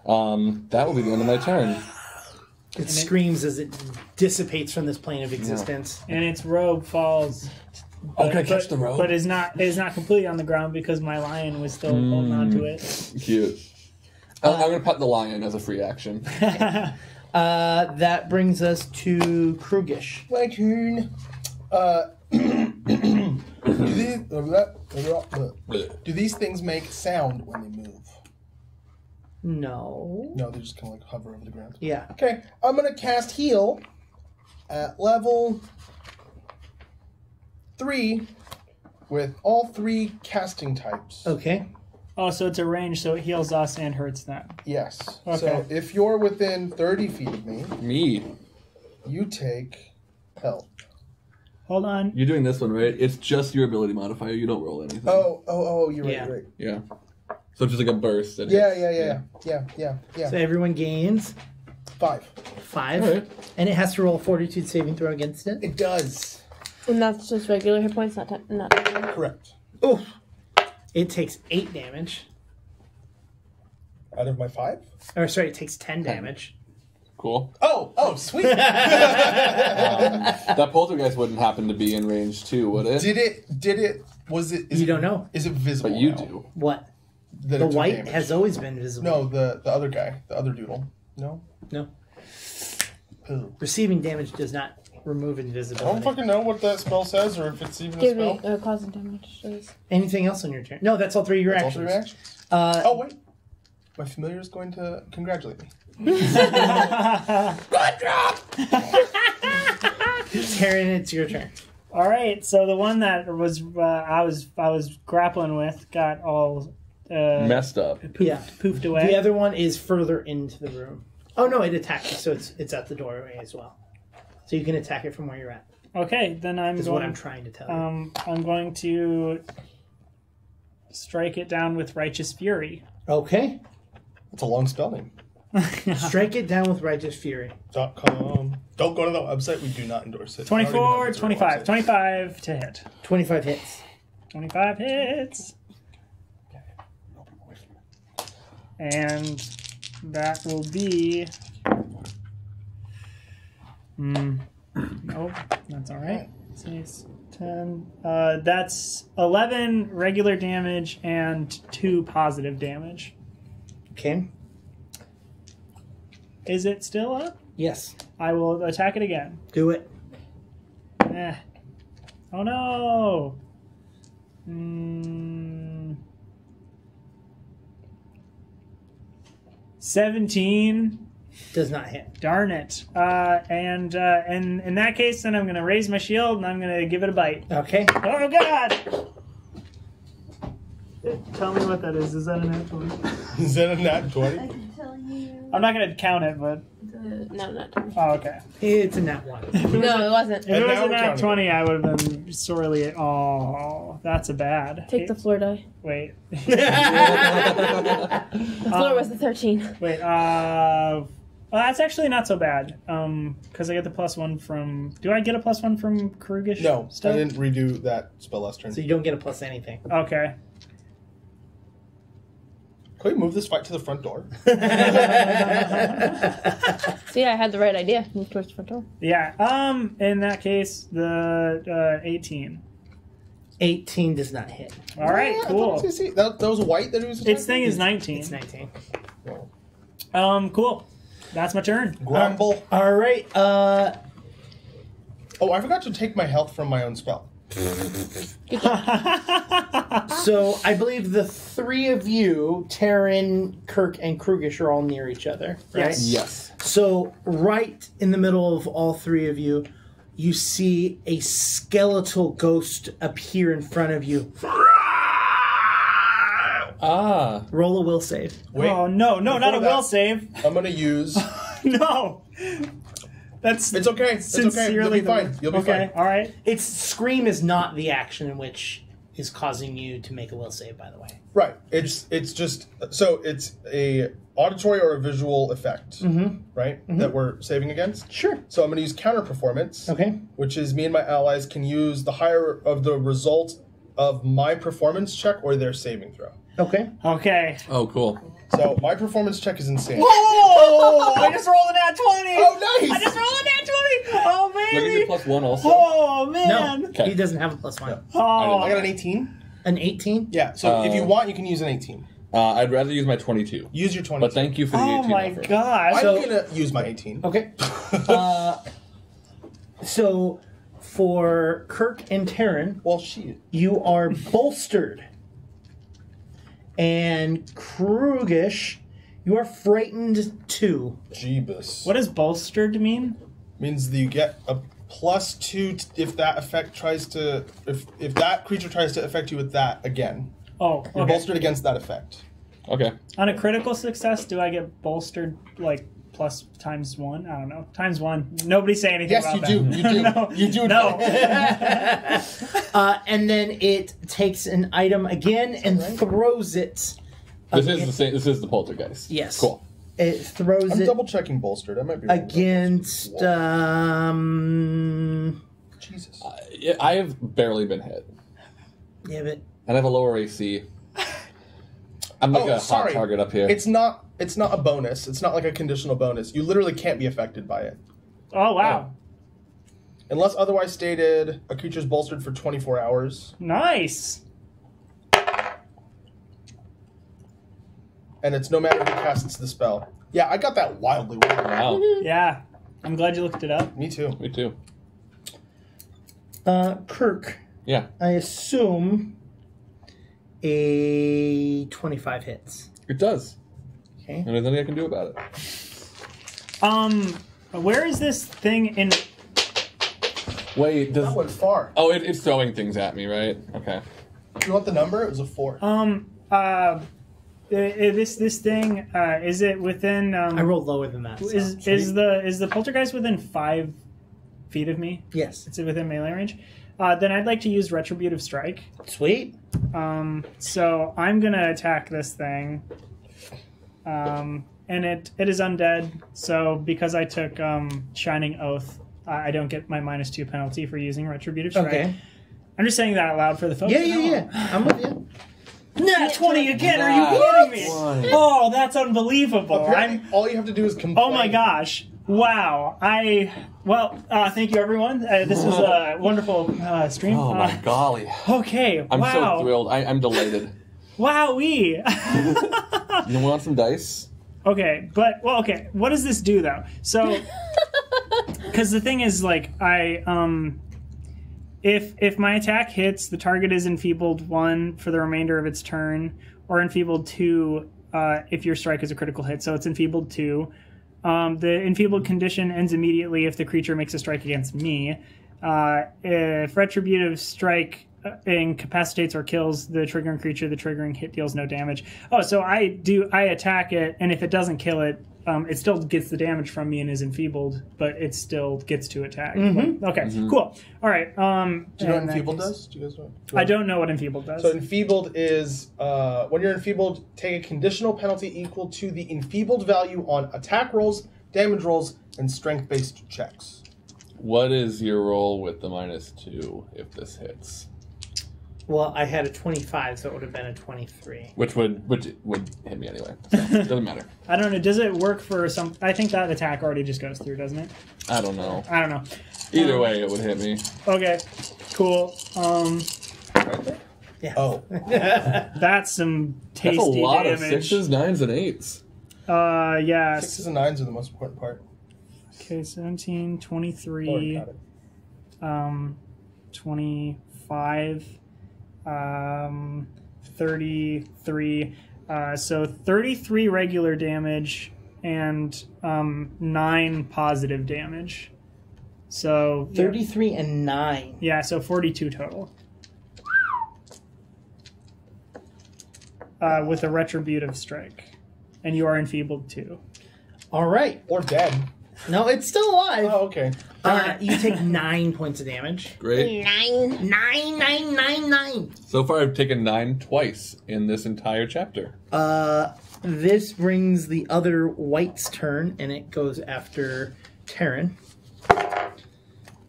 That will be the end of my turn. it screams as it dissipates from this plane of existence. And its robe falls. Oh, can I catch the robe? But is not completely on the ground because my lion was still holding on to it. Cute. I'm going to pet the lion as a free action. That brings us to Krugish. My turn. Do these things make sound when they move? No. No, they just kind of like hover over the ground. Yeah. Okay, I'm gonna cast heal at level 3 with all 3 casting types. Okay. Oh, so it's a range, so it heals us and hurts them. Yes. Okay. So if you're within 30 feet of me, Me. you take health. Hold on. You're doing this one, right? It's just your ability modifier. You don't roll anything. Oh, you're right, Yeah. you're right. Yeah. So it's just like a burst. that Yeah. hits. So everyone gains 5. 5. All right. And it has to roll a fortitude saving throw against it. It does. And that's just regular hit points, not Correct. Oh. It takes 8 damage. Out of my 5? Or sorry, it takes 10 damage. Cool. Oh, sweet. That poltergeist wouldn't happen to be in range too, would it? Did it, was it, is You it- don't know. Is it visible But you now do. What? that The it took white damage? has always been visible. No, the other guy, the other doodle. No? No. Pooh. Receiving damage does not remove I don't invisibility. fucking know what that spell says or if it's even Give a me spell. causing damage. Shows. Anything else on your turn? No, that's all three of your That's all actions. 3 actions. Oh, wait. My familiar is going to congratulate me. Good job! Taryn, it's your turn. All right, so the one that was I was grappling with got all Messed up. poofed away. The other one is further into the room. Oh no, it attacked you, so it's at the doorway as well. So you can attack it from where you're at. Okay, then Is what I'm trying to tell you. I'm going to strike it down with Righteous Fury. Okay. It's a long spell name. Strike it down with Righteous Fury. .com. Don't go to the website. We do not endorse it. 24, 25. 25 to hit. 25 hits. 25 hits. And that will be... Nope, that's alright. 6, 10. That's 11 regular damage and 2 positive damage. Okay. Is it still up? Yes. I will attack it again. Do it. Eh. Oh no! 17. Does not hit. Darn it. And in that case, then I'm going to raise my shield and I'm going to give it a bite. Okay. Oh god! Tell me what that is. Is that a nat 20? Is that a nat 20? I can tell you. I'm not going to count it, but... No, not 20. Oh, okay. It's a nat 1. No, it wasn't. If it And was now a we're nat counting 20, I would have been sorely... Oh, that's a bad. Take the floor die. Wait. The floor was the 13. Wait, well, that's actually not so bad. Because I get the +1 from... Do I get a +1 from Krugish? No, stuff? I didn't redo that spell last turn. So you don't get a plus anything. Okay. Can we move this fight to the front door? See, I had the right idea. Move towards the front door. Yeah, in that case, the 18. 18 does not hit. All right, Yeah, I cool. thought it was AC. That was white that it was attacking? Its thing is 19. It's 19. Oh. Cool. That's my turn. Grumble. All right. Oh, I forgot to take my health from my own spell. So I believe the three of you, Taryn, Kirk, and Krugish, are all near each other, right? Yes. Yes. So right in the middle of all three of you, you see a skeletal ghost appear in front of you. Ah. Roll a will save. Wait, Oh, no, not a Before will that- save. I'm gonna use. No. That's It's okay. It's okay. You'll sincerely be fine. You'll be okay, fine. all right. Its scream is not the action in which is causing you to make a will save, by the way. Right. It's just so it's a auditory or a visual effect, right? That we're saving against. Sure. So I'm going to use counter performance, Okay. which is me and my allies can use the higher of the result of my performance check or their saving throw. Okay. Okay. Oh, cool. So my performance check is insane. Oh, I just rolled a nat 20. Oh, nice! I just rolled a nat 20. Oh, Look at baby. your +1 also. Oh, No, man. Okay. he doesn't have a plus one. I Oh. got an 18. An 18? Yeah. So if you want, you can use an 18. I'd rather use my 22. Use your 22. But thank you for the 18 Oh, my offer. gosh. I'm So- gonna use my 18. Okay. So for Kirk and Taryn, Well, she. you are bolstered. And Krugish, you are frightened too. Jeebus. What does bolstered mean? Means that you get a +2 if that effect tries to if that creature tries to affect you with that again. Oh, You're okay. bolstered against that effect. Okay. On a critical success, do I get bolstered like plus ×1? I don't know. ×1. Nobody say anything Yes, about you that. do. You do. No. You do. No. And then it takes an item again and throws it. This is the same. This is the poltergeist. Yes. Cool. It throws I'm it double checking bolstered. I might be wrong about against. this. Jesus. I have barely been hit, Yeah, but and I have a lower AC. I'm like a hot target up here. It's not a bonus. It's not like a conditional bonus. You literally can't be affected by it. Oh, wow. Unless otherwise stated, a creature's bolstered for 24 hours. Nice. And it's no matter who casts the spell. Yeah, I got that wildly wrong. Wow. Yeah. I'm glad you looked it up. Me too. Me too. Kirk, Yeah, I assume a 25 hits. it does. Okay. And there's nothing I can do about it. Where is this thing in? Wait, does... That went far. Oh, it's throwing things at me, right? Okay. You want the number? It was a 4. This thing is it within? I rolled lower than that. So. Is the poltergeist within 5 feet of me? Yes. It's within melee range. Then I'd like to use Retributive Strike. Sweet. So I'm gonna attack this thing. And it is undead. So because I took Shining Oath, I don't get my -2 penalty for using Retributive Strike. Okay. I'm just saying that out loud for the folks. Yeah. I'm with you. Nat 20 again? Are you kidding me? Oh, that's unbelievable. All you have to do is complain. Oh my gosh. Wow. Thank you everyone. This was a wonderful stream. Oh my golly. Okay. I'm wow. so thrilled. I'm delighted. Wowee. You want some dice? Okay, okay. What does this do though? So, because the thing is, like, if my attack hits, the target is enfeebled 1 for the remainder of its turn, or enfeebled 2 if your strike is a critical hit. So it's enfeebled 2. The enfeebled condition ends immediately if the creature makes a strike against me. If Retributive Strike incapacitates or kills the triggering creature, the triggering hit deals no damage. Oh, so I attack it, and if it doesn't kill it, it still gets the damage from me and is enfeebled, but it still gets to attack. Okay, cool. All right. Do you know what enfeebled does? Do you guys know? I don't know what enfeebled does. So enfeebled is when you're enfeebled, take a conditional penalty equal to the enfeebled value on attack rolls, damage rolls, and strength-based checks. What is your roll with the -2 if this hits? Well, I had a 25, so it would have been a 23. Which would hit me anyway. So it doesn't matter. I don't know. Does it work for some? I think that attack already just goes through, doesn't it? I don't know. I don't know. Either way, it would hit me. Okay, cool. Right there. Yeah. Oh. That's some tasty That's a lot damage. of 6s, 9s, and 8s. Yeah. 6s and 9s are the most important part. Okay, 17, Oh, 23, got it. 25, 33. So 33 regular damage and 9 positive damage. So 33 and 9. Yeah, so 42 total. With a Retributive Strike. And you are enfeebled too. All right. Or dead. No, it's still alive. Oh, okay. You take 9 points of damage. Great. 9. So far, I've taken 9 twice in this entire chapter. This brings the other white's turn, and it goes after Terran.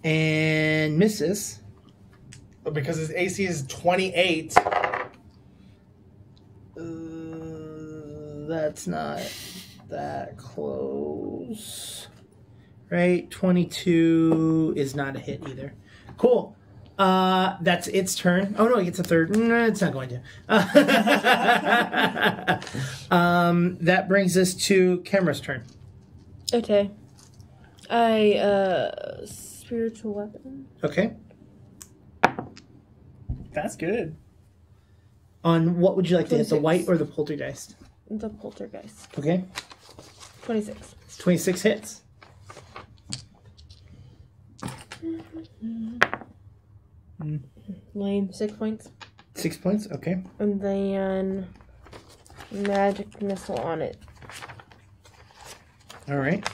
And misses. But because his AC is 28. That's not that close. Right? 22 is not a hit either. Cool. That's its turn. Oh no, it gets a third. No, it's not going to. That brings us to Camera's turn. Okay. Spiritual weapon. Okay. That's good. On what would you like to hit, the 26. white or the poltergeist? The poltergeist. Okay. 26. 26 hits. Lame. 6 points. 6 points, okay. And then magic missile on it. All right.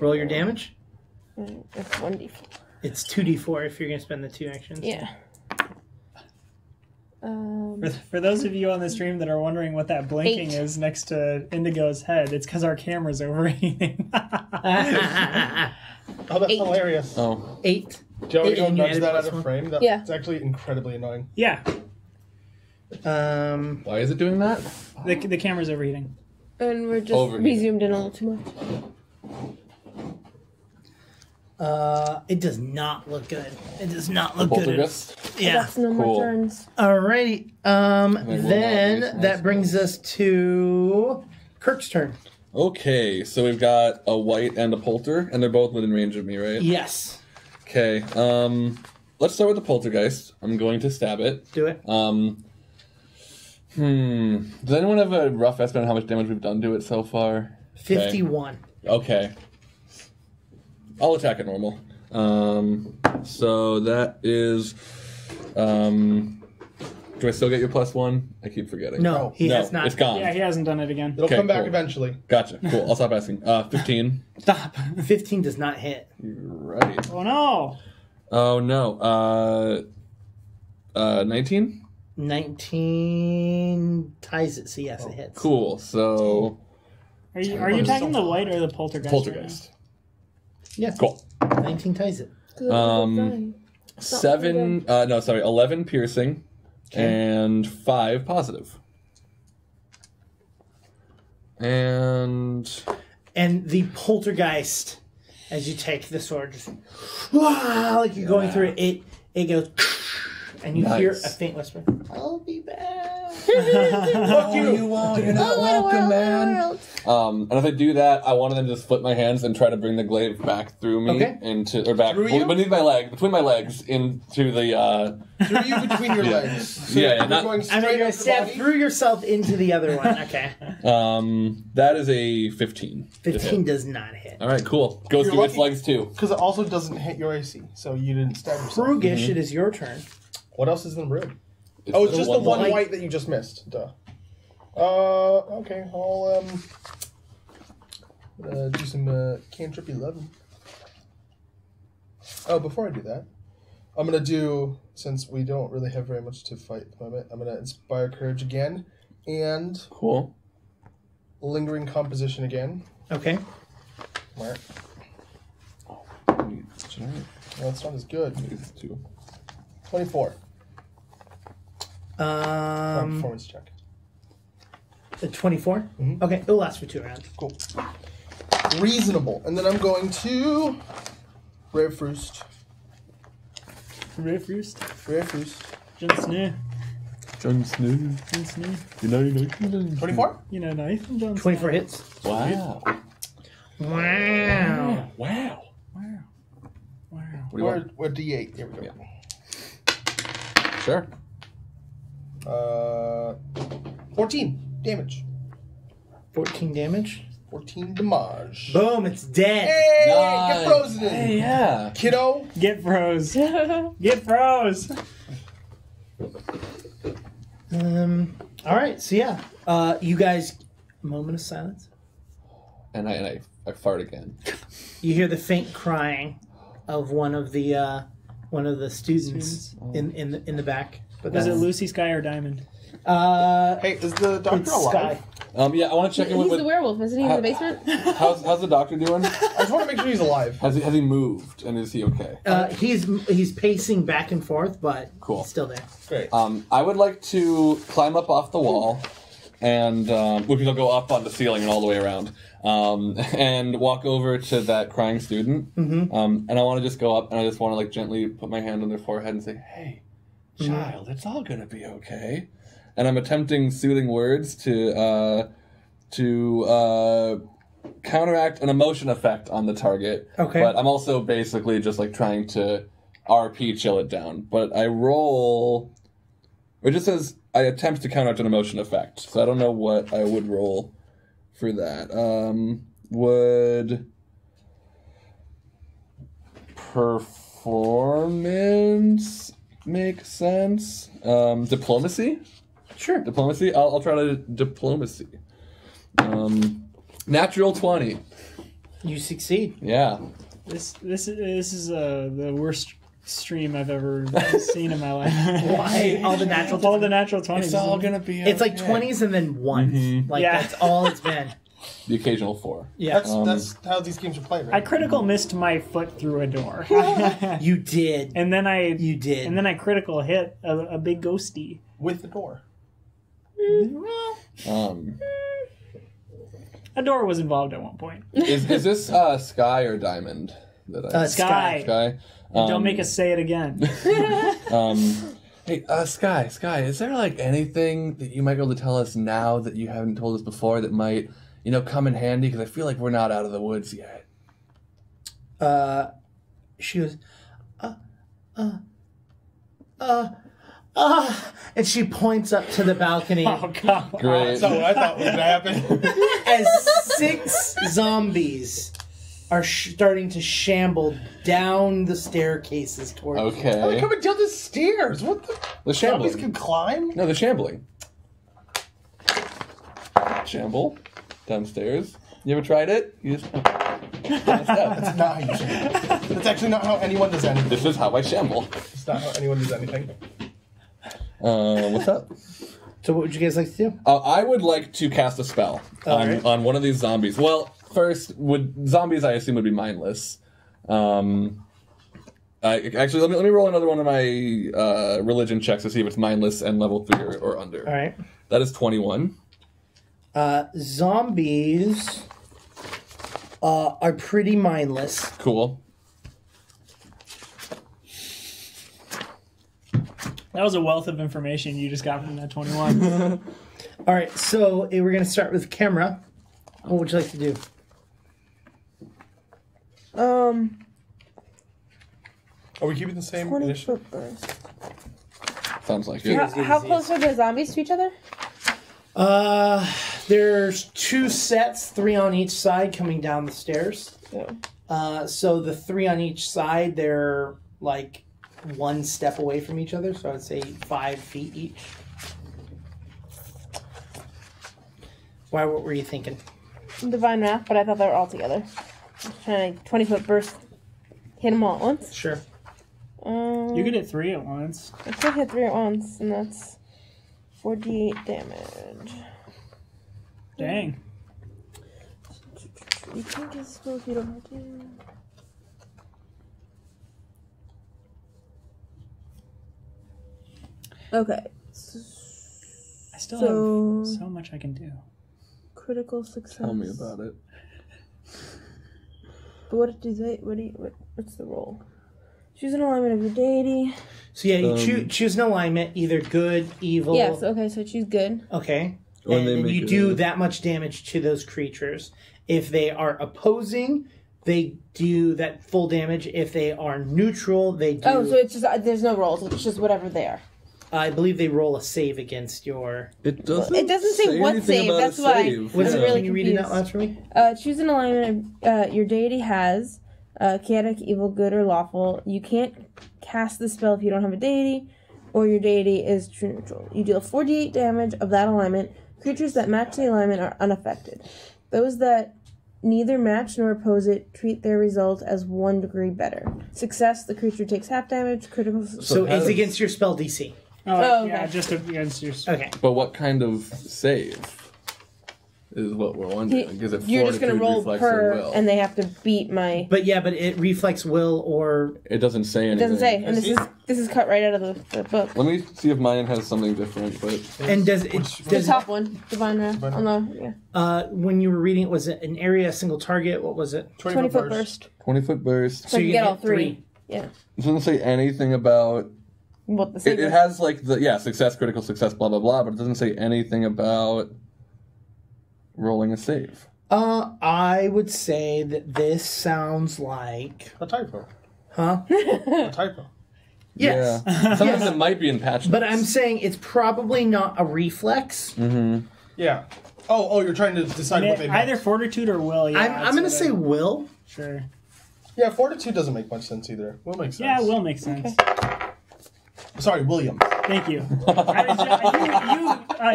Roll your damage. It's 1d4. It's 2d4 if you're going to spend the 2 actions. Yeah. For those of you on the stream that are wondering what that blinking 8. is next to Indigo's head, it's because our camera's overheating. Oh, that's 8. hilarious. Oh. 8. Joe, you And you nudge added that out +1. of frame? Yeah. It's actually incredibly annoying. Yeah, Why is it doing that? the camera's overheating. And we're just Over here. resumed in a little too much. It does not look good. It does not look good. Poltergeist? Yeah. That's no more Cool. turns. Alrighty. will not waste Then my that brings us to Kirk's turn. Okay, so we've got a white and a polter, and they're both within range of me, right? Yes. Okay, let's start with the poltergeist. I'm going to stab it. Do it. Does anyone have a rough estimate on how much damage we've done to it so far? 51. Okay. I'll attack it normal. So that is... do I still get your +1? I keep forgetting. No, he has not. It's gone. Yeah, he hasn't done it again. It'll Okay, come back cool. eventually. Gotcha. Cool. I'll stop asking. 15. Stop. 15 does not hit. Right. Oh no. Oh, no. 19? 19 ties it, so yes, it hits. Cool. So... Are you attacking the white or the poltergeist? Poltergeist. Yeah. Cool. 19 ties it. 11 piercing and 5 positive. And the poltergeist, as you take the sword, just like you're going through it, it goes, and you hear a faint whisper. I'll be back. Fuck you! You won't. You're not welcome, man. And if I do that, I want to then just flip my hands and try to bring the glaive back through me between my legs into the. Through you between your legs. So Yeah, you're going straight You're gonna up the stab body? through yourself into the other one. Okay. That is a 15. 15 does not hit. All right, cool. Goes You're through its lucky. legs too. Because it also doesn't hit your AC, so you didn't stab yourself. Krugish, it is your turn. What else is in the room? It's just the one white that you just missed. Duh. Okay. I'll do some cantrip 11. Oh, before I do that, I'm gonna do, since we don't really have very much to fight at the moment, I'm gonna inspire courage again and Cool. lingering composition again. Okay. Where? All Well, that's not as good. 24. Performance check. 24? Mhm. Okay, it'll last for 2 rounds. Cool. Reasonable. And then I'm going to Rare Fruit. Red Roost. Rare Fruit. Jon Snow. Jon Snow. Jon Snow. You know. 24? You know, knife and Jon 24 Snow. hits. Wow. Wow. Wow. Wow. Wow. What do you want? We're D8. Here we go. Sure. 14 damage. 14 damage. 14 damage. Boom, it's dead. Hey, Nice. get frozen. Hey, yeah. Kiddo. Get froze. Get froze. All right, so yeah. You guys, a moment of silence. And I fart again. You hear the faint crying of one of the students in the back. But Was it that's Lucy, Sky, or Diamond? Hey, is the doctor it's alive? Sky. Yeah, I want to check in He's with the werewolf, isn't he, in the basement? how's the doctor doing? I just want to make sure he's alive. Has he moved and is he okay? He's pacing back and forth, but Cool. he's still there. Great. I would like to climb up off the wall, and which will go up on the ceiling and all the way around, and walk over to that crying student. Mm-hmm. And I want to just go up and I just want to gently put my hand on their forehead and say, "Hey, child, it's all gonna be okay." And I'm attempting soothing words to counteract an emotion effect on the target. Okay. But I'm also basically just trying to RP chill it down. But I roll. It just says I attempt to counteract an emotion effect. So I don't know what I would roll for that. Would performance make sense? Diplomacy? Sure. Diplomacy? I'll try to diplomacy. Natural 20. You succeed. Yeah. This is the worst stream I've ever seen in my life. Why? All the natural All the natural 20s. It's all gonna be It's like okay. 20s and then ones. Yeah. That's all it's been. The occasional 4. Yeah. That's how these games are played, I right? critical missed my foot through a door. You did. And then I critical hit a big ghosty. With the door. A door was involved at one point. Is this Sky or Diamond? That Sky. Sky. Don't make us say it again. Hey, Sky, is there anything that you might be able to tell us now that you haven't told us before that might, come in handy? Because I feel like we're not out of the woods yet. She goes, and she points up to the balcony Oh god. Great. That's not what I thought was going to happen. as 6 zombies are starting to shamble down the staircases towards you. They're Okay. coming down the stairs. What the? The Zombies shambling. can climb? No, the shambling. Shamble. Downstairs. You ever tried it? You just... Down a step. That's not how you shamble. That's actually not how anyone does anything. This is how I shamble. It's not how anyone does anything. What's up? So what would you guys like to do? I would like to cast a spell Alright. on one of these zombies. Well, first, zombies I assume would be mindless. Actually, let me roll another one of my religion checks to see if it's mindless and level 3 or under. All right. That is 21. Zombies are pretty mindless. Cool. That was a wealth of information you just got from that 21. All right, so we're going to start with camera. What would you like to do? Are we keeping the same 20 initiative? foot burst. Sounds like it. How close are the zombies to each other? There's 2 sets, 3 on each side coming down the stairs. Oh. So the 3 on each side, they're like 1 step away from each other. So I would say 5 feet each. Why? What were you thinking? Divine Wrath, but I thought they were all together. Trying to 20 foot burst. Hit them all at once. Sure. You could hit 3 at once. I could hit 3 at once, and that's 48 damage. Dang. You can't get spell if you don't have to. Okay. I still So- have so much I can do. Critical success. Tell me about it. But what's the roll? Choose an alignment of your deity. So yeah, you choose an alignment, either good, evil. Yes, okay, so choose good. Okay. Or And they then make you it do a- that much damage to those creatures. If they are opposing, they do that full damage. If they are neutral, they do. Oh, so it's just, there's no rolls, it's just whatever they are. I believe they roll a save against your. It doesn't. It doesn't say what anything save, about a that's why- save. What is I'm it? really Can you read it out confused. loud for me? Choose an alignment your deity has, chaotic, evil, good, or lawful. You can't cast the spell if you don't have a deity, or your deity is true neutral. You deal 48 damage of that alignment. Creatures that match the alignment are unaffected. Those that neither match nor oppose it treat their result as 1 degree better. Success, the creature takes half damage. Critical. So has- it's against your spell DC. Oh, Oh, yeah, okay. just against your... Okay. But what kind of save is what we're wondering? Is it You're just going to fortitude, roll reflex, or per, will? and they have to beat my. But yeah, but it reflects will or. It doesn't say It anything. doesn't say, and this is cut right out of the book. Let me see if mine has something different. But And does it. The Does top one, Divine Wrath. Oh no, yeah. when you were reading it, was it an area, a single target? What was it? 20 foot burst. 20-foot burst. So you you get hit all 3. 3. Yeah. It doesn't say anything about. What the same. It has like the success, critical success, blah blah blah, but it doesn't say anything about rolling a save. I would say that this sounds like. A typo. Huh? A typo. Yes. Yeah. Sometimes it might be in patch But notes. I'm saying it's probably not a reflex. Yeah. Oh, you're trying to decide what they meant. Either fortitude or will, yeah. I'm going to say will. Sure. Yeah, fortitude doesn't make much sense either. Will makes sense. Yeah, will make sense. Sorry, William. Thank you. You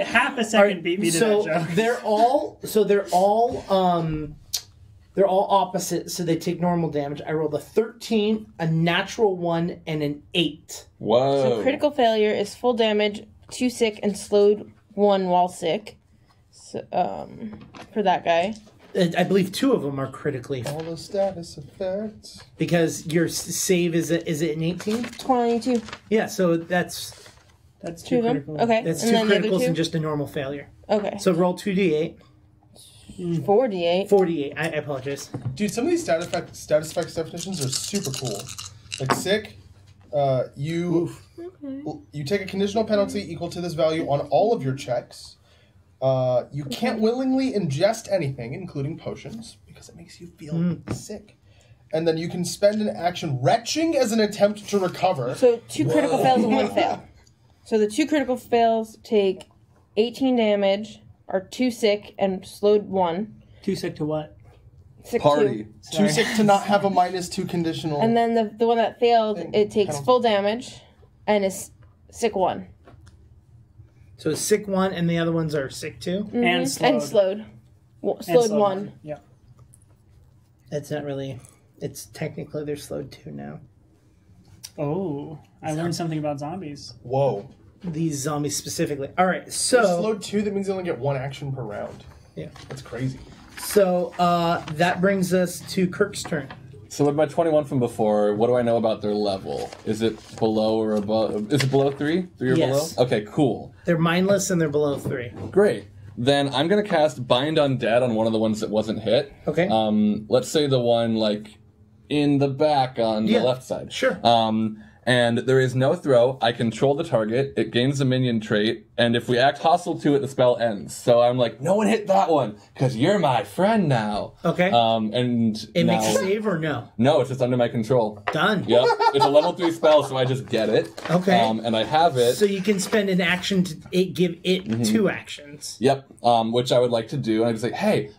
half a second beat me to So that joke. they're all opposite, so they take normal damage. I rolled a 13, a natural 1, and an 8. Whoa. So critical failure is full damage, 2 sick, and slowed 1 while sick. So, for that guy. I believe 2 of them are critically All the status effects. because your save is it an 18? 22. Yeah, so that's 2 2 of them? critical. Okay. that's and 2 then the other criticals 2? and just a normal failure. Okay. So roll 2d8. 48. 48. I apologize. Dude, some of these status effects definitions are super cool. Like sick, you take a conditional penalty equal to this value on all of your checks. You can't willingly ingest anything, including potions, because it makes you feel sick. and then you can spend an action retching as an attempt to recover. So 2 critical fails and 1 fail. So the 2 critical fails take 18 damage, are 2 sick, and slowed 1. Too sick to what? Sick Party. 2. Too sick to not have a -2 conditional. And then the one that failed, it takes Penalty. full damage and is sick 1. So sick 1, and the other ones are sick 2. And slowed. And slowed. And Slowed 1. Yeah. That's not really. It's technically they're slowed 2 now. Oh, I learned something about zombies. Whoa. These zombies specifically. All right, They're so slowed 2, that means they only get 1 action per round. yeah. That's crazy. So that brings us to Kirk's turn. So with my 21 from before, what do I know about their level? Is it below or above? Is it below 3? 3 or Yes. below? Okay, cool. They're mindless and they're below 3. Great. Then I'm going to cast Bind Undead on one of the ones that wasn't hit. Okay. Let's say the one, like, in the back on Yeah, the left side. sure. And there is no throw. I control the target. It gains a minion trait. And if we act hostile to it, the spell ends. So I'm like, no one hit that one, because you're my friend now. Okay. And It now... makes a save or no? No, it's just under my control. Done. Yep. It's a level 3 spell, so I just get it. Okay. And I have it. So you can spend an action to give it 2 actions. Yep. Which I would like to do. And I just say, hey,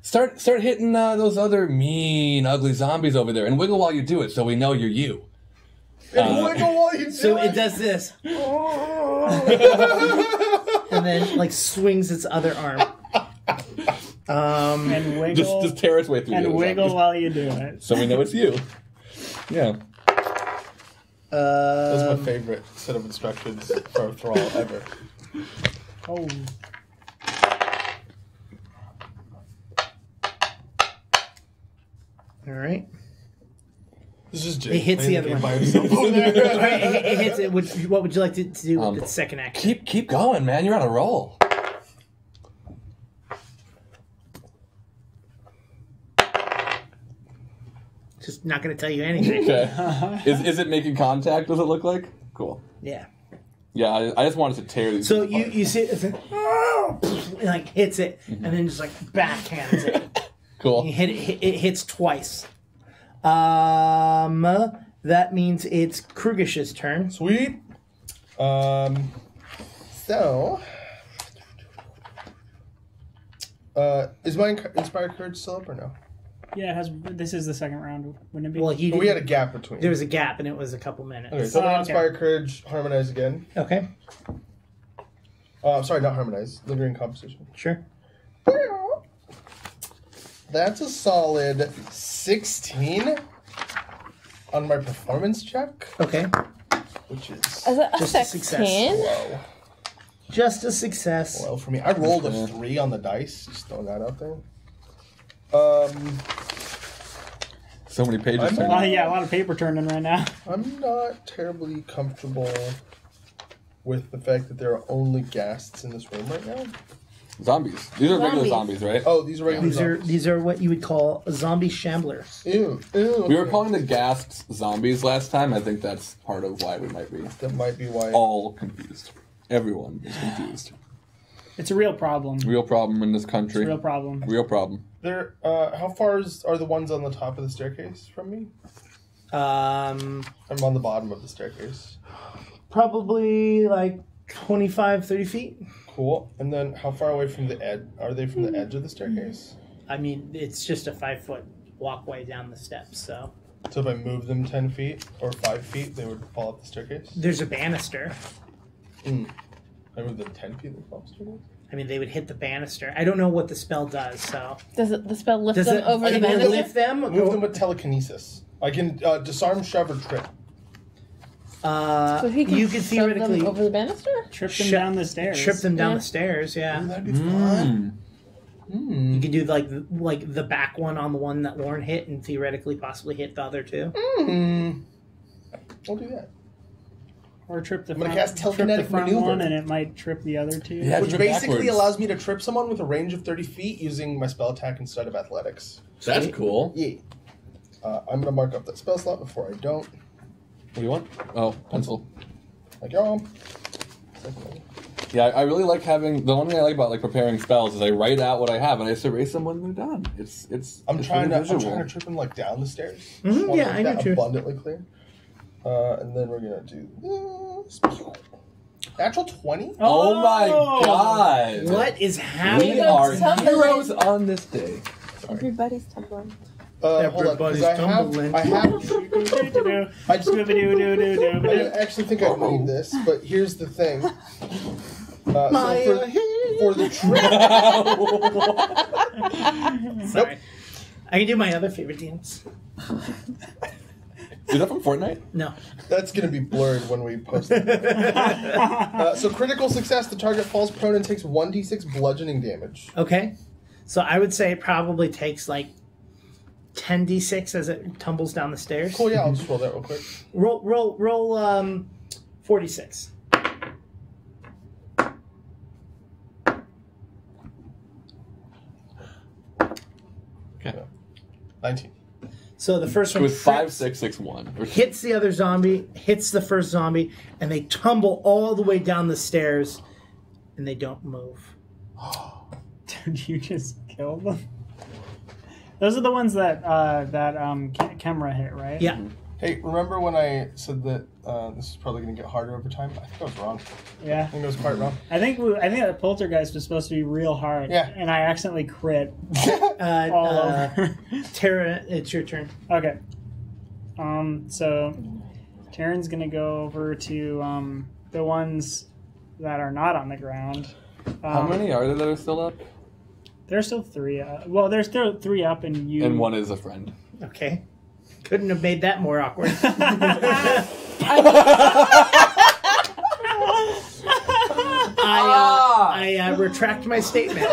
start hitting those other mean, ugly zombies over there, and wiggle while you do it, so we know you're you. Wiggle while you do So it. it does this. And then like swings its other arm. And wiggle. Just tear its way through. the and other wiggle zombies, while you do it. so we know it's you. Yeah. That's my favorite set of instructions for a thrall ever. Oh. All right. This is Jake. It hits the other playing one. game by himself over there. It hits it. What would you like to do with the second action? Keep going, man. You're on a roll. Just not going to tell you anything. Okay. Is it making contact? Does it look like? Cool. Yeah. Yeah, I just wanted to tear these. So apart. you see it like hits it and then just like backhands it. Cool. You hit it. It hits twice. That means it's Krugish's turn. Sweet. So, is my Inspired Courage still up or no? Yeah, it has. This is the second round, wouldn't it be? Well, he We had a didn't- gap between. there was a gap and it was a couple minutes. Okay, so I'm gonna okay. Inspired Courage, Harmonize again. Okay, Sorry, not Harmonize. Lingering Composition. sure. That's a solid 16 on my performance check, Okay, which is Is it a Just a success. 16? low. just a success. Well, for me, I rolled a 3 on the dice. Just throwing that out there. So many pages. I'm turned. Yeah, a lot of paper turning right now. I'm not terribly comfortable with the fact that there are only ghasts in this room right now. Zombies. These are regular Zombies. zombies, right? Oh, these are regular zombies. These are what you would call zombie shamblers. Ew, ew. We were calling the ghasts zombies last time. I think that's part of why we might be That might be why. all confused. Everyone is confused. It's a real problem. Real problem in this country. Real problem. Real problem. There. How far are the ones on the top of the staircase from me? Um, I'm on the bottom of the staircase. probably like 25, 30 feet. Cool. And then how far away from the edge are they from the edge of the staircase? I mean, it's just a 5-foot walkway down the steps, so. So if I move them 10 feet or 5 feet, they would fall up the staircase? There's a banister. I move them 10 feet, they fall up the staircase? I mean, they would hit the banister. I don't know what the spell does, so. Does the spell lift Does them it over the can it banister? lift them? Move them with telekinesis. I can disarm, shove, or trip. So he can You could shove them theoretically over the banister? Trip them Sh- down the stairs. trip them down Yeah. the stairs, yeah. That'd be fun. You could do like the back one on the one that Lauren hit and theoretically possibly hit the other two. We'll do that. Or trip the I'm gonna front, cast trip the telekinetic front maneuver. one and it might trip the other two. Yeah. Which Trip basically backwards. allows me to trip someone with a range of 30 feet using my spell attack instead of athletics. That's cool. Yeah. I'm going to mark up that spell slot before I don't. What do you want? Oh, pencil. Like, y'all. Yeah, I really like having the one thing I like about like preparing spells is I write out what I have and I just erase them when they're done. I'm trying really to visual. trip him like down the stairs. Mhm, yeah, I that got you. abundantly clear. And then we're gonna do this. Natural 20. Oh my god! What is happening? We are Tumbling. heroes on this day. Everybody's tumbling. Hold on, 'cause Everybody's I tumbling. I actually think I need this, but here's the thing. For the trick. Sorry. I can do my other favorite dance. Is that from Fortnite? No. That's going to be blurred when we post it. So critical success, the target falls prone and takes 1d6 bludgeoning damage. Okay. So I would say it probably takes like 10d6 as it tumbles down the stairs. Cool, yeah, I'll just roll that real quick. Roll 46. Okay. 19. So the first It one was 5, 6, 6, 1. hits the other zombie, hits the first zombie, and they tumble all the way down the stairs, and they don't move. Did you just kill them? Those are the ones that Kemra hit, right? Yeah. Hey, remember when I said that this is probably going to get harder over time? I think I was wrong. Yeah. I think I was quite wrong. I think that Poltergeist was supposed to be real hard. Yeah. And I accidentally crit all over. Tara, it's your turn. Okay. So Taryn's gonna go over to the ones that are not on the ground. How many are there that are still up? There's still 3. Well, there's still 3 up, and you. And 1 is a friend. Okay. Couldn't have made that more awkward. I retract my statement.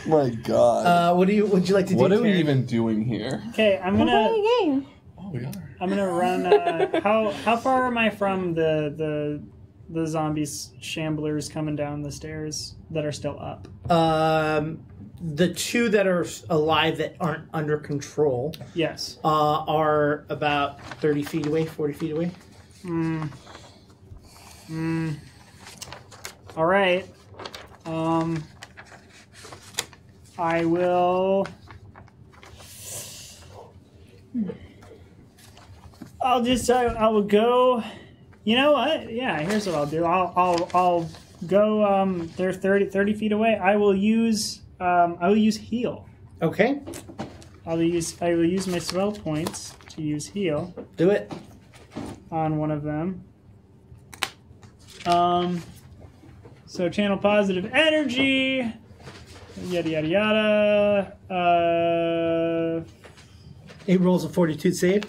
My God. Would you like to do? What are we Karen? even doing here? Okay, I'm We're gonna. playing a game. Oh, we are. I'm gonna run. How far am I from the zombies shamblers coming down the stairs that are still up? The 2 that are alive that aren't under control Yes. are about 30 feet away, 40 feet away. All right. I will. I will go. You know what? Yeah. Here's what I'll do. I'll go. They're 30 feet away. I will use heal. Okay, I will use my spell points to use heal do it. on one of them. So channel positive energy. Yada yada yada. It rolls a 42 save,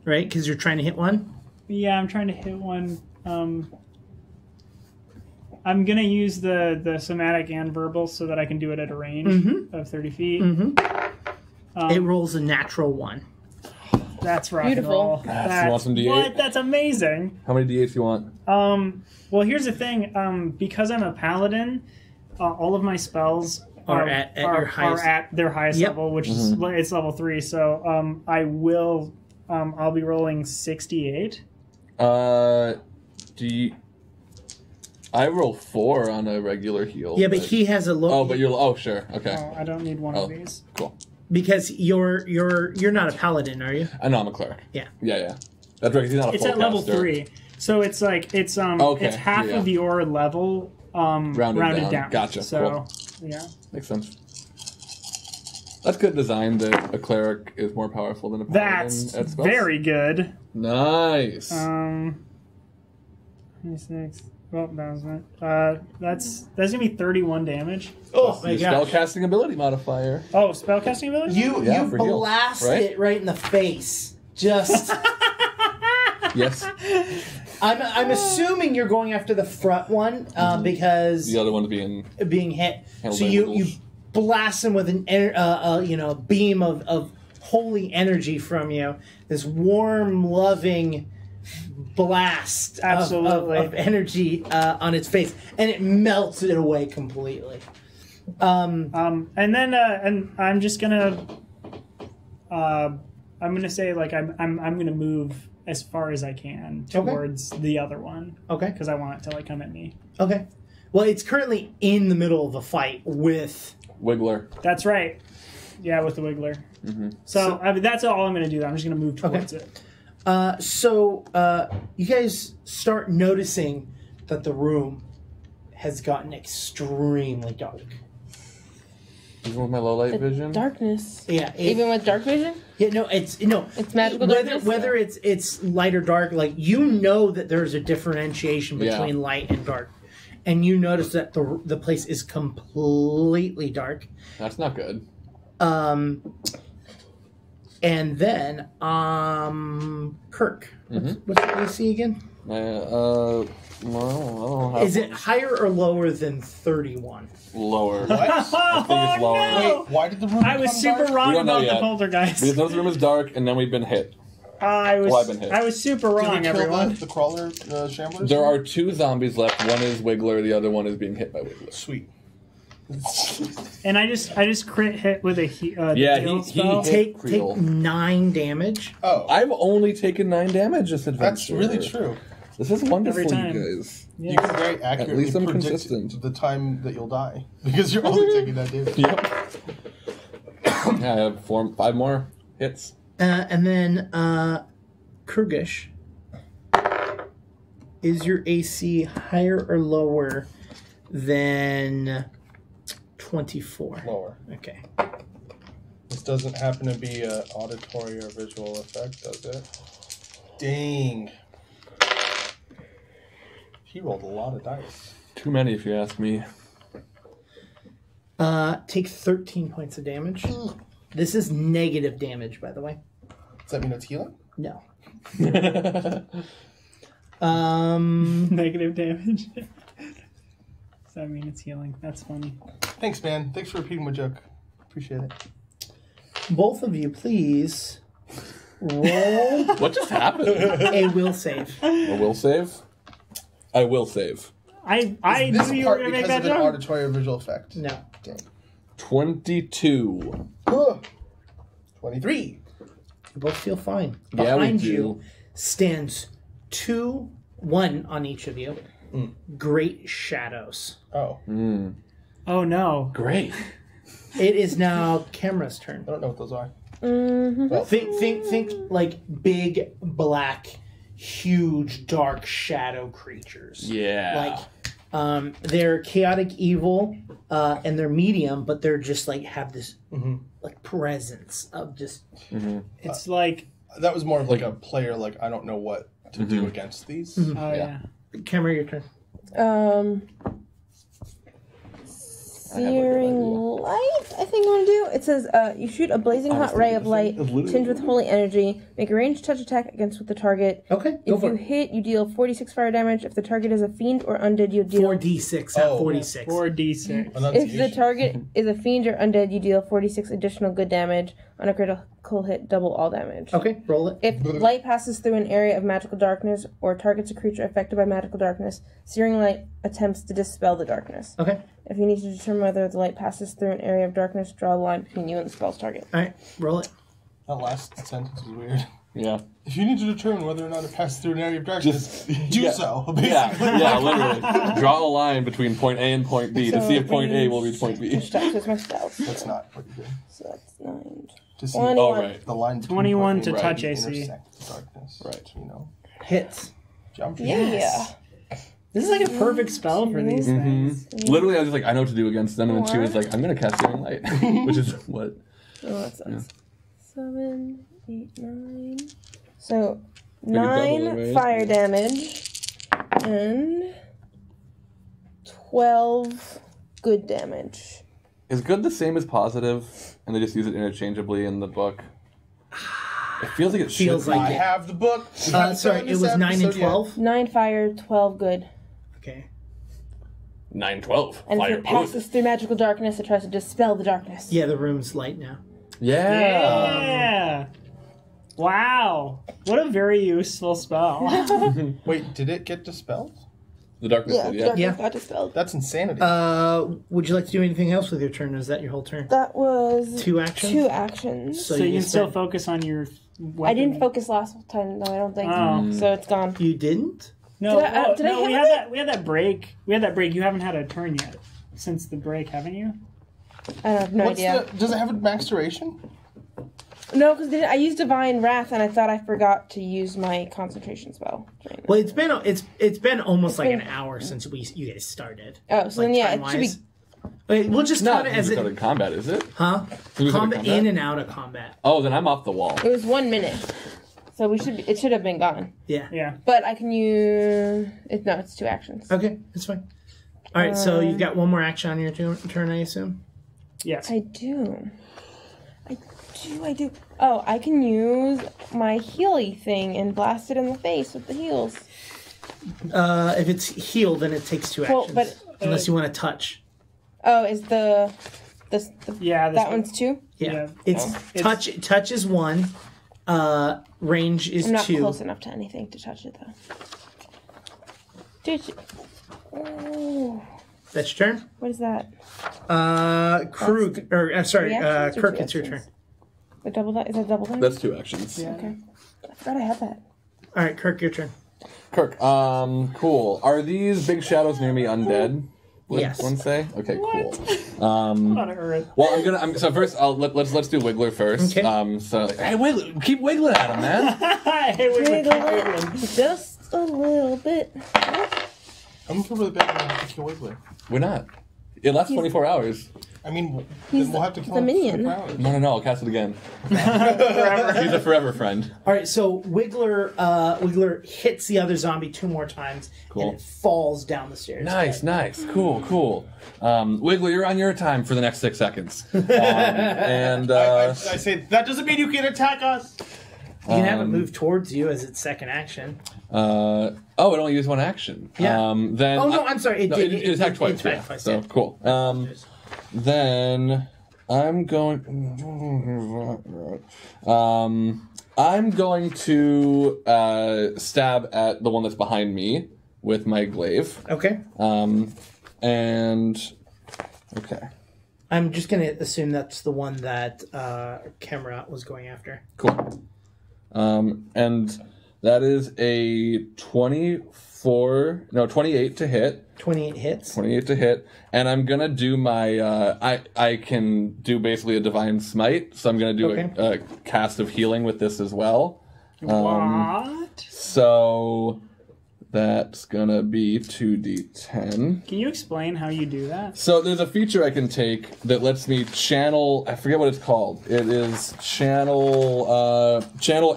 right? Because you're trying to hit one. Yeah, I'm trying to hit one. I'm gonna use the somatic and verbal so that I can do it at a range of 30 feet. It rolls a natural 1. That's rock Beautiful. and roll. You want some D8? What? That's amazing. How many D8s do you want? Well, here's the thing. Because I'm a paladin, all of my spells Are at your highest- are at their highest Yep. level, which is it's level 3. So I'll be rolling 68. I roll 4 on a regular heal. Yeah, but he has a low. Oh, but you're. Oh, sure. Okay. Oh, I don't need one of these. Cool. because you're not a paladin, are you? I know I'm a cleric. Yeah. Yeah. That's right. 'Cause he's not a It's full at level caster. 3, so it's like it's Okay, it's half yeah. of your level rounded down. Gotcha, So yeah. Makes sense. That's good design that a cleric is more powerful than a paladin That's at spells. very good. Nice. 26. Well, that was it. That's gonna be 31 damage. Oh my Your gosh. spellcasting ability modifier. Oh, spellcasting ability. You for heal, blast right? it right in the face. Just Yes. I'm assuming you're going after the front one because The other one's being being hit. handled So by you wiggles. blast him with an beam of holy energy from you. This warm, loving blast Absolutely. of energy on its face, and it melts it away completely. And then and I'm just gonna I'm gonna say like I'm gonna move as far as I can towards the other one. Okay. Because I want it to come at me. Okay. Well, it's currently in the middle of a fight with Wiggler. That's right. Yeah, with the Wiggler. Mm-hmm. So I mean, that's all I'm going to do. I'm just going to move towards it. So you guys start noticing that the room has gotten extremely dark. Even with my low light vision? Darkness. Yeah. Even with dark vision? Yeah, it's magical darkness? Whether it's light or dark, like you know that there's a differentiation between light and dark. And you notice that the place is completely dark. That's not good. And then Kirk. What's your AC again? Well, I don't know how Is it higher or lower than 31? lower. What? I think it's lower. no! Wait, why did the room I was become super dark? wrong We don't know about the yet. poltergeist. Because this room is dark, and then we've been hit. I've been hit. I was super Did we wrong, kill everyone. the crawler shamblers? There are 2 zombies left. One is Wiggler, the other one is being hit by Wiggler. Sweet. And I just crit hit with a heal he spell. hit- Take 9 damage. Oh, I've only taken 9 damage this adventure. that's really true. This is wonderful, Every time. you guys. Yeah. You can very accurately least I'm predict consistent. the time that you'll die because you're only taking that damage. Yep. Yeah, I have 5 more hits. And then Krugish, is your AC higher or lower than 24? Lower. Okay. This doesn't happen to be an auditory or visual effect, does it? Dang. He rolled a lot of dice. Too many, if you ask me. Take 13 points of damage. This is negative damage, by the way. Does that mean it's healing? No. Negative damage. Does that mean it's healing? That's funny. Thanks, man. Thanks for repeating my joke. Appreciate it. Both of you, please roll What just happened? a will save. A will save? I will save. I This knew you were part going to make because that of an joke. auditory or visual effect. No. Dang. 22. 23. You both feel fine. Yeah, we Behind do. you stands 1 on each of you. Great shadows. Oh. Oh no. Great. It is now Camera's turn. I don't know what those are. Mm-hmm. Think like big, black, huge, dark shadow creatures. Yeah. Like, they're chaotic evil, and they're medium, but they're just like have this like presence of just. It's like That was more of like a player, like, I don't know what to do against these. oh yeah. Camera, your turn. Searing light, I think I want to do. It says, you shoot a blazing hot ray of light tinged with holy energy. Make a ranged touch attack against with the target. Okay, go If for you it. hit, you deal 46 fire damage. If the target is a fiend or undead, you deal... 4d6, not 46. 4d6. If the target is a fiend or undead, you deal 46 additional good damage. On a critical hit, double all damage. Okay, roll it. If light passes through an area of magical darkness or targets a creature affected by magical darkness, searing light attempts to dispel the darkness. Okay. If you need to determine whether the light passes through an area of darkness, draw a line between you and the spell's target. All right, roll it. That last sentence is weird. Yeah. If you need to determine whether or not it passes through an area of darkness, do yeah. so, basically. Yeah, literally. Draw a line between point A and point B to see if point A will reach point B. Touch attack with my spells. That's not what you did. So that's 9. To see 21. Oh, right. the line between 21 point A to and touch B AC. intersect the darkness. Right. You know. Hits. Jump. Yeah. This is like a perfect spell for these things. Literally, I was just like, I know what to do against them, and then she was like, I'm going to cast Searing Light, which is what? Oh, that sucks. 7, 8, 9. So, double 9 it, right? fire damage and 12 good damage. Is good the same as positive, and they just use it interchangeably in the book? It feels like it Feels should. like I it. have the book. We haven't Sorry, done it this was 9 and episode yet. 12? 9 fire, 12 good. Okay. 9, 12. And Fire if it passes through magical darkness, it tries to dispel the darkness. Yeah, the room's light now. Yeah. Yeah. Wow. What a very useful spell. Wait, did it get dispelled? The darkness Yeah, did, the yeah. darkness Yeah. got dispelled. That's insanity. Would you like to do anything else with your turn? Or is that your whole turn? That was 2 actions? 2 actions. So you can still spend- focus on your weapon. I didn't focus last time, though. I don't think. Oh. So it's gone. You didn't? No, Did I- did I no, we have had it? that. We had that break. We had that break. You haven't had a turn yet since the break, haven't you? I have no idea. Does it have a max duration? No, because I used Divine Wrath, and I thought I forgot to use my concentration spell. Well, it's been almost like been- an hour since you guys started. Oh, so then yeah, it should be. Wait, we'll just Not count it as started combat, is it? huh? Who's in Combat combat? in and out of combat. Oh, then I'm off the wall. It was 1 minute, so it should have been gone. Yeah. Yeah. But I can use it. No, it's 2 actions. Okay, that's fine. All right, so you've got one more action on your turn, I assume. Yes. I do. I do. Oh, I can use my Healy thing and blast it in the face with the heals. If it's healed, then it takes 2 Well, actions. but- unless you want to touch. Oh, is the Yeah. that one's 2? Yeah, Yeah. it's touch is 1. Range is I'm not 2. close enough to anything to touch it though. Dude, oh, That's your turn. what is that? Krug, or I'm sorry, 3 actions or Kirk, 2 it's your turn. actions? A double that is that double thing? That's 2 actions. Yeah. Okay. I forgot I had that. All right, Kirk, your turn. Kirk, cool. Are these big shadows near me undead? Would Yes. one say? Okay, cool. On Earth. Well, so first, let's do Wiggler first. Okay. Hey, Wiggler, keep wiggling at him, man. Hey, wait, Wiggle it just a little bit. I'm for the bit when I have to kill Wiggler. We're not. It lasts 24 hours. I mean, He's then we'll have to kill the him minion. for 24 hours. No, I'll cast it again. Forever. He's a forever friend. All right, so Wiggler hits the other zombie 2 more times, Cool. and it falls down the stairs. Nice. Cool. Wiggler, you're on your time for the next 6 seconds. And I say, that doesn't mean you can attack us. You can have it move towards you as its second action. it only used 1 action. Yeah. Then Oh no, I'm sorry. It did. It attacked twice. It Yeah. attacked twice. So Yeah. cool. Then I'm going. I'm going to stab at the one that's behind me with my glaive. Okay. And okay, I'm just gonna assume that's the one that Kemrat was going after. cool. And that is a 28 to hit. 28 hits. 28 to hit, and I'm gonna do my. I can do basically a divine smite, so I'm gonna do a cast of healing with this as well. What? So that's gonna be 2d10. Can you explain how you do that? So there's a feature I can take that lets me channel. I forget what it's called. It is channel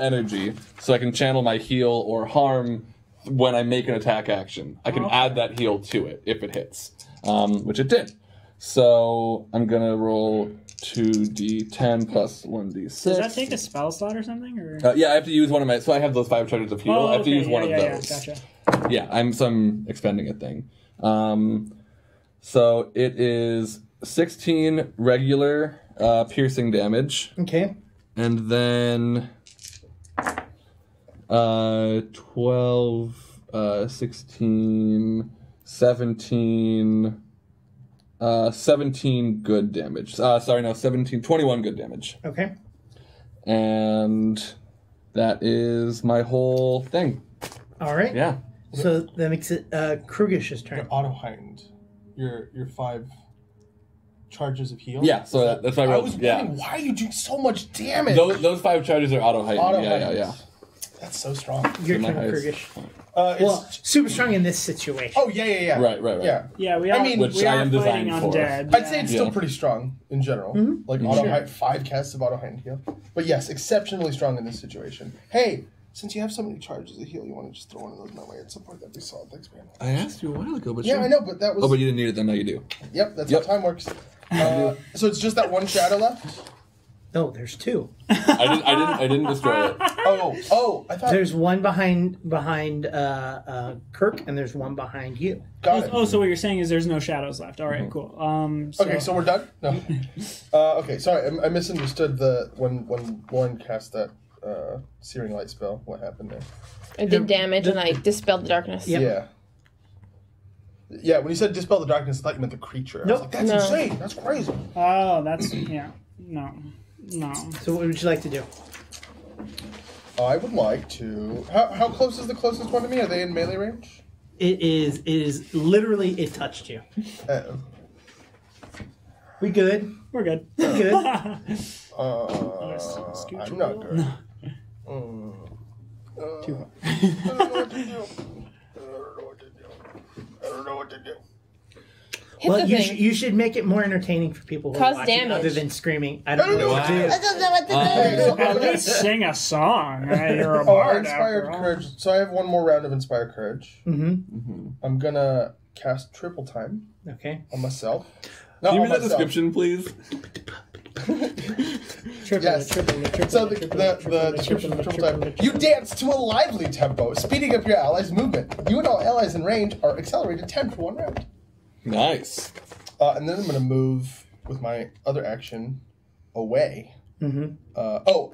energy, so I can channel my heal or harm when I make an attack action. I can add that heal to it if it hits, which it did. So I'm gonna roll 2d10 plus 1d6. Does that take a spell slot or something? Or Yeah, I have to use one of my. So I have those 5 charges of heal. I have to use one of those. Gotcha. Yeah, I'm expending a thing. So it is 16 regular piercing damage, Okay. and then 12, 16, 17, 17 good damage. 21 good damage. Okay. And that is my whole thing. All right. Yeah. So that makes it Krugish's turn. Auto heightened. Your 5 charges of heal. Yeah, so that's my I roll. was Yeah. wondering, why are you doing so much damage? Those 5 charges are auto heightened. Auto Yeah. heightened. That's so strong. Your My turn, highest. Krugish. It's, Well, super strong in this situation. oh yeah. Right. Yeah. Yeah, we are. I mean, which we I are am fighting designed for. undead. I'd say it's still Yeah. pretty strong in general. Like auto height, 5 casts of auto heightened heal. But yes, exceptionally strong in this situation. Hey, since you have so many charges of heal, you want to just throw one of those my way at some point? That'd be solid. Thanks, man. I asked you a while ago, but Yeah, sure. I know, but that was. Oh, but you didn't need it then. Now you do. Yep, that's Yep. how time works. So it's just that one shadow left. No, there's 2. I didn't destroy it. Oh, I thought. There's one behind Kirk, and there's one behind you. Got it. Oh, so what you're saying is there's no shadows left. All right, cool. Okay, so we're done. No. Okay, sorry, I misunderstood when Warren cast that searing light spell. What happened there? I did damage and I dispelled the darkness. Yep. Yeah. Yeah, when you said dispel the darkness, I thought you meant the creature. I was Nope. like, that's No. insane. That's crazy. Oh, that's yeah. No. So what would you like to do? I would like to. How close is the closest one to me? Are they in melee range? It is literally it touched you. We good? We're good. We good. I'm not good. Too hard. I don't know what to do. I don't know what to do. Hit Well, the thing. you should make it more entertaining for people who Cause are watching, damage. other than screaming. I don't know what to do. I don't know what to do. At least sing a song. Right? You're a Oh, bard Inspired after all. Courage. So I have one more round of Inspired Courage. Mm-hmm. I'm gonna cast Triple Time Okay. on myself. Not Can you on read that myself. description, please? Yes. So the description of Triple Time. You dance to a lively tempo, speeding up your allies' movement. You and all allies in range are accelerated 10 for 1 round. Nice. And then I'm going to move with my other action away. Mm-hmm.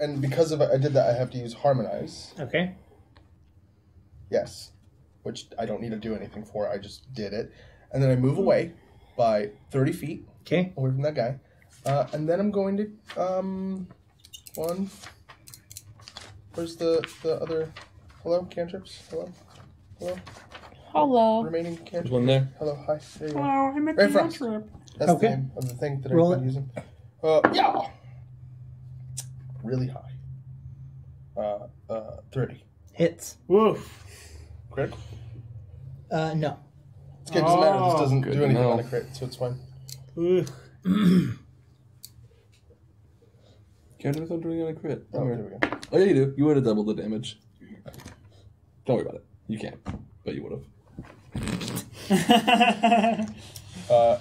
And because of I did that, I have to use Harmonize. Okay. Yes. Which I don't need to do anything for. I just did it. And then I move away by 30 feet Okay. away from that guy. And then I'm going to... one... Where's the other... Hello, cantrips? Hello? Hello? Hello. Remaining There's cantrips? one there. Hello, hi. There you Oh, are. I'm at Right the front. trip. That's Okay. the name of the thing that Roll I've been it. using. Yeah! Really high. 30. Hits. Woof. Critical? No. It's okay, it doesn't matter. This Oh. doesn't Good do to anything know. on a crit, so it's fine. Oof. Can't do doing on a crit. Oh, there we go. Oh, yeah, you do. You would have doubled the damage. Don't worry about it. You can't, but you would have.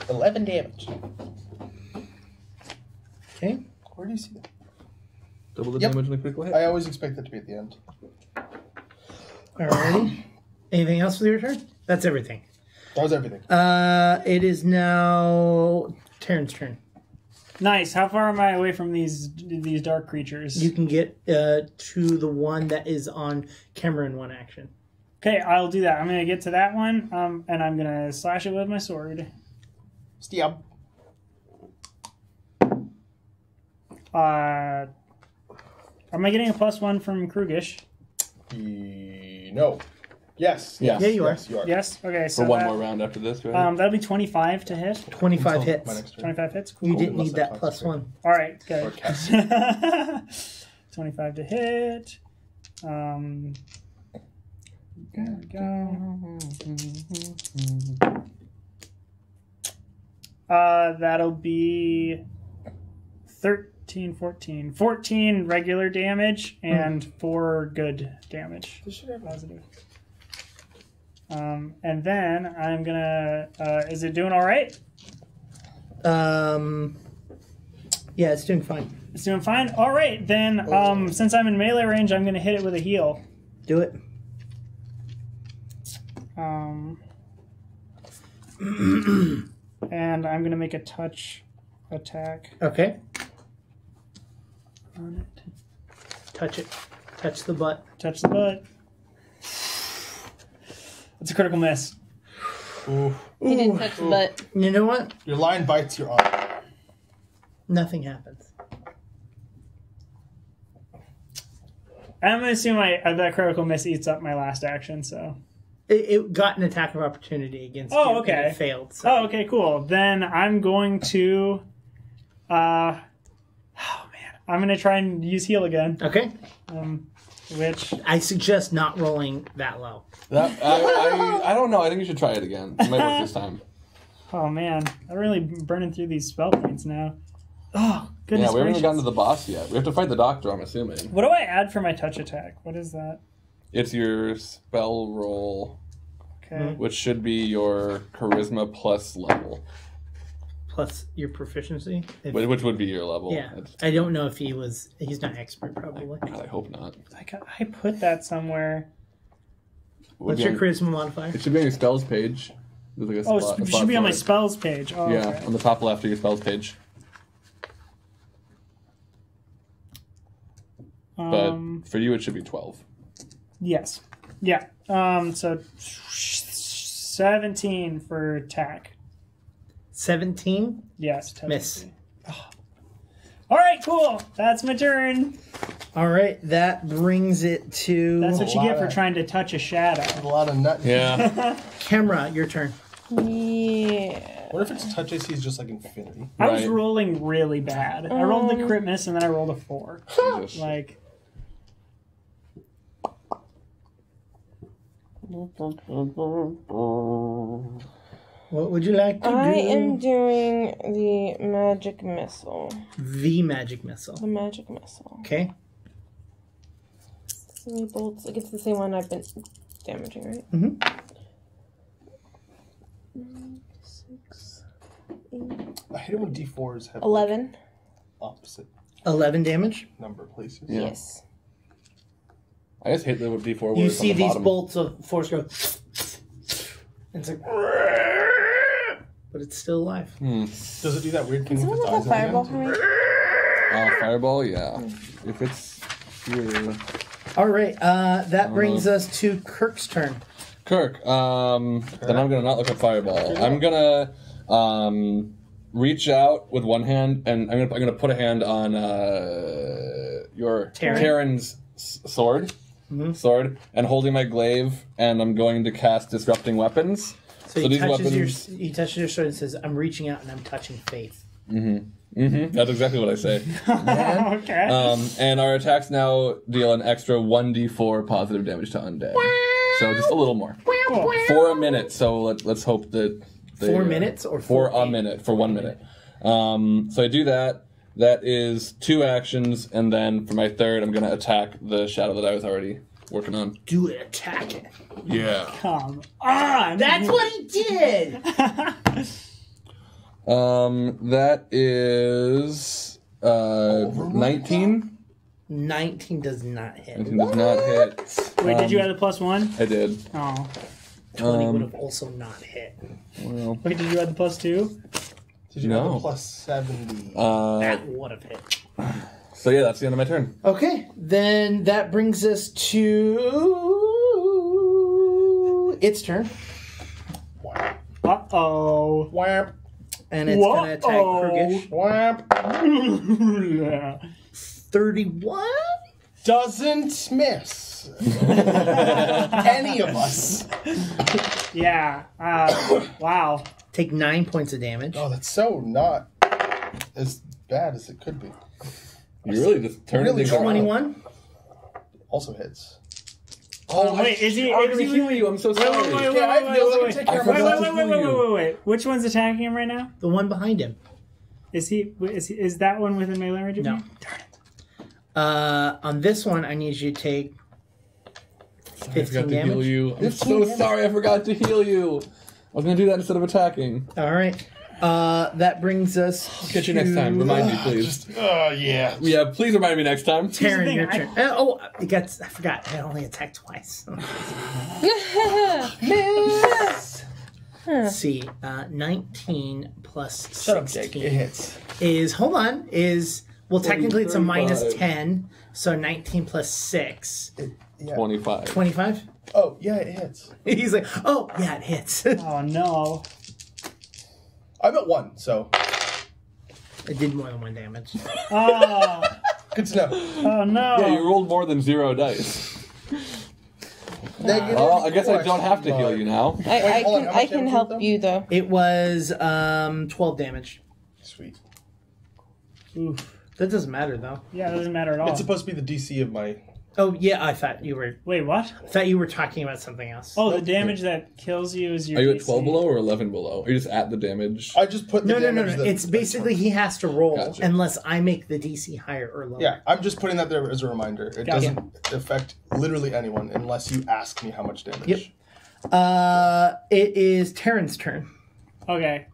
11 damage. Okay. Where do you see that? Double the Yep. damage in a critical hit. I always expect that to be at the end. Alrighty. Anything else for your turn? That's everything. That was everything. It is now Taryn's turn. Nice. How far am I away from these dark creatures? You can get to the one that is on camera in one action. Okay, I'll do that. I'm gonna get to that one, and I'm gonna slash it with my sword. Stab. Am I getting a +1 from Krugish? No. Yes. Yeah. Yeah, you are. Yes, you are. Yes. Okay. So For one that- more round after this, right? That'll be 25 to hit. 25 Until hits. my next turn. 25 hits. Cool. You didn't Unless need I that toss it. +1. All right. Or Good. cast. 25 to hit. There we go. That'll be 13, 14. 14 regular damage and 4 good damage. This should have Positive. And then I'm gonna. Is it doing all right? Yeah, it's doing fine. It's doing fine. All right, then. Since I'm in melee range, I'm gonna hit it with a heal. Do it. And I'm gonna make a touch attack Okay. on it. Touch it. Touch the butt. Touch the butt. It's a critical miss. Ooh. He didn't touch the butt. You know what? Your line bites your arm. Nothing happens. I'm gonna assume that critical miss eats up my last action. So. It got an attack of opportunity against Oh, you. okay. And it failed. So. Oh, okay, cool. Then I'm going to. Oh man, I'm gonna try and use heal again. Okay. Which I suggest not rolling that low. I don't know. I think you should try it again. It might work this time. oh man, I'm really burning through these spell points now. Oh goodness Yeah, we haven't gracious. even gotten to the boss yet. We have to fight the doctor, I'm assuming. What do I add for my touch attack? What is that? It's your spell roll, Okay. which should be your charisma plus level, Plus your proficiency. which would be your level. Yeah. It's- I don't know if he's not expert probably. God, I hope not. I put that somewhere. Would What's be your on- charisma modifier? It should be on your spells page. There's like a Oh, spot- a it spot should be on for my it. spells page. Oh, Yeah, okay. on the top left of your spells page. But for you, it should be 12. Yes. Yeah. So 17 for attack. 17. Yes. Miss. All right, cool. That's my turn. All right, that brings it to That's what you get for trying to touch a shadow. A lot of nut. Yeah. Camera. Your turn. Yeah. What if its touch AC is just like infinity? I was Right. rolling really bad. I rolled the crit miss and then I rolled a 4. Jesus. Like, What would you like to I do? am doing the magic missile. The magic missile. The magic missile. Okay. 3 bolts. Like it's the same one I've been damaging, right? Mhm. 6, I hate it when D4s have 11. opposite 11 damage. number places. Yeah. Yes. I just hate the D4 You words see on the these bottom. bolts of force go. It's like, but it's still alive. Does it do that weird thing Can with someone its have a eyes? fireball at for the me? Fireball, yeah. If it's here. All right, that brings us to Kirk's turn. Kirk, then I'm gonna not look at fireball. I'm gonna reach out with one hand, and I'm gonna put a hand on your Terran's sword, and holding my glaive, and I'm going to cast disrupting weapons. So he touches your sword and says, "I'm reaching out and I'm touching faith." That's exactly what I say. okay. And our attacks now deal an extra 1d4 positive damage to undead. So just a little more. Cool. For a minute, so let's hope that... They, 4 minutes or for 4 a minute, for 1 minute. So I do that. That is 2 actions, and then for my third, I'm going to attack the shadow that I was already working on. Do it, attack it. Yeah. Come on. That's what he did. That is 19. 19 does not hit. 19 does not hit. Wait, did you add the +1? I did. Oh. 20 would have also not hit. Well, Wait, did you add the +2? Did you No. have a plus 70? That would have hit. so yeah, that's the end of my turn. Okay, then that brings us to its turn, Whap. Uh-oh. Whap. and it's going to attack Krugish. Whap. 31? Doesn't miss. Any of us. Yeah. Wow. Take 9 points of damage. Oh, that's so not as bad as it could be. You really just turned Really things around. 21? Also hits. Oh, wait, is he... I'm is gonna he- heal you. I'm so Wait, sorry. wait, wait, wait, Yeah, I wait, feel like I wait, take wait, care of wait, myself. wait, wait, wait, wait, wait. Which one's attacking him right now? The one behind him. Is that one within melee range of No. me? On this one, I need you to take I 15 forgot to heal damage. you. I'm 15 so damage. sorry. I forgot to heal you. I was gonna do that instead of attacking. All right. That brings us I'll catch you next time. Remind me, please. Yeah. Yeah, please remind me next time. Taryn, thing, your turn. I forgot. I only attacked twice. Miss. Let's see. 19 plus 16 Shut up, Jake. It hits. Well, technically it's a minus 35. 10, so 19 plus 6. Yeah. 25. 25? Oh, yeah, it hits. He's like, oh, yeah, it hits. Oh, no. I'm at 1, so It did more than 1 damage. Oh, good to know. oh no. Yeah, you rolled more than 0 dice. Negative Well, I guess I question don't have to heal mark. you now. I hold on, can how I much can damage help was it, you though. It was 12 damage. Sweet. Oof. That doesn't matter, though. Yeah, it doesn't matter at all. It's supposed to be the DC of my... Oh, yeah, I thought you were talking about something else. Oh, the damage that kills you is your Are you at DC. 12 below or 11 below? Are you just at the damage? I just put the No. damage that- It's basically he has to roll Gotcha. unless I make the DC higher or lower. Yeah, I'm just putting that there as a reminder. It Gotcha. doesn't affect literally anyone unless you ask me how much damage. Yep. It is Taryn's turn. Okay.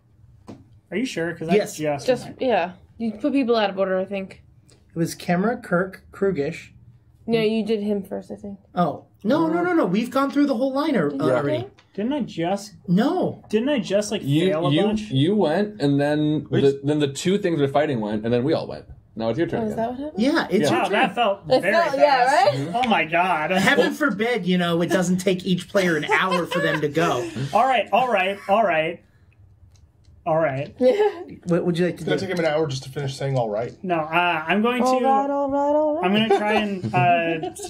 Are you sure? Because Yes. Just yeah. You put people out of order, I think. It was Kemra, Kirk, Krugish. No, you did him first, I think. Oh. No. We've gone through the whole line already. Didn't I just You fail a bunch? you went, and then Wait. the 2 things we're fighting went, and then we all went. Now it's your turn. Oh, is again. that what happened? Yeah, it's Yeah. your Wow, turn. that felt It very felt- fast. yeah, right? Oh my god. Heaven forbid, it doesn't take each player an hour for them to go. All right. What would you like to It's gonna do? take him an hour just to finish saying all right. No, I'm going to. All right. I'm going to try and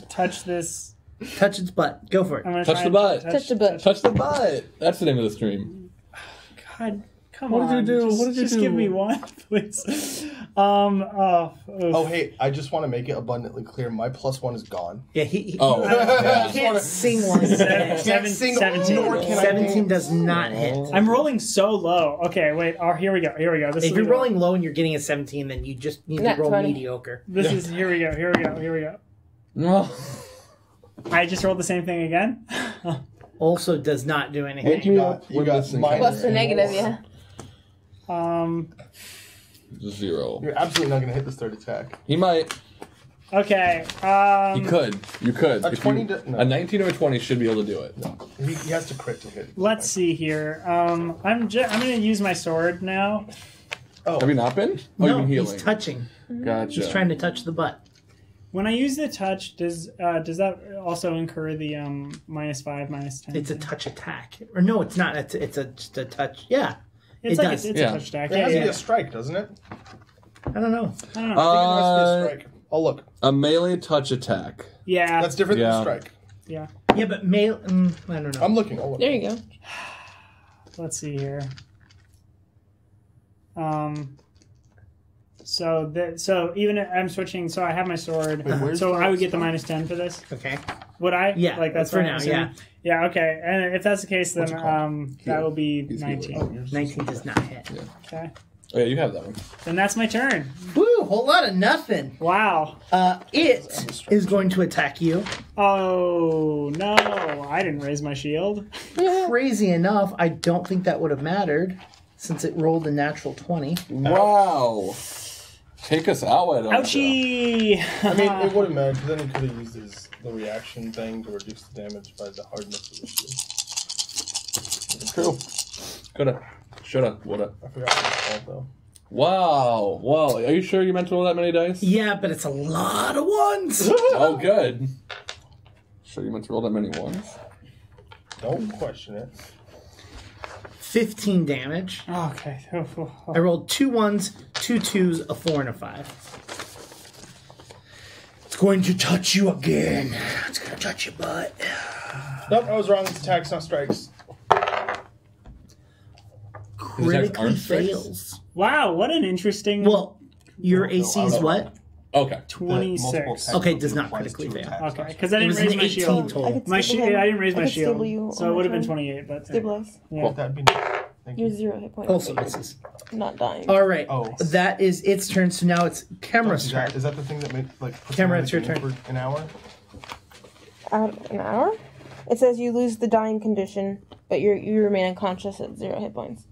touch this. Touch its butt. Go for it. I'm gonna Touch try the and butt. Touch the butt. Touch the butt. That's the name of the stream. God, come What on. did you do? Just, What did you just do? give me one, please. Oh, hey, I just want to make it abundantly clear. My +1 is gone. Yeah, he Oh. he can't sing one. Can't sing 17. nor can I 17 dance. does not hit. I'm rolling so low. Okay, wait. Oh, here we go. This If is you're rolling low and you're getting a 17, then you just need to Not roll 20. mediocre. This is here we go. No. I just rolled the same thing again. Also does not do anything. Wake You me got, up you when got this thing minus Plus the comes. negative, yeah. 0. You're absolutely not going to hit this third attack. He might. Okay. You could. You could. A If 20 you- no. A 19 or a 20 should be able to do it. He has to crit to hit. Let's see here. I'm going to use my sword now. Oh, Have you not been? Oh, No, you've been healing. he's touching. Gotcha. He's trying to touch the butt. When I use the touch, does that also incur the -5, -10? It's a touch attack. Or no, it's not. It's just a touch. Yeah. It's it like does. it's Yeah. a touch attack. it has to be Yeah. a strike, doesn't it? I don't know. I don't know. I think it has to be a strike. Oh, look. A melee touch attack. Yeah. That's different Yeah. than strike. Yeah. Yeah, but male. I don't know. I'm looking. I'll look. There you go. Let's see here. So even if I'm switching, so I have my sword. where's So the I would get the -10 for this. Okay. Would I? Yeah, Like that's for what now, I'm assuming? Yeah. Okay. And if that's the case, then What's it called? that will be He's 19. healing. Oh, yours is- 19 does not hit. Okay. Oh yeah, you have that one. Then that's my turn. Woo, whole lot of nothing. Wow. It is going to attack you. Oh no! I didn't raise my shield. Crazy enough, I don't think that would have mattered since it rolled a natural 20. Wow. Take us out, why don't you? Ouchie! I mean, it wouldn't matter because then he could have used the reaction thing to reduce the damage by the hardness of the shield. True. Coulda. Shoulda. Woulda. I forgot what it's called though. Wow. Wow. Are you sure you meant to roll that many dice? Yeah, but it's a lot of ones. Oh, good. Sure you meant to roll that many ones? Don't question it. 15 damage. Okay. I rolled 2 1s, 2 2s, a 4, and a 5. It's going to touch you again. It's going to touch your butt. Nope, I was wrong. It's attacks, not strikes. Critically aren't strikes? fails. Wow! What an interesting. Well, your AC is what? Okay. 26. Okay, does not critically fail. Okay, because I It didn't was raise an my 18 shield. total. My shield. I didn't raise my I could stable you shield, on so it my would have been turn. 28. But Stabilize. yeah. That'd be Thank You're you. 0 hit points. Also misses. Not dying. All right. Oh. That is its turn. So now it's Camera's Is turn. that the thing that made like puts Camera, you in it's the your game turn. for an hour? Out of an hour? It says you lose the dying condition, but you remain unconscious at 0 hit points.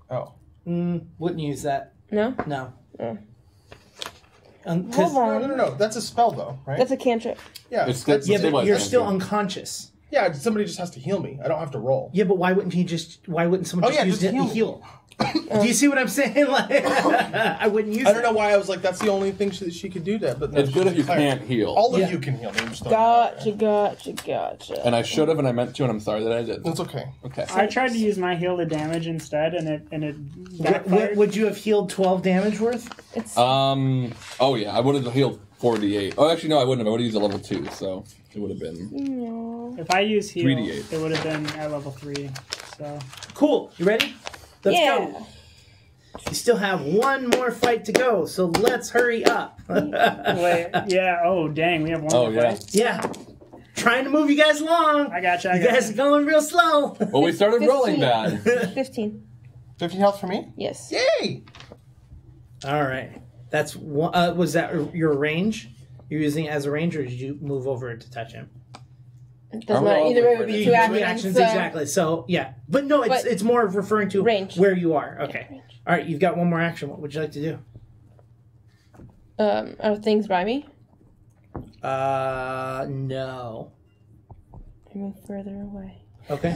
Oh. Wouldn't use that. No? No. Oh. 'Cause- Hold on. No. That's a spell though, right? That's a cantrip. Yeah. It's that's, yeah, but Stabilize you're them, still yeah. unconscious. yeah. Somebody just has to heal me. I don't have to roll. Yeah, but why wouldn't someone Oh, just yeah, use just it to heal. heal? Do you see what I'm saying? Like, I wouldn't use I don't it. know why I was like, that's the only thing she could do that. But no, It's good if you she's can't heal. All of Yeah. you can heal me. I'm just not- Gotcha. And I should have, and I meant to, and I'm sorry that I did. It's okay. Okay. I tried to use my heal to damage instead, and it backfired. Would you have healed 12 damage worth? It's Oh yeah, I would have healed 48. Oh, actually, no, I wouldn't have. I would have used a level 2, so it would have been. no. If I use heal, 3d8. it would have been at level 3. So Cool. You ready? Let's Yeah. go. You still have one more fight to go, so let's hurry up. wait, yeah. Oh dang, we have one Oh, more yeah. fight. Yeah. Trying to move you guys along. I gotcha. You guys are going real slow. Well, we started rolling 15. bad. 15. 15 health for me? Yes. Yay! All right. That's one. Was that your range? You're using it as a range, or did you move over to touch him? It doesn't I'm matter. all Either way, it over would it. be You two use actions. reactions, so- exactly. So yeah, but no, it's But- it's more of referring to Range. where you are. Okay. range. All right. You've got one more action. What would you like to do? Are things by me? No. I move further away. Okay.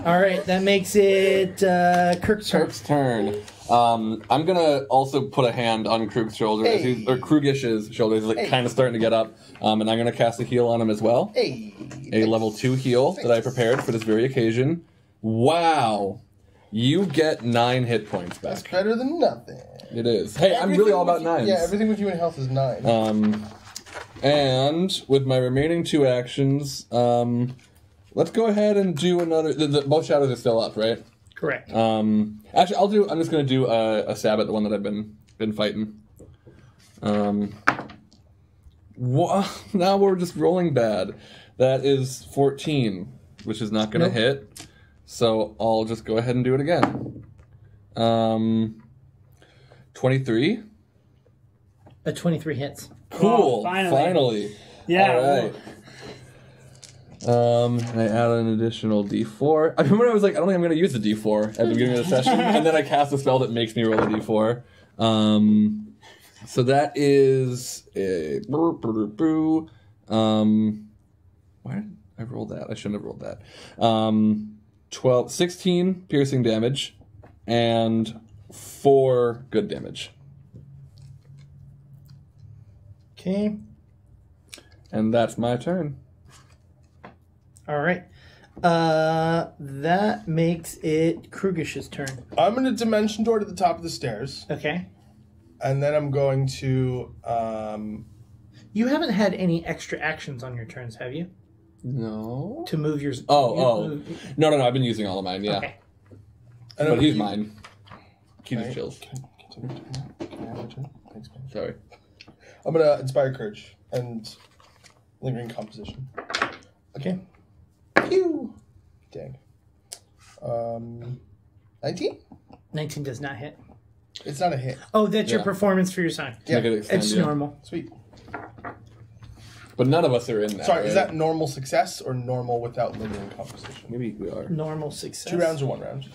All right, that makes it Kirk's turn. Kirk's turn. I'm gonna also put a hand on Krug's shoulder, or Krugish's shoulder. He's like kind of starting to get up, and I'm gonna cast a heal on him as well. A level 2 heal that I prepared for this very occasion. Wow, you get 9 hit points back. That's better than nothing. It is. Hey, I'm really all about 9s. Yeah, everything with you in health is 9. And with my remaining 2 actions, let's go ahead and do another. Both shadows are still up, right? Correct. Actually, I'm just gonna do a stab at the one that I've been fighting. Now we're just rolling bad. That is 14, which is not gonna hit. So I'll just go ahead and do it again. 23. A 23 hits. Cool. Oh, finally. All Yeah. right. And I add an additional D4. I remember I was like, I don't think I'm going to use the D4 at the beginning of the session, and then I cast a spell that makes me roll a D4. So that is a why did I roll that? I shouldn't have rolled that. 16 piercing damage and 4 good damage. Okay. And that's my turn. All right. That makes it Krugish's turn. I'm going to dimension door to the top of the stairs, Okay. and then I'm going to... You haven't had any extra actions on your turns, have you? No. To move your... No. I've been using all of mine, yeah. Okay. But he's mine. Keep his chills. Can I have a turn? Thanks, man. Sorry. I'm going to Inspire Courage and Lingering Composition. Okay. Phew. Dang. 19? 19 does not hit. It's not a hit. Oh, that's your Yeah. performance for your sign. Yeah. Make it extend, It's yeah. normal. Sweet. But none of us are in that. Sorry, right? is that normal success or normal without Lingering Composition? Maybe we are. Normal success. 2 rounds or 1 round?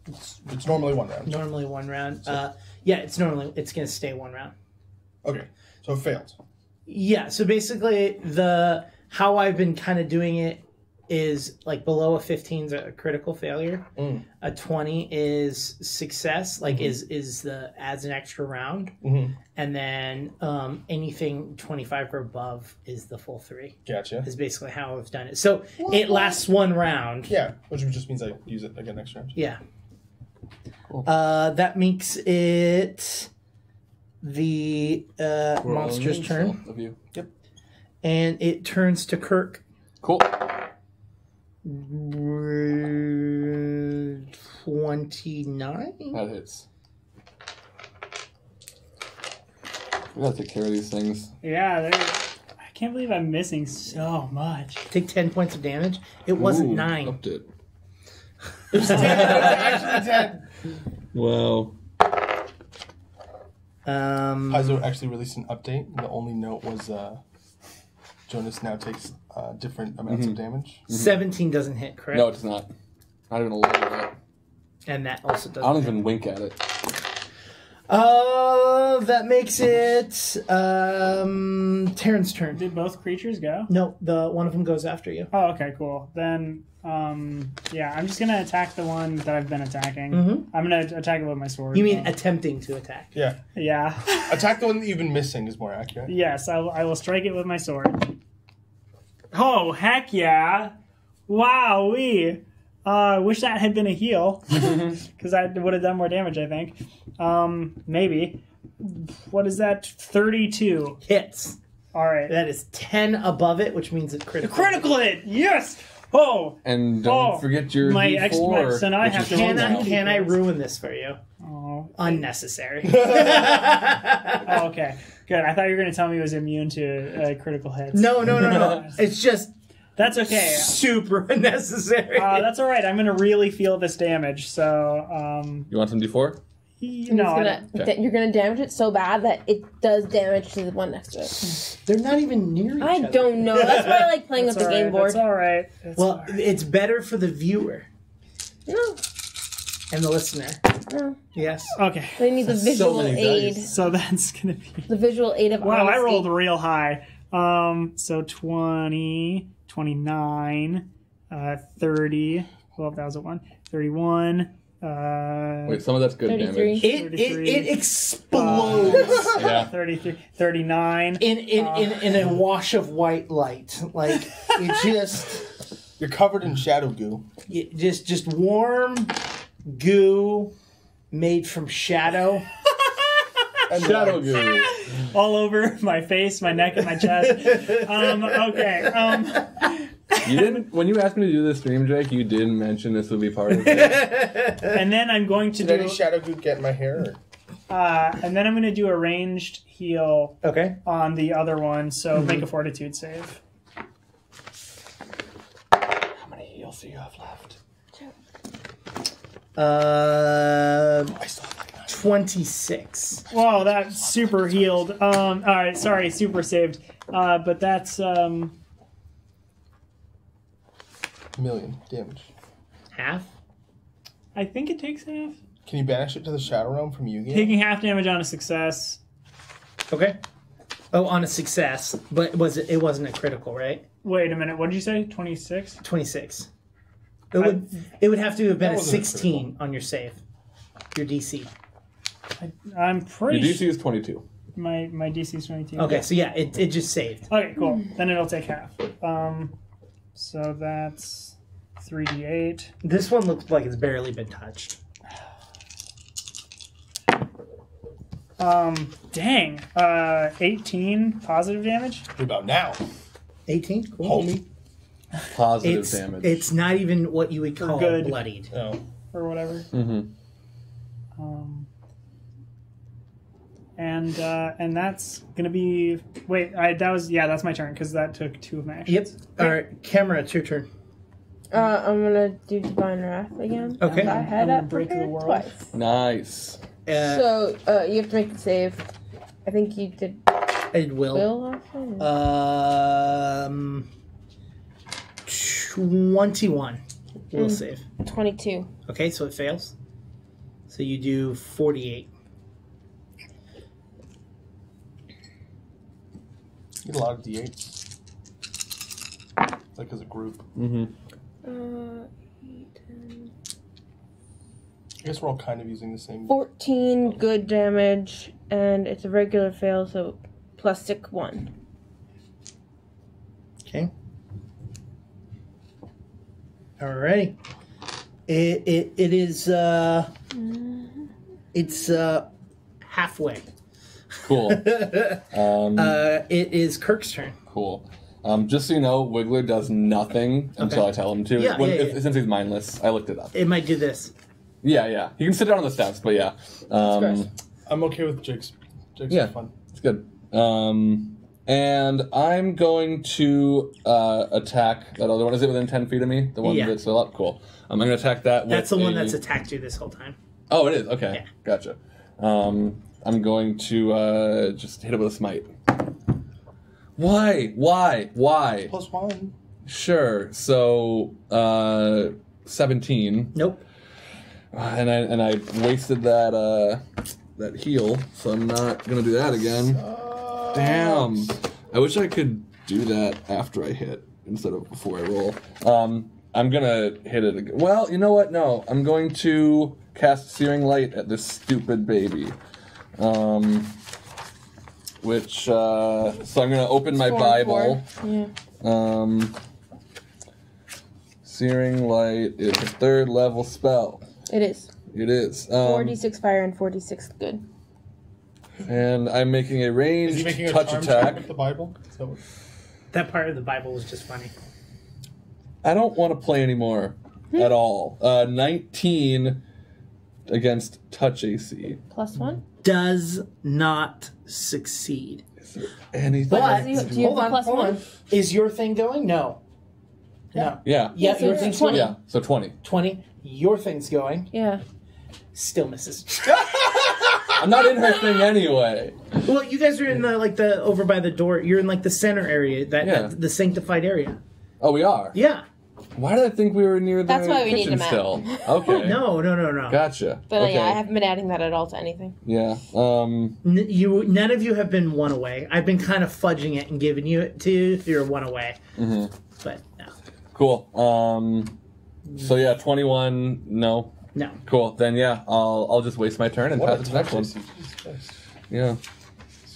It's normally 1 round. Normally 1 round. Yeah, it's going to stay 1 round. Okay, so it failed. Yeah, so basically how I've been kind of doing it is like below a 15 is a critical failure. A 20 is success, like is adds an extra round. And then anything 25 or above is the full 3. Gotcha. Is basically how I've done it. So it lasts 1 round. Yeah, which just means I use it again next round. Yeah. Cool. That makes it the monster's turn. Of you. Yep. And it turns to Kirk. Cool. 29? That hits. We gotta take care of these things. Yeah, I can't believe I'm missing so much. Take 10 points of damage. It wasn't 9. Upped it. Actually 10. Wow. Paizo actually released an update. The only note was Jonas now takes different amounts of damage. 17 doesn't hit, correct? No, it's not. Not even a little bit. And that also doesn't I don't hit. even wink at it. That makes it Taryn's turn. Did both creatures go? No, one of them goes after you. Oh, okay, cool. Then, yeah, I'm just gonna attack the one that I've been attacking. I'm gonna attack it with my sword. You mean attempting to attack? Yeah. Yeah. Attack the one that you've been missing is more accurate. Yes, I will strike it with my sword. Oh, heck yeah! Wowee! Wish that had been a heal, because I would have done more damage, I think. Maybe. What is that? 32. Hits. All right. That is 10 above it, which means it's critical. Critical hit! Yes! Oh! And don't forget your my D4. so now I which have is to full roll now. Can I ruin this for you? Oh. Unnecessary. Oh, okay. Good. I thought you were going to tell me it was immune to critical hits. No. It's just That's okay. super unnecessary. That's all right. I'm going to really feel this damage. So, You want some D4? no. You're gonna damage it so bad that it does damage to the one next to it. They're not even near each I other. don't know. That's why I like playing with That's the all game right. board. That's all right. That's all Well, right. it's better for the viewer No, and the listener. no. Yes. Okay. They need the So visual many aid. dice. So that's going to be... The visual aid of Wow, I honesty. rolled real high. So 20... 29, 30. Well, that was a 1. 31. Wait, some of that's good 33. damage. It explodes Yeah. 33, 39. in a wash of white light. Like it just You're covered in shadow goo. just warm goo made from shadow. Shadow goo. All over my face, my neck, and my chest. Okay. You didn't. When you asked me to do this stream, Jake, you didn't mention this would be part of it. And then I'm going to Did do. any shadow goo get in my hair? And then I'm going to do a ranged heal Okay. on the other one. So make a fortitude save. How many heals do you have left? I still have like 26. Whoa, that's super healed. All right, sorry, super saved. But that's $1 million damage. Half? I think it takes half. Can you banish it to the shadow realm from Yu-Gi-Oh? Taking half damage on a success. Okay. Oh, on a success. But it wasn't a critical, right? Wait a minute. What did you say? 26? 26. It would have to have been a wasn't a 16 on your save. Your DC. I'm pretty Your DC is 22. My DC is 22. Okay, so yeah, it just saved. Okay, cool. Then it'll take half. So that's 3d8. This one looks like it's barely been touched. Dang. 18 positive damage. What about now? 18? Cool. Homie. Positive damage. It's not even what you would call Good. bloodied. Oh. Or whatever. Mm-hmm. And that's gonna be. Wait, that's my turn because that took 2 of my actions. Yep. All right, camera, it's your turn. I'm gonna do Divine Wrath again. Okay. I had I'm gonna that break the prepared world. twice. Nice. So you have to make the save. I think you did It will. Will also? 21 will save. 22. Okay, so it fails. So you do 48. You get a lot of D8s. Like as a group. Mm-hmm. 8, 10, I guess we're all kind of using the same. 14 good damage, and it's a regular fail, so plus sick 1. Okay. Alrighty. It is it's halfway. Cool. It is Kirk's turn. Cool. Just so you know, Wiggler does nothing until I tell him to. Yeah, yeah. Since he's mindless, I looked it up. It might do this. Yeah. He can sit down on the steps, but yeah. gross. I'm okay with Jake's. Jake's Yeah. fun. It's good. And I'm going to attack that other one. Is it within 10 feet of me? The one Yeah. that's still up? Cool. I'm going to attack that with That's the one that's attacked you this whole time. Oh, it is? Okay. Yeah. Gotcha. I'm going to just hit it with a smite. Why? +1. Sure. So, 17. Nope. And I wasted that heal, so I'm not gonna do that again. Damn. I wish I could do that after I hit instead of before I roll. I'm gonna hit it again. Well, you know what? No, I'm going to cast Searing Light at this stupid baby. Which so I'm gonna open my 4 and Bible. 4. Yeah. Searing Light is a 3rd level spell. It is. It is. 46 fire and 46 good. And I'm making a ranged Is he making a touch charm attack. check with the Bible? So, That part of the Bible was just funny. I don't want to play anymore at all. 19 against touch AC. Plus 1? Does not succeed. Is there anything? But Do you have a plus 1? Is your thing going? No. No. Yeah. Yeah, so your it's thing's 20. going. Yeah. So 20. 20. Your thing's going. Yeah. Still misses. I'm not in her thing anyway. Well, you guys are in the over by the door. You're in the center area, Yeah. the sanctified area. Oh, we are. Yeah. Why did I think we were near the That's why we need kitchen a map. still? Okay. No. Gotcha. But okay. yeah, I haven't been adding that at all to anything. Yeah. None of you have been one away. I've been kind of fudging it and giving you it to you if you're one away. Mm-hmm. But no. Cool. So yeah, 21. No. No. Cool. Then yeah, I'll just waste my turn and pass it to the next one. Yeah.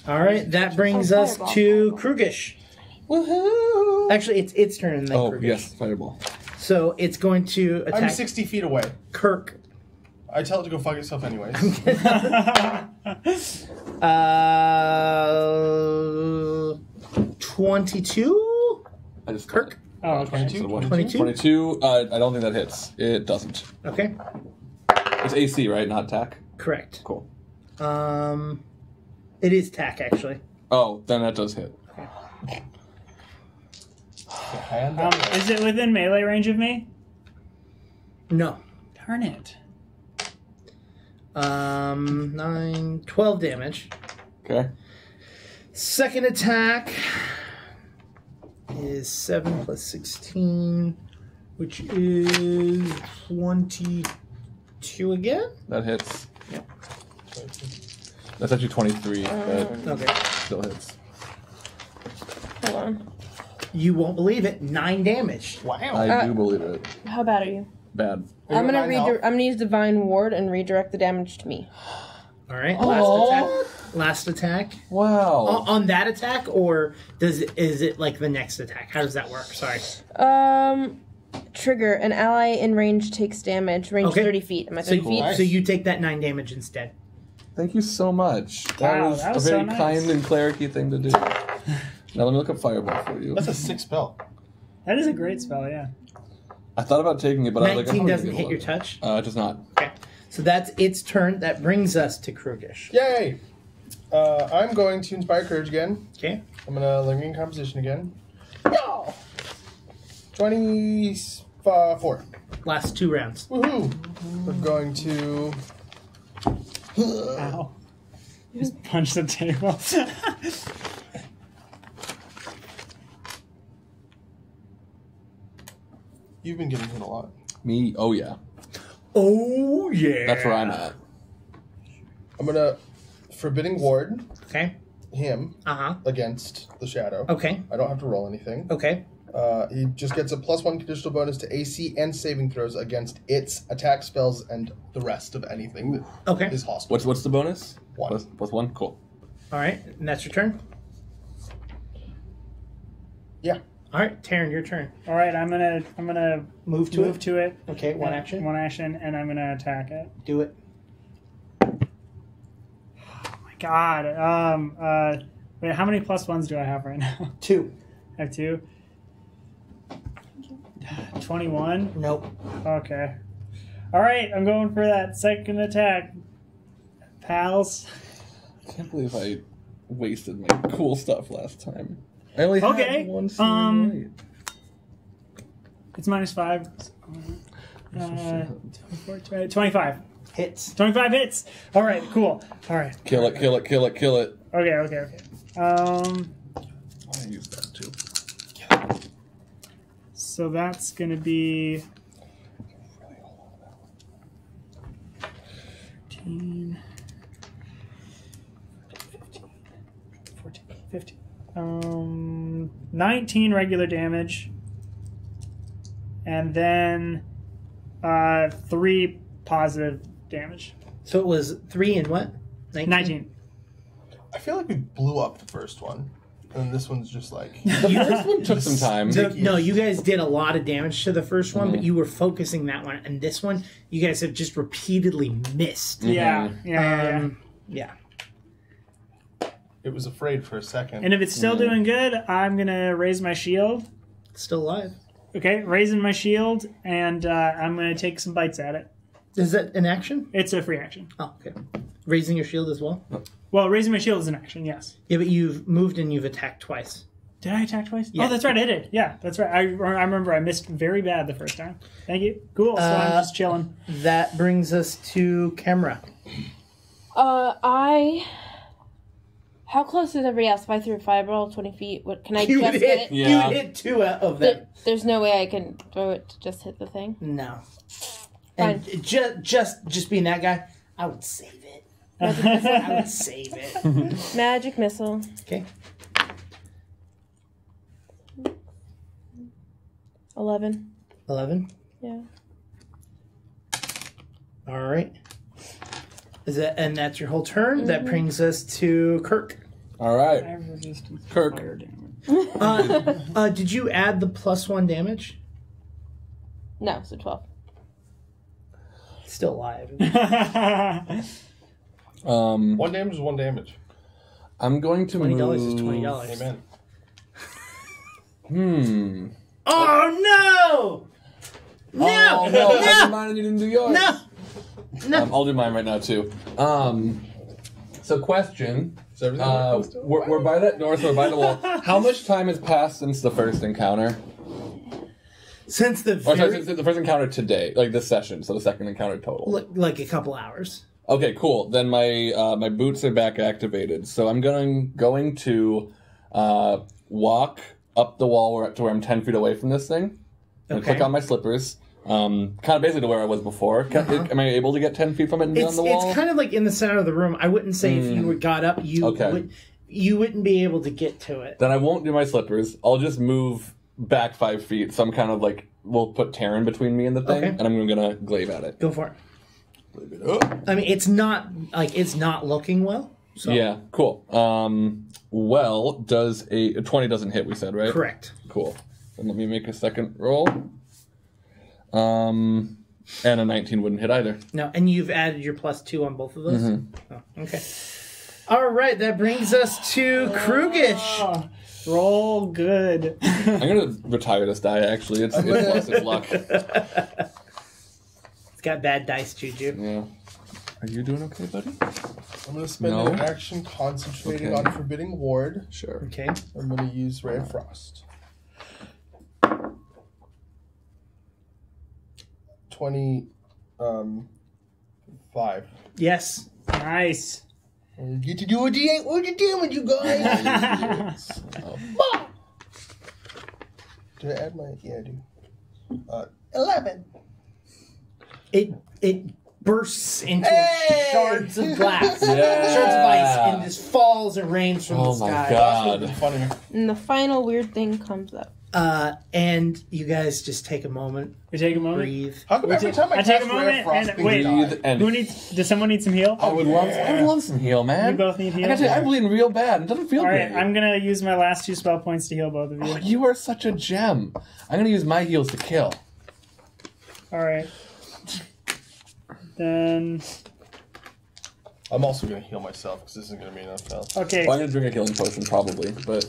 All right, that brings us Fireball. to Krugish. Woohoo! Actually, it's its turn. And then Oh Krugish. yes, fireball. So it's going to attack I'm 60 feet away. Kirk. I tell it to go fuck itself anyways. 22? I just Kirk? Oh, okay. 22? 22. I don't think that hits. It doesn't. Okay, It's AC, right? Not attack. correct. Cool. It is tack, actually. Oh, then that does hit. Is it within melee range of me? No. Darn it. 9, 12 damage. Okay. Second attack is 7 plus 16, which is 22 again? That hits. Yep. That's actually 23, but Okay. still hits. Hold on. You won't believe it. 9 damage. Wow. I do believe it. How bad are you? Bad. I'm gonna at 9 health? I'm gonna use Divine Ward and redirect the damage to me. All right. Aw. Last attack. Wow. On that attack, or is it like the next attack? How does that work? Sorry. Trigger. An ally in range takes damage. Range Okay. 30 feet. Am I So, 30 feet? so you take that 9 damage instead. Thank you so much. Wow, That that was was a very so nice. kind and cleric-y thing to do. Now let me look up fireball for you. That's a 6 spell. That is a great spell, yeah. I thought about taking it, but I was like, 19 I'm not doesn't gonna hit look. your touch. It does not. Okay. So that's its turn. That brings us to Krugish. Yay! I'm going to Inspire Courage again. Okay. I'm going to Lingering Composition again. Yo! 24. Last 2 rounds. Woohoo! We're going to... Ow. Just punch the table. You've been getting hit a lot. Me? Oh yeah. Oh, yeah. That's where I'm at. I'm going to Forbidding Ward Okay. him Uh-huh. against the Shadow. Okay. I don't have to roll anything. Okay. He just gets a +1 conditional bonus to AC and saving throws against its attack spells and the rest of anything that Okay. is hostile. What's the bonus? One. Plus 1? Cool. All right. And that's your turn. Yeah. All right. Taryn, your turn. All right, I'm gonna Move to move it. to it. Okay. One action. One action, and I'm gonna attack it. Do it. Oh my god. Wait, how many +1s do I have right now? 2. I have 2. 21. Nope. Okay. All right, I'm going for that second attack, pals. I can't believe I wasted my cool stuff last time. I only Okay, had one saving right. It's -5. 25. Hits. 25 hits. All right, cool. All right. Kill it, kill it, kill it, kill it. Okay. I use that too. So that's gonna be 15, 14, 15. 19 regular damage, and then 3 positive damage. So it was 3 and what? 19. I feel like we blew up the first one. And this one's just like... This one took some time. No, you guys did a lot of damage to the first one, but you were focusing that one. And this one, you guys have just repeatedly missed. Yeah. Yeah. It was afraid for a second. And if it's still doing good, I'm gonna raise my shield. Still alive. Okay, raising my shield, and I'm gonna take some bites at it. Is that an action? It's a free action. Oh, okay. Raising your shield as well? Well, raising my shield is an action, yes. Yeah, but you've moved and you've attacked twice. Did I attack twice? Yeah. Oh, that's right, I did. Yeah, that's right. I remember I missed very bad the first time. Thank you. Cool, so I'm just chilling. That brings us to Kemra. I How close is everybody else? If I threw a fireball 20 feet, what can I You just would get hit, it? Yeah. you would hit 2 of them. There's no way I can throw it to just hit the thing. No. Fine. And just being that guy, I would save it. I would save it. Magic missile. Okay. 11. 11. Yeah. All right. And that's your whole turn. That brings us to Kirk. All I right. have resistance to Kirk. fire damage. Did you add the +1 damage? No, so 12. Still alive. 1 damage is 1 damage. I'm going to $20 move. is $20. Amen. Oh no! No! Oh, no, I did mine and you didn't do yours. No! I'll do mine right now too. So question. Is everything We're by that door, so we're by the wall. How much time has passed since the first encounter? Since the Or sorry, very, since the first encounter today, like this session, so the second encounter total. like a couple hours. Okay, cool. Then my boots are back activated, so I'm going to walk up the wall to where I'm 10 feet away from this thing, and Okay. click on my slippers. Kind of basically to where I was before. Am I able to get 10 feet from it and be on the wall? It's kind of like in the center of the room. I wouldn't say if you got up, Okay. you wouldn't be able to get to it. Then I won't do my slippers. I'll just move back 5 feet. So I'm kind of like, we'll put Terran between me and the thing, Okay. and I'm gonna glaive at it. Go for it. Glaive it up. I mean, it's not looking well. So. Yeah, cool. Well, does a 20 doesn't hit? We said, right? Correct. Cool. Then let me make a second roll. And a 19 wouldn't hit either. No, and you've added your +2 on both of those. Oh, okay. All right, that brings us to Krugish. Oh, roll good. I'm gonna retire this die. Actually, it's lost its luck. It's got bad dice juju. Yeah. Are you doing okay, buddy? I'm going to spend No. an action concentrating Okay. on Forbidding Ward. Sure. Okay. I'm going to use Ray of Frost. 25. Yes. Nice. You get to do a D8 worth of damage, you guys. Did I add my? Yeah, I do. 11. It bursts into Hey! shards of glass, Yeah. shards of ice, and just falls and rains from the Oh my sky. god. Funnier. And the final weird thing comes up. And you guys just take a moment, We take a moment. breathe. How come every time I I take a cast Ray of moment Frost, and things wait. die? Breathe and Who needs? Does someone need some heal? I would love some heal, man. We both need heal. I gotta tell you, I'm bleeding real bad. It doesn't feel All right, great. I'm gonna use my last 2 spell points to heal both of you. Oh, you are such a gem. I'm gonna use my heals to kill. All right. Then I'm also going to heal myself because this isn't going to be enough health. okay. Well, I'm gonna drink a healing potion probably, but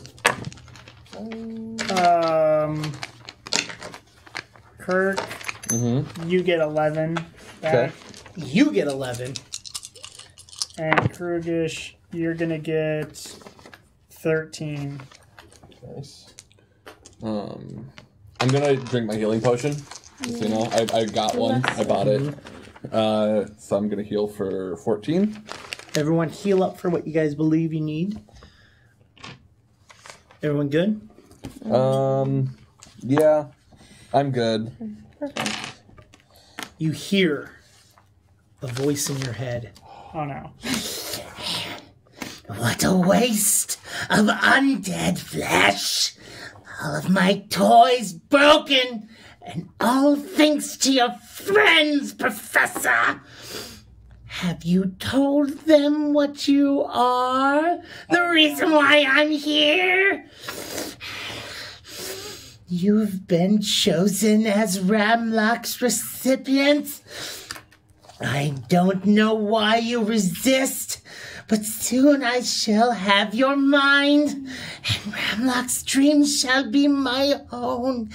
Kirk, you get 11 back, okay. You get 11. and Krugish, you're gonna get 13. Nice. I'm gonna drink my healing potion. Just so you know, I got one. I bought it. So I'm gonna heal for 14. Everyone heal up for what you guys believe you need. Everyone good? Yeah, I'm good. Perfect. You hear a voice in your head. Oh no. What a waste of undead flesh. All of my toys broken, and all thanks to your friends, Professor. Have you told them what you are? The reason why I'm here? You've been chosen as Ramlock's recipient. I don't know why you resist, but soon I shall have your mind, and Ramlock's dreams shall be my own.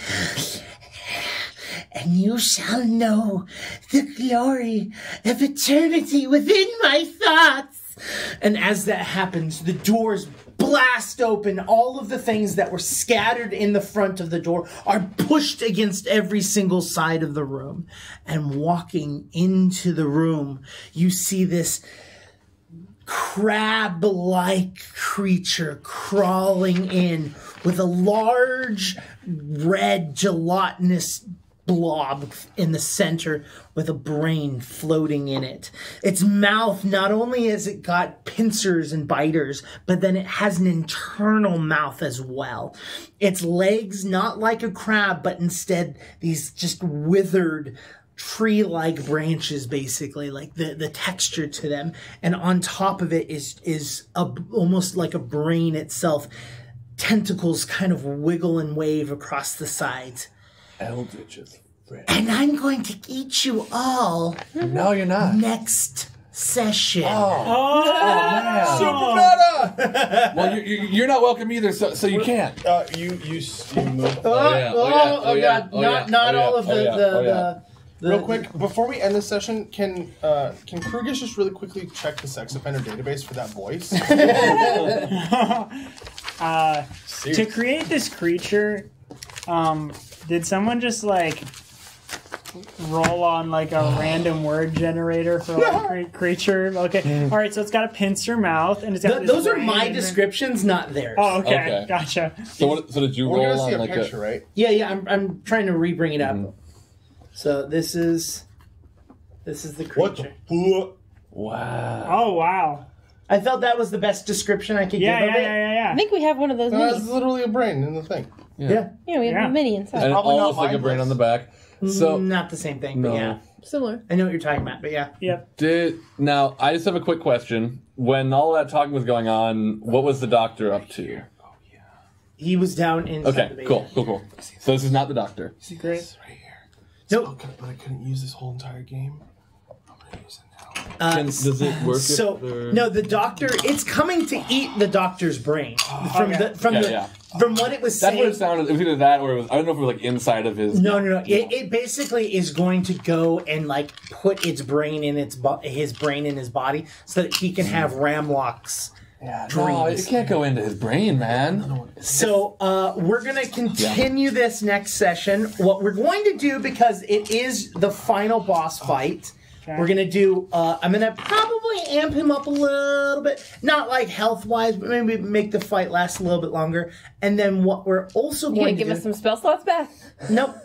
And you shall know the glory of eternity within my thoughts. And as that happens, the doors blast open. All of the things that were scattered in the front of the door are pushed against every single side of the room. And walking into the room, you see this crab-like creature crawling in with a large red gelatinous blob in the center with a brain floating in it. Its mouth, not only has it got pincers and biters, but then it has an internal mouth as well. Its legs, not like a crab, but instead these just withered tree-like branches, basically, like the texture to them, and on top of it is almost like a brain itself. Tentacles kind of wiggle and wave across the sides. Eldritch is red. And I'm going to eat you all No, you're not. next session. Man. Super meta! Well, you're not welcome either, so you can't. You move. God! Not all of the Real quick, before we end this session, can Krugish just really quickly check the sex offender database for that voice? To create this creature, did someone just like roll on like a random word generator for like creature? Okay, all right. So it's got a pincer mouth, and it's got this Those are brain my and- descriptions, not theirs. Oh, okay, Okay. gotcha. So did you We're roll gonna see on a like picture, right? Yeah. I'm trying to re-bring it up. So this is the What the creature. fuck? Wow. Oh, wow. I felt that was the best description I could Yeah, give of it. I think we have one of those That's minis. literally a brain in the thing. Yeah. Yeah, we have Yeah. a mini inside. And Probably not almost like a brain mindless. on the back. So Not the same thing, but No. yeah. Similar. I know what you're talking about, but yeah. Yep. now I just have a quick question. When all that talking was going on, what was the doctor up to? He was down inside the Okay, basement. cool. So this is not the doctor. Great. It's right here. Nope. But I couldn't use this whole entire game. I'm gonna use it now. Does it work? So no, the doctor. It's coming to eat the doctor's brain from Okay. from what it was That's saying. what it sounded. It was either that or it was. I don't know if it was like inside of his. No. It basically is going to go and like put its brain in his brain in his body so that he can have Ramlock's No, dreams. it can't go into his brain, man. So we're going to continue this next session. What we're going to do, because it is the final boss fight, we're going to do, I'm going to probably amp him up a little bit. Not like health-wise, but maybe make the fight last a little bit longer. And then what we're also You going gonna to give do... us some spell slots back? Nope.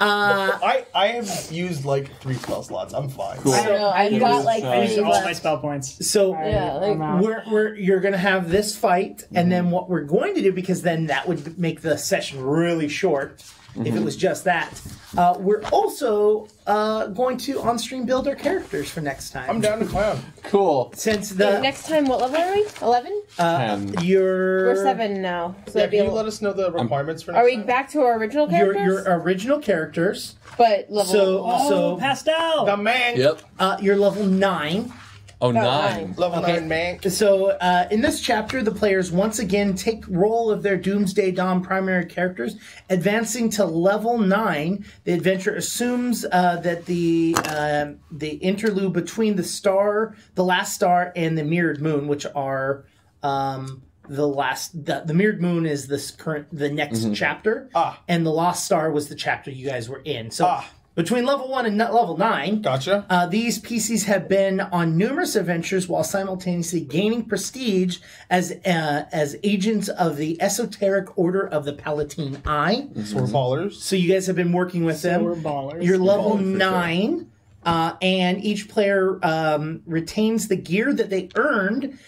I have used like 3 spell slots. I'm fine. Cool. I know. I've got like I used 3 all my left. spell points. So... Yeah, like, I'm out. you're going to have this fight, and then what we're going to do, because then that would make the session really short if it was just that, we're also going to on-stream build our characters for next time. I'm down to clown. Cool. Since the next time, what level are we? 11? 10. your We're 7 now. So Yeah, that'd be can you a- let us know the requirements for next Are we time? back to our original your characters? original characters, But level. so Pastel. The man. Yep. you're level 9. Oh, About 9. Level Okay. 9 man. So in this chapter, the players once again take roll of their Doomsday Dawn primary characters, advancing to level 9. The adventure assumes that the interlude between the last star, and the mirrored moon, which are the mirrored moon is the next chapter, and the lost star was the chapter you guys were in. So between level 1 and level 9, Gotcha. these PCs have been on numerous adventures while simultaneously gaining prestige as agents of the esoteric order of the Palatine Eye. So we're ballers. So you guys have been working with them. we're ballers. You're level Ballers for 9, and each player retains the gear that they earned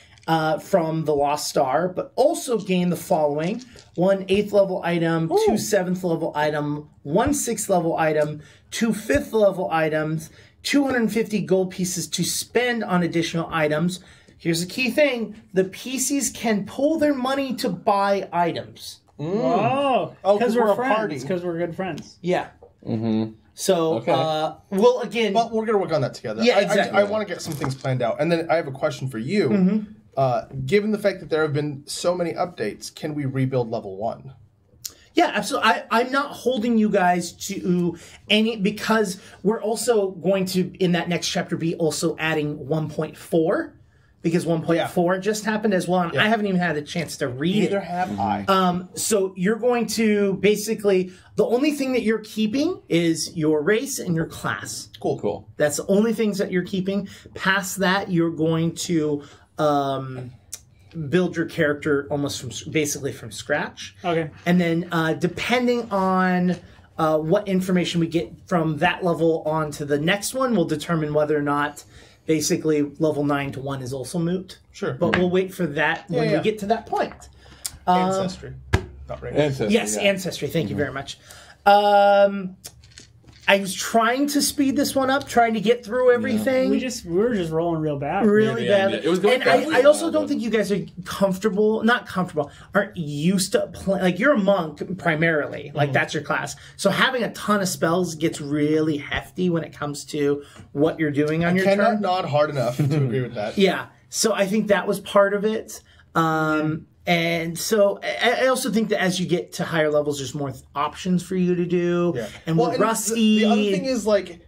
from the Lost Star, but also gain the following: 1 8th level item, 2 7th level item, 1 6th level item, 2 5th level items, 250 gold pieces to spend on additional items. Here's the key thing: the PCs can pull their money to buy items. Oh, Oh, 'cause because we're we're a friends. party. Because we're good friends. Yeah. Mm-hmm. So, Okay. we'll again. But we're going to work on that together. Yeah, exactly. I want to get some things planned out. And then I have a question for you. Given the fact that there have been so many updates, can we rebuild level 1? Yeah, absolutely. I'm not holding you guys to any, because we're also going to, in that next chapter, be also adding 1.4, because 1.4 just happened as well, and I haven't even had a chance to read Neither it. have I. So you're going to basically, the only thing that you're keeping is your race and your class. Cool. Cool. That's the only things that you're keeping. Past that, you're going to build your character almost from scratch. Okay. And then depending on what information we get from that level on to the next one will determine whether or not basically level 9 to 1 is also moot. Sure. But we'll wait for that when we get to that point. Ancestry. Not right. Ancestry, Yes, yeah. Ancestry. Thank you very much. I was trying to speed this one up, trying to get through everything. We were just rolling real bad. Really Yeah, bad. yeah. It was going and fast for I a also while, don't but- think you guys are aren't used to playing. Like, you're a monk primarily. Like, that's your class. So having a ton of spells gets really hefty when it comes to what you're doing on your Cannot turn. nod hard enough to agree with that. Yeah. So I think that was part of it. And so I also think that as you get to higher levels, there's more options for you to do. Yeah. And we're rusty. The other thing is like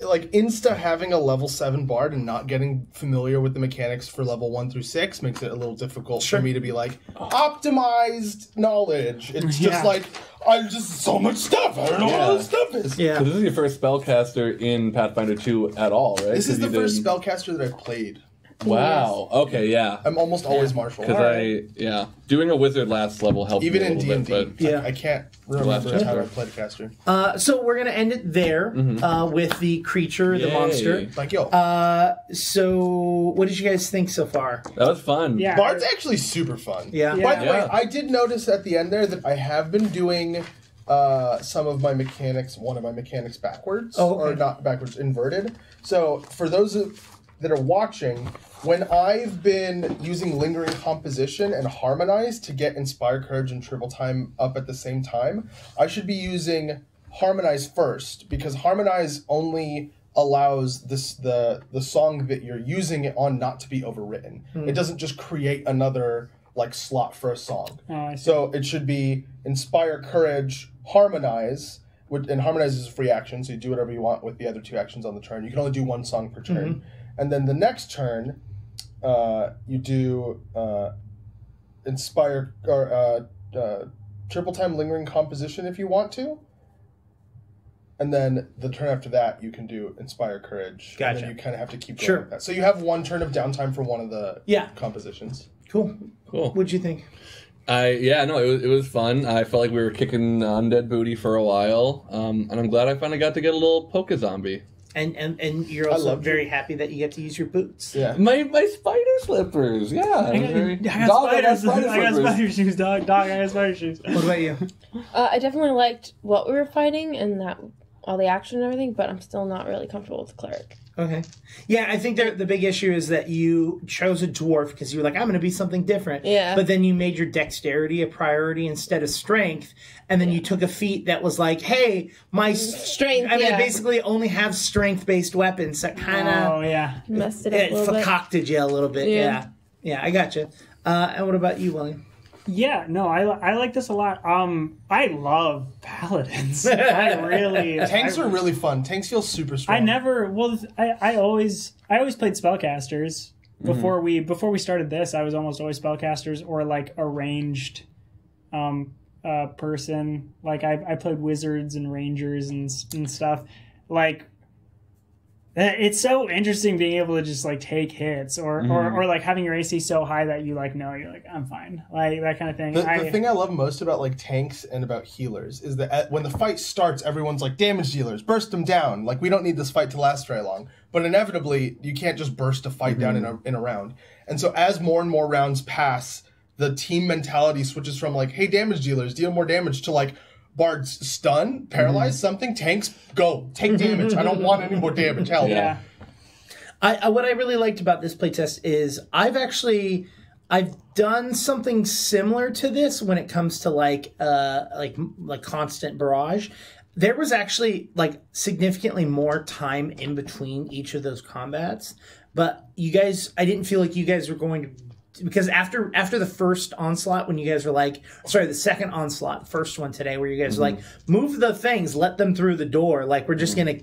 insta having a level 7 bard and not getting familiar with the mechanics for level 1 through 6 makes it a little difficult for me to be like optimized knowledge. It's just like I just so much stuff. I don't know what all this stuff is. Yeah. So this is your first spellcaster in Pathfinder 2 at all, right? This is 'Cause the you first did- spellcaster that I've played. Wow. Okay. Yeah. I'm almost always martial. Because doing a wizard last level helped Even me a in little D&D, bit, but Yeah. I can't remember Last a time chapter. I played a caster. So we're going to end it there with the creature, the Yay. monster. Like, yo, So what did you guys think so far? that was fun. Yeah. Bard's actually super fun. Yeah. By the way, Yeah. I did notice at the end there that I have been doing some of my mechanics, one of my mechanics backwards. Oh, okay. Or not backwards, inverted. So for those that are watching, when I've been using Lingering Composition and Harmonize to get Inspire Courage and Triple Time up at the same time, I should be using Harmonize first, because Harmonize only allows the song that you're using it on not to be overwritten. It doesn't just create another like slot for a song. Oh, I see. So it should be Inspire Courage, Harmonize, and Harmonize is a free action, so you do whatever you want with the other 2 actions on the turn. You can only do 1 song per turn. And then the next turn, you do Inspire or Triple Time Lingering Composition if you want to. And then the turn after that, you can do Inspire Courage. And Gotcha. then you kind of have to keep going Sure. with that. So you have 1 turn of downtime for one of the compositions. Cool. Cool. What'd you think? It was fun. I felt like we were kicking undead booty for a while, and I'm glad I finally got to get a little poke zombie. And you're also love very happy that you get to use your boots. Yeah. My spider slippers, yeah. I got spider shoes, dog. I got spider shoes. What about you? I definitely liked what we were fighting and that all the action and everything, but I'm still not really comfortable with the cleric. Okay. Yeah, I think the big issue is that you chose a dwarf because you were like, I'm going to be something different. Yeah. But then you made your dexterity a priority instead of strength. And then you took a feat that was like, hey, my Strength, I yeah. basically only have strength-based weapons. That kind of Oh yeah. Messed it up a it little bit. concocted you a little bit. Yeah. Yeah, I gotcha. And what about you, William? Yeah, no, I like this a lot. I love paladins. I really Tanks are really fun. Tanks feel super strong. I always played spellcasters before we started this. I was almost always spellcasters or like a ranged person. Like I played wizards and rangers and stuff. Like it's so interesting being able to just like take hits or like having your AC so high that you like know you're like I'm fine, like that kind of thing. The thing I love most about like tanks and about healers is that when the fight starts, everyone's like, damage dealers, burst them down. Like, we don't need this fight to last very long. But inevitably, you can't just burst a fight down in a round. And so as more and more rounds pass, the team mentality switches from like, hey, damage dealers, deal more damage, to like, bards stun, paralyze something, tanks go, take damage. I don't want any more damage. Hell yeah. What I really liked about this playtest is I've done something similar to this when it comes to like constant barrage. There was actually like significantly more time in between each of those combats, but I didn't feel like you guys were going to, because after the first onslaught, when you guys were like, sorry, the second onslaught, first one today, where you guys were like, move the things, let them through the door, like we're just gonna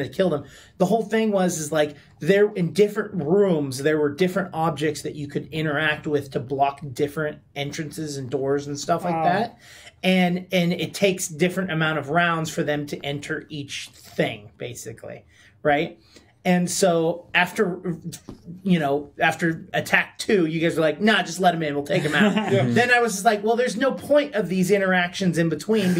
kill them. The whole thing is like there in different rooms there were different objects that you could interact with to block different entrances and doors and stuff like that. And it takes different amount of rounds for them to enter each thing, basically, right? And so after attack 2, you guys were like, nah, just let him in. We'll take him out. Then I was just like, well, there's no point of these interactions in between and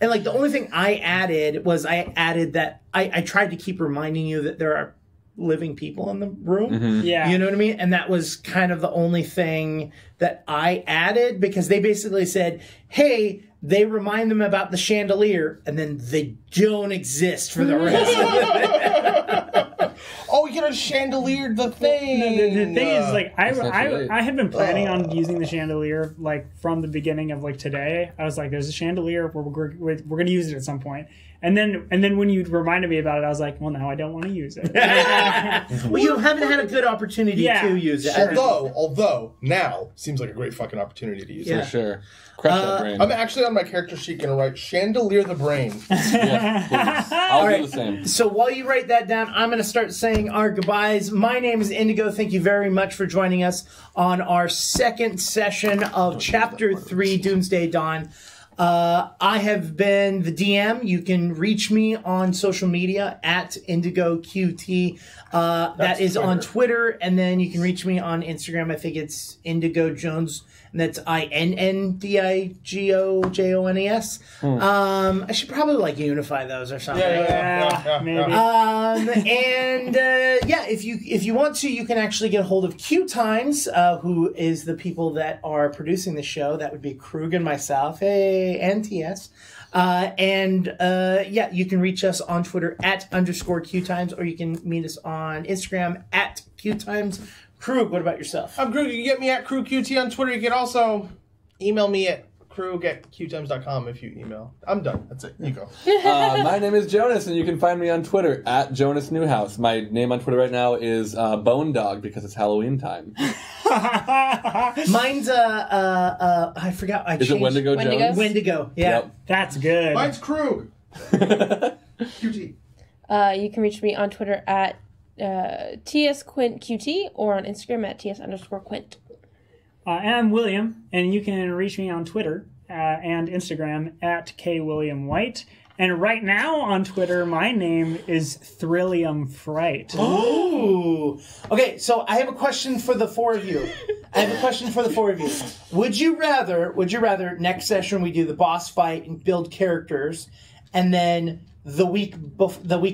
like the only thing I added was that I tried to keep reminding you that there are living people in the room. Yeah. You know what I mean? And that was kind of the only thing that I added because they basically said, hey, they remind them about the chandelier and then they don't exist for the rest of it. Oh, we could have chandeliered the thing. The thing is, like, right. I had been planning on using the chandelier, like, from the beginning of, like, today. I was like, there's a chandelier, we're going to use it at some point. And then when you reminded me about it, I was like, well, now I don't want to use it. Well, you haven't had a good opportunity to use it. Sure. Although, now seems like a great fucking opportunity to use Yeah. it. For sure. Crush that brain. I'm actually on my character sheet going to write chandelier the brain. Yes, please. I'll do the same. So while you write that down, I'm going to start saying our goodbyes. My name is Indigo. Thank you very much for joining us on our second session of Chapter 3, Doomsday Dawn. I have been the DM. You can reach me on social media at IndigoQT. That is on Twitter, and then you can reach me on Instagram. I think it's Indigo Jones, and that's INNDIGOJONES. I should probably like unify those or something. Yeah. Maybe. If you want to, you can actually get a hold of QueueTimes, who is the people that are producing the show. That would be Krug and myself, and TS. You can reach us on Twitter at _QueueTimes, or you can meet us on Instagram at QueueTimes. Krug, what about yourself? I'm Krug. You can get me at KrugQT on Twitter. You can also email me at krug@QueueTimes.com if you email. I'm done. That's it. You go. My name is Jonas, and you can find me on Twitter at Jonas Newhouse. My name on Twitter right now is Bone Dog because it's Halloween time. Mine's I forgot. Is it Wendigo Jones? Wendigo. Yeah. Yep. That's good. Mine's Krug. QT. You can reach me on Twitter at TSQuintQT or on Instagram at TS_Quint. And I'm William, and you can reach me on Twitter and Instagram at KWilliamWhite. And right now on Twitter, my name is Thrillium Fright. Ooh. Okay, so I have a question for the four of you. Would you rather next session we do the boss fight and build characters, and then the week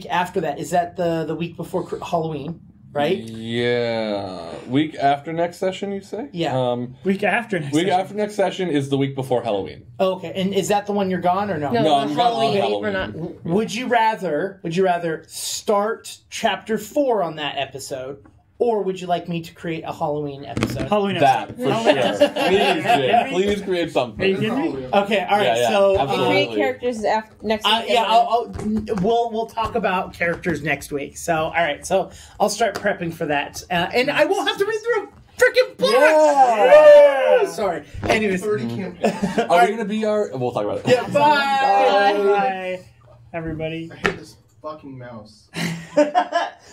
after that, is that the week before Halloween, right? Yeah. Week after next session, you say? Yeah. Week after next session is the week before Halloween. Okay, and is that the one you're gone or no? No, I'm gone on Halloween. We're Halloween. not. Would you rather start chapter 4 on that episode, or would you like me to create a Halloween episode? Halloween That, episode. for sure. Please, Jay, please create something. Are you kidding me? Okay, all right. Yeah, so absolutely. Create characters next week. we'll talk about characters next week. So all right, so I'll start prepping for that, and I won't have to read through a freaking book. Yeah! Sorry. Anyways, 30 campaigns. Are we going to be our... We'll talk about it. yeah, bye. Bye, everybody. I hate this fucking mouse.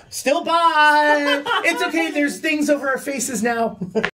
Still bye. It's okay. There's things over our faces now.